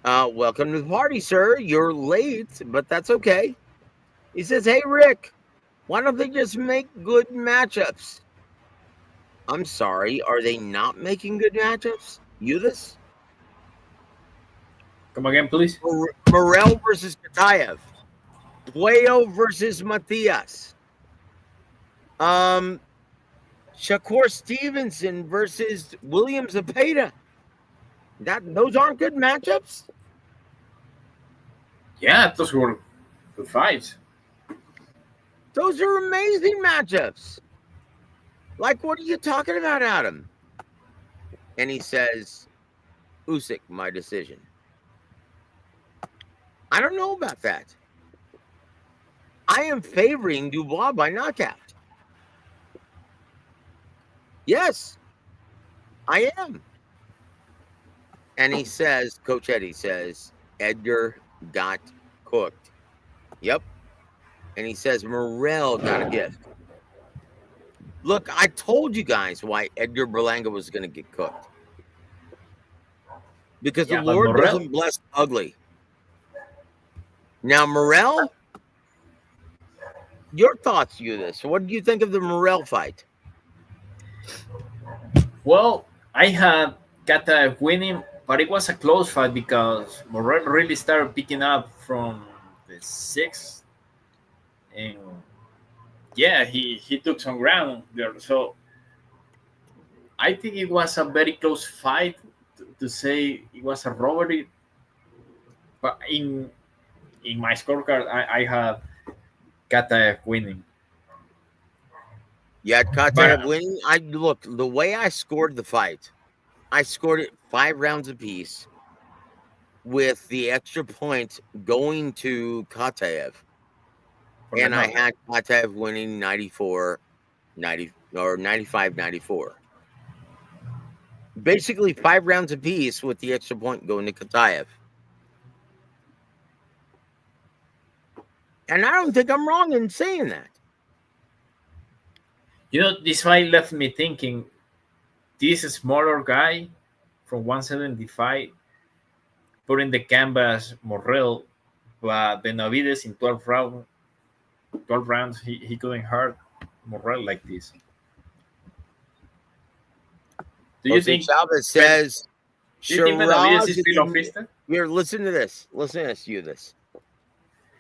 welcome to the party, sir. You're late, but that's okay. He says, hey, Rick, why don't they just make good matchups? I'm sorry, are they not making good matchups? This? Come again, please. Morel versus Katayev. W.A.W versus Matias. Shakur Stevenson versus William Zepeda. Those aren't good matchups. Yeah, those were good fights. Those are amazing matchups. Like, what are you talking about, Adam? And he says, Usyk, my decision. I don't know about that. I am favoring Dubois by knockout. Yes, I am. And he says, Coach Eddie says, Edgar got cooked. Yep. And he says, Morel got a gift. Look, I told you guys why Edgar Berlanga was going to get cooked. Because the Lord doesn't bless ugly. Now, Morel, your thoughts, this. What do you think of the Morel fight? Well, I had Kata winning, but it was a close fight because Morel really started picking up from the sixth, and yeah, he took some ground there. So I think it was a very close fight to say it was a robbery. But in my scorecard, I had Kata winning. You had Kata winning. Look, the way I scored the fight, I scored it 5 rounds apiece, with the extra point going to Kataev. And I had Kataev winning 94, 90 or 95, 94. Basically 5 rounds apiece with the extra point going to Kataev. And I don't think I'm wrong in saying that. This fight left me thinking, this smaller guy from 175 put in the canvas Morrell, but Benavides in 12 rounds, he couldn't hurt Morrell like this. Do you think Chavez says Benavides is still off-fisted? Here, listen to this. Listen to this, this.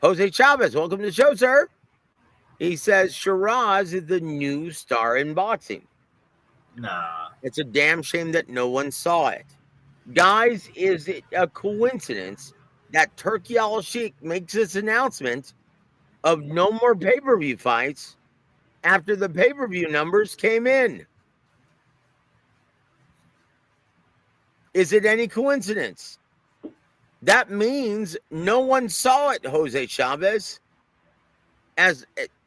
Jose Chavez, welcome to the show, sir. He says Shiraz is the new star in boxing. Nah. It's a damn shame that no one saw it. Guys, is it a coincidence that Turki Al-Sheikh makes this announcement of no more pay-per-view fights after the pay-per-view numbers came in? Is it any coincidence? That means no one saw it, Jose Chavez.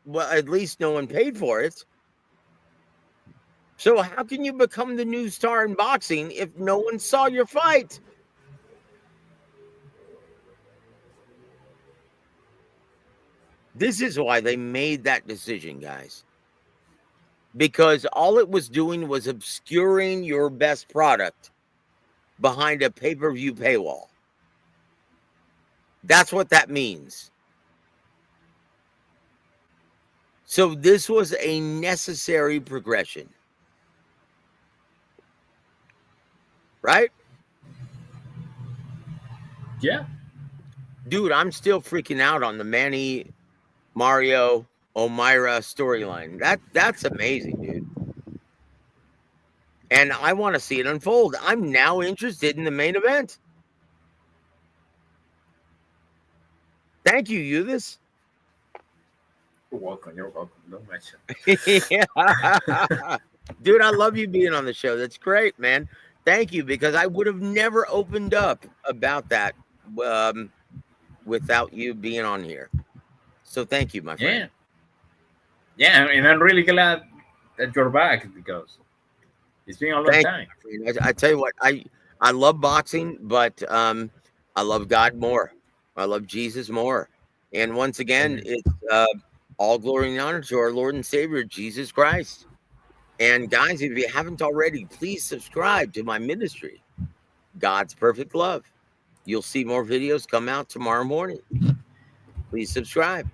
Well, at least no one paid for it. So how can you become the new star in boxing if no one saw your fight? This is why they made that decision, guys. Because all it was doing was obscuring your best product behind a pay-per-view paywall. That's what that means. So this was a necessary progression. Right? Yeah. Dude, I'm still freaking out on the Manny, Mario, O'Mara storyline. That's amazing, dude. And I want to see it unfold. I'm now interested in the main event. Thank you, this. You're welcome. Don't mention. Yeah. Dude, I love you being on the show. That's great, man. Thank you, because I would have never opened up about that without you being on here. So thank you, my friend. Yeah, and I'm really glad that you're back, because It's been a long Thank time. you. I tell you what, I love boxing, but I love God more. I love Jesus more. And once again, Amen. it's all glory and honor to our Lord and Savior Jesus Christ. And guys, if you haven't already, please subscribe to my ministry, God's Perfect Love. You'll see more videos come out tomorrow morning. Please subscribe.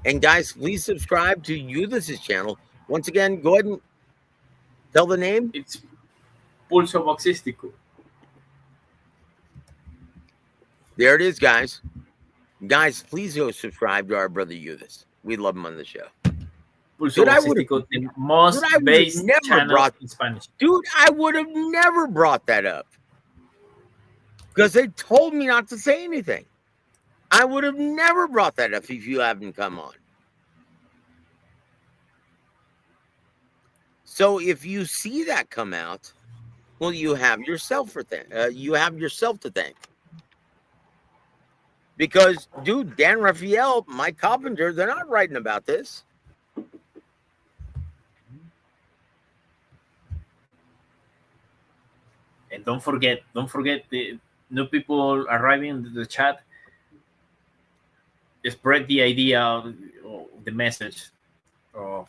And guys, please subscribe to Ulysses' channel. Once again, go ahead and tell the name. It's Pulso Boxístico. There it is, guys. Guys, please go subscribe to our brother Ulysses. We love him on the show. Pulso Boxístico, the most I would have based never channel brought in Spanish. Dude, I would have never brought that up. Because they told me not to say anything. I would have never brought that up if you haven't come on. So if you see that come out, well, you have yourself to thank. Because, dude, Dan Raphael, Mike Carpenter, they're not writing about this. And don't forget the new people arriving in the chat. Spread the idea of the message of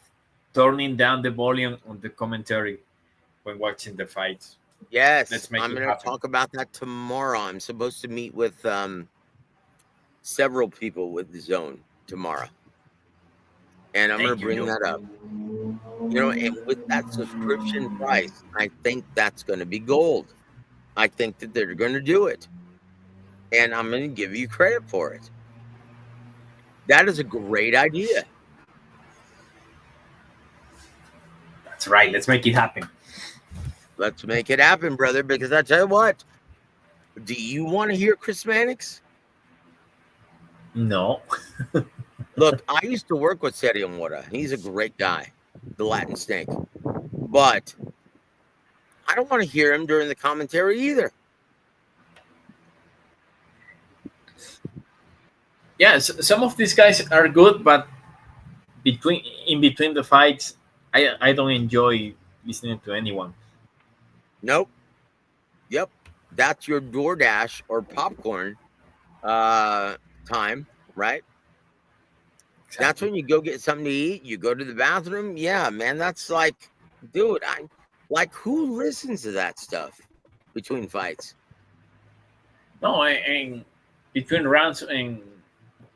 turning down the volume on the commentary when watching the fights. Yes, Let's make I'm it going to happen. talk about that tomorrow. I'm supposed to meet with several people with the Zone tomorrow. And I'm going to bring that up. And with that subscription price, I think that's going to be gold. I think that they're going to do it. And I'm going to give you credit for it. That is a great idea. That's right. Let's make it happen. Let's make it happen, brother, because I tell you what, do you want to hear Chris Mannix? No. Look, I used to work with Sergio Mora. He's a great guy, the Latin Snake. But I don't want to hear him during the commentary either. Yes, some of these guys are good, but in between the fights, I don't enjoy listening to anyone. Nope. Yep. That's your DoorDash or popcorn time, right? Exactly. That's when you go get something to eat. You go to the bathroom. Yeah, man. That's like, dude, who listens to that stuff between fights? No, and between rounds and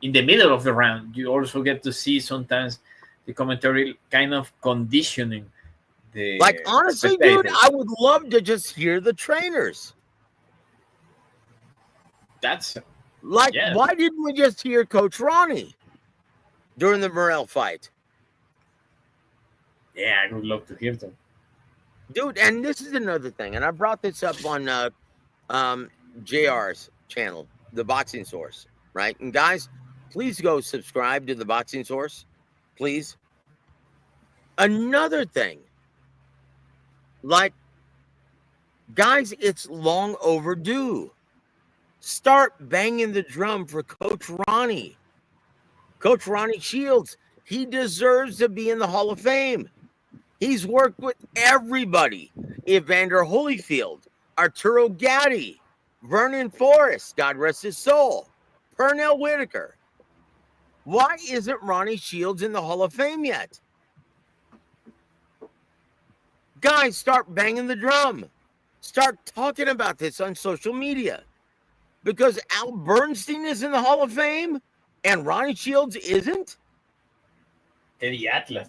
in the middle of the round, you also get to see sometimes the commentary kind of conditioning the honestly, dude, I would love to just hear the trainers. That's why didn't we just hear Coach Ronnie during the Morrell fight? Yeah, I would love to hear them. Dude, and this is another thing, and I brought this up on JR's channel, The Boxing Source, right? And guys, please go subscribe to The Boxing Source, please. Another thing, guys, it's long overdue. Start banging the drum for Coach Ronnie. Coach Ronnie Shields, he deserves to be in the Hall of Fame. He's worked with everybody. Evander Holyfield, Arturo Gatti, Vernon Forrest, God rest his soul, Pernell Whitaker. Why isn't Ronnie Shields in the Hall of Fame yet? Guys, start banging the drum. Start talking about this on social media. Because Al Bernstein is in the Hall of Fame and Ronnie Shields isn't? Teddy Atlas,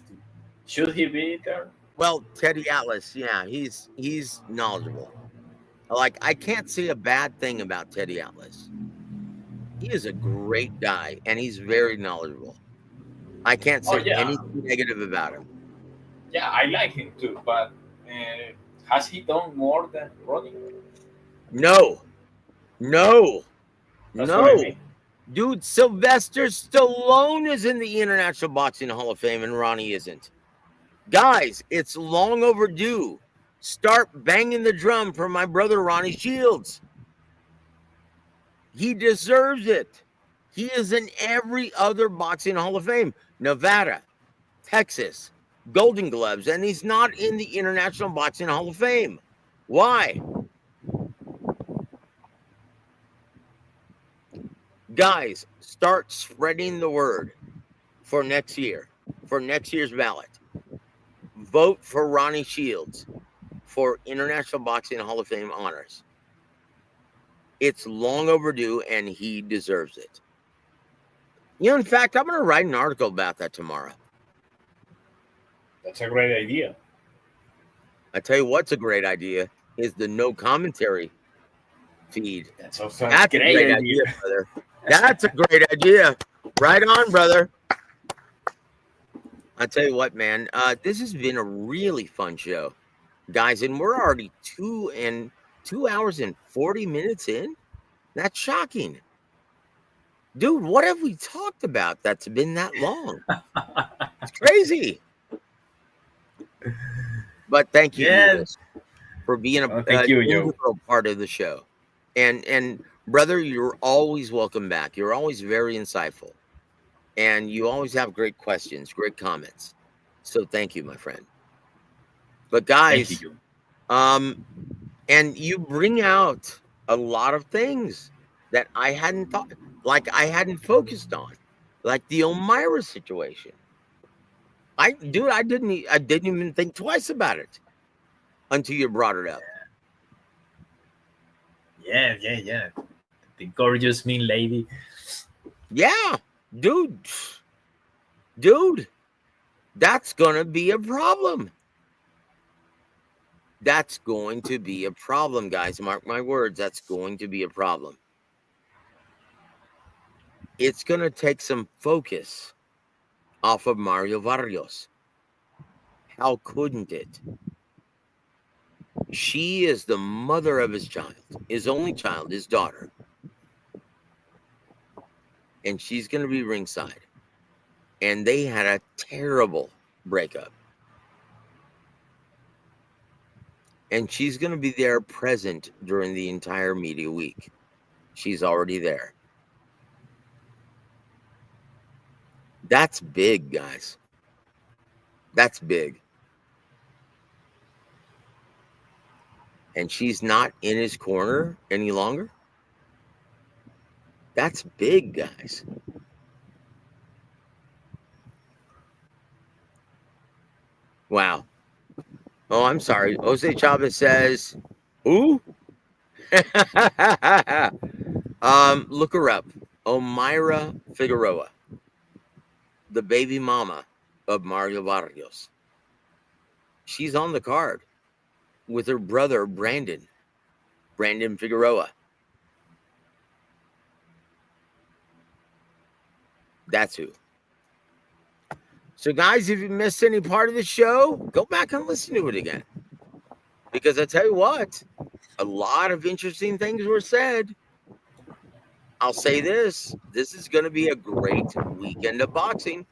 should he be there? Well, Teddy Atlas, yeah, he's knowledgeable. I can't say a bad thing about Teddy Atlas. He is a great guy, and he's very knowledgeable. I can't say anything negative about him. Yeah, I like him too, but has he done more than Ronnie? No. That's what I mean. Dude, Sylvester Stallone is in the International Boxing Hall of Fame, and Ronnie isn't. Guys, it's long overdue. Start banging the drum for my brother Ronnie Shields. He deserves it. He is in every other boxing Hall of Fame. Nevada, Texas, Golden Gloves, and he's not in the International Boxing Hall of Fame. Why? Guys, start spreading the word for next year, for next year's ballot. Vote for Ronnie Shields for International Boxing Hall of Fame honors. It's long overdue, and he deserves it. You know, in fact, I'm going to write an article about that tomorrow. That's a great idea. I tell you what's a great idea is the no commentary feed. That's also That's a great idea, brother. That's a great idea. Right on, brother. I tell you what, man, this has been a really fun show, guys, and we're already 2 hours and 40 minutes in. That's shocking. Dude, what have we talked about that's been that long? It's crazy. But thank you, Lewis, for being a integral part of the show. And brother, you're always welcome back. You're always very insightful. And you always have great questions, great comments. So thank you, my friend. But guys, and you bring out a lot of things that I hadn't thought, like I hadn't focused on, like the Elmira situation. I didn't even think twice about it until you brought it up. Yeah. The gorgeous mean lady. Yeah, dude, that's gonna be a problem. That's going to be a problem, guys. Mark my words. That's going to be a problem. It's going to take some focus off of Mario Barrios. How couldn't it? She is the mother of his child, his only child, his daughter. And she's going to be ringside. And they had a terrible breakup. And she's going to be there present during the entire media week. She's already there. That's big, guys. That's big. And she's not in his corner any longer. That's big, guys. Wow. Oh, I'm sorry. Jose Chavez says, who? Look her up. Elmira Figueroa, the baby mama of Mario Barrios. She's on the card with her brother, Brandon Figueroa. That's who. So, guys, if you missed any part of the show, go back and listen to it again. Because I tell you what, a lot of interesting things were said. I'll say this is going to be a great weekend of boxing.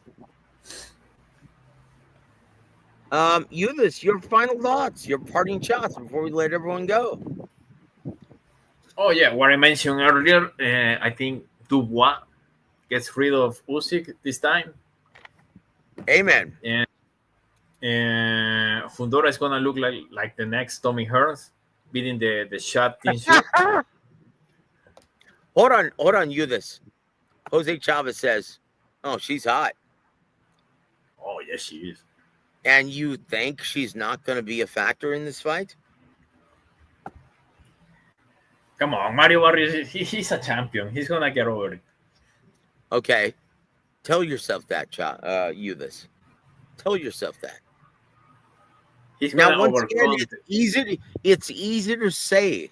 Eunice, your final thoughts, your parting shots before we let everyone go. Oh, yeah. What I mentioned earlier, I think W.A.W gets rid of Usyk this time. Amen. And Fundora is going to look like the next Tommy Hearns, beating the shot team. Hold on, Eunice. Jose Chavez says, oh, she's hot. Oh, yes, she is. And you think she's not going to be a factor in this fight? Come on, Mario Barrios, he's a champion. He's going to get over it. Okay. Tell yourself that, Eunice. Tell yourself that. He's now, once again, it's easy to say,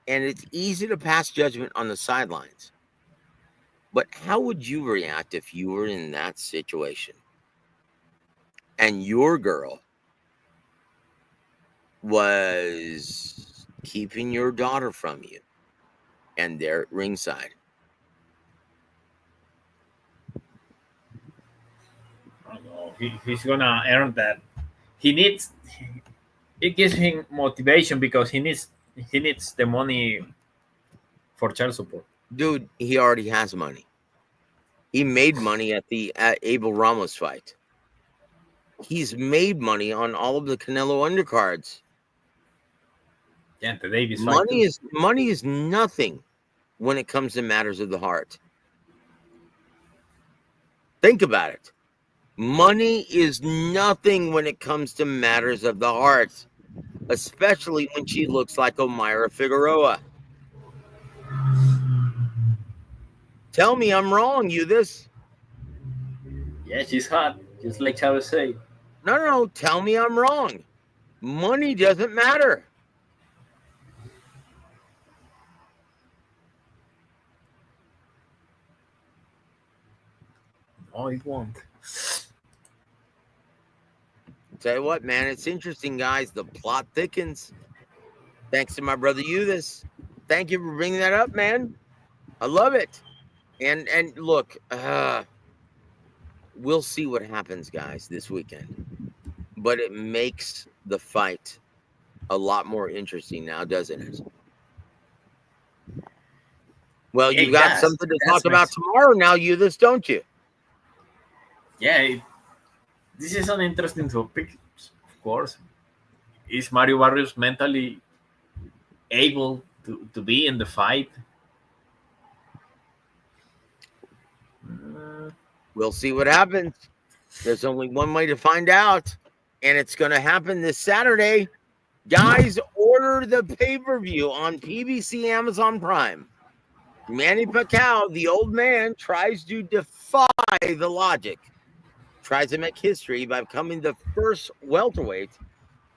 and it's easy to pass judgment on the sidelines. But how would you react if you were in that situation and your girl was keeping your daughter from you and they're at ringside? I don't know. He's going to earn that. It gives him motivation because he needs the money for child support. Dude, he already has money. He made money at the Abel Ramos fight. he's made money on all of the Canelo undercards. Yeah, the Davis fight too. Money is nothing when it comes to matters of the heart. Think about it. Money is nothing when it comes to matters of the heart, especially when she looks like Omaira Figueroa. Tell me I'm wrong, you this. Yeah, she's hot, just like Chavez say. No, tell me I'm wrong. Money doesn't matter. No, it won't. Tell you what, man, it's interesting, guys. The plot thickens. Thanks to my brother Euthus. Thank you for bringing that up, man. I love it. And look, we'll see what happens, guys, this weekend. But it makes the fight a lot more interesting now, doesn't it? Well, you got something to talk about tomorrow now, Euthus, don't you? Yeah, this is an interesting topic, of course. Is Mario Barrios mentally able to be in the fight? We'll see what happens. There's only one way to find out, and it's going to happen this Saturday. Guys, order the pay-per-view on PBC Amazon Prime. Manny Pacquiao, the old man, tries to defy the logic, tries to make history by becoming the first welterweight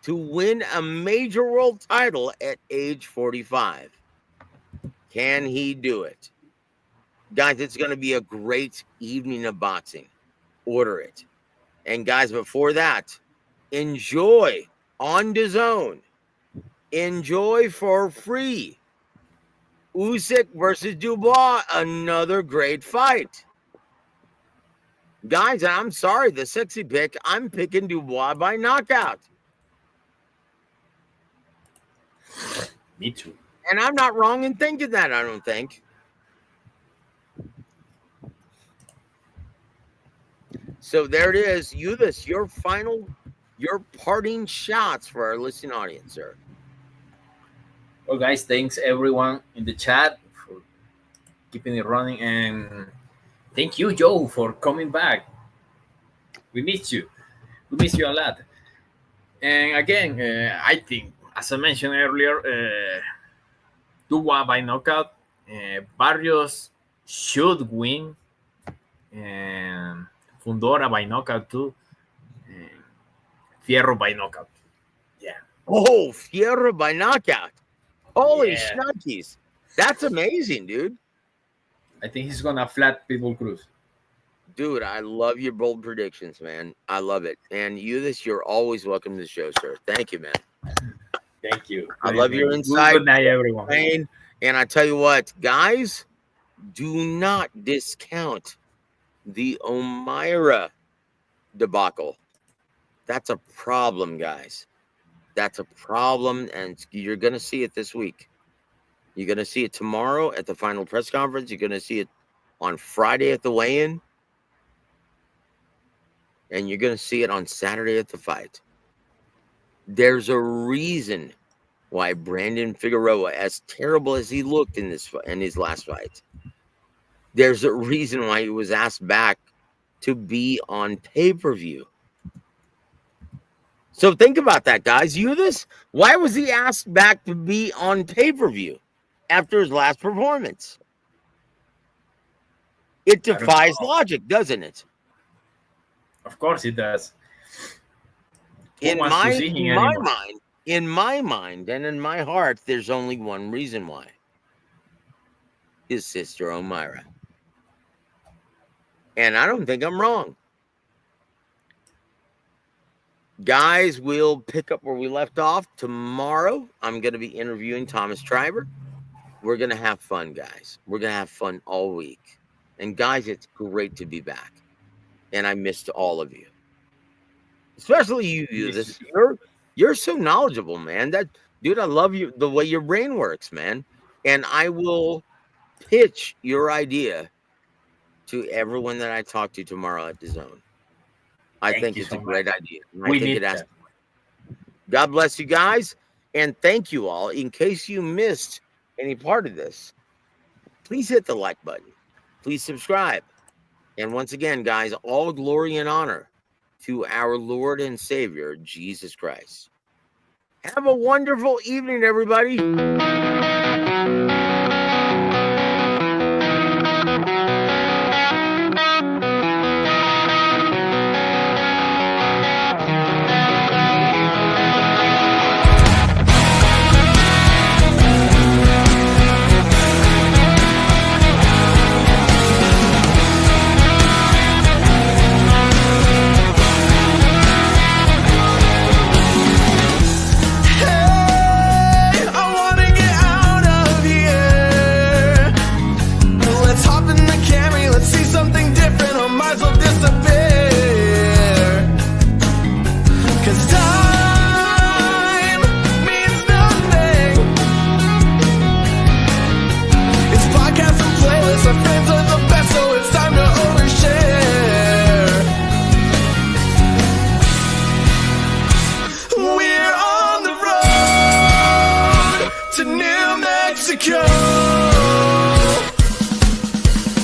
to win a major world title at age 45. Can he do it? Guys, it's going to be a great evening of boxing. Order it. And guys, before that, enjoy on DAZN. Enjoy for free. Usyk versus Dubois, another great fight. Guys, I'm sorry, the sexy pick, I'm picking Dubois by knockout. Me too. And I'm not wrong in thinking that, I don't think. So there it is. Euthus, your parting shots for our listening audience, sir. Well, guys, thanks everyone in the chat for keeping it running. And thank you, Joe, for coming back. We missed you. We missed you a lot. And again, I think, as I mentioned earlier, Dubois by knockout. Barrios should win. And Fundora by knockout too. Fierro by knockout. Yeah. Oh, Fierro by knockout. Holy Yeah. shnikes. That's amazing, dude. I think he's gonna flat Pitbull Cruz. Dude, I love your bold predictions, man. I love it. And Euthus, you're always welcome to the show, sir. Thank you, man. Thank you. I love your insight. Good night, everyone. And I tell you what, guys, do not discount the Omaira debacle. That's a problem, guys. That's a problem, and you're going to see it this week. You're going to see it tomorrow at the final press conference. You're going to see it on Friday at the weigh-in. And you're going to see it on Saturday at the fight. There's a reason why Brandon Figueroa, as terrible as he looked in his last fight, there's a reason why he was asked back to be on pay-per-view. So think about that, guys. Euthus, why was he asked back to be on pay-per-view after his last performance? It defies logic, doesn't it? Of course it does. In my mind, and in my heart, there's only one reason why. His sister Omaira. And I don't think I'm wrong. Guys, we'll pick up where we left off tomorrow. I'm going to be interviewing Thomas Triber. We're going to have fun, guys. We're going to have fun all week. And guys, it's great to be back. And I missed all of you. Especially you. You're so knowledgeable, man. Dude, I love you, the way your brain works, man. And I will pitch your idea to everyone that I talk to tomorrow at DAZN. I Thank think you it's so a great much. idea. We need that. God bless you guys. And thank you all. In case you missed any part of this, please hit the like button. Please subscribe. And once again, guys, all glory and honor to our Lord and Savior, Jesus Christ. Have a wonderful evening, everybody.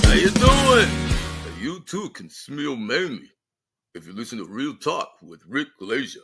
How you doing? You too can smell manly if you listen to Real Talk with Rick Glaser.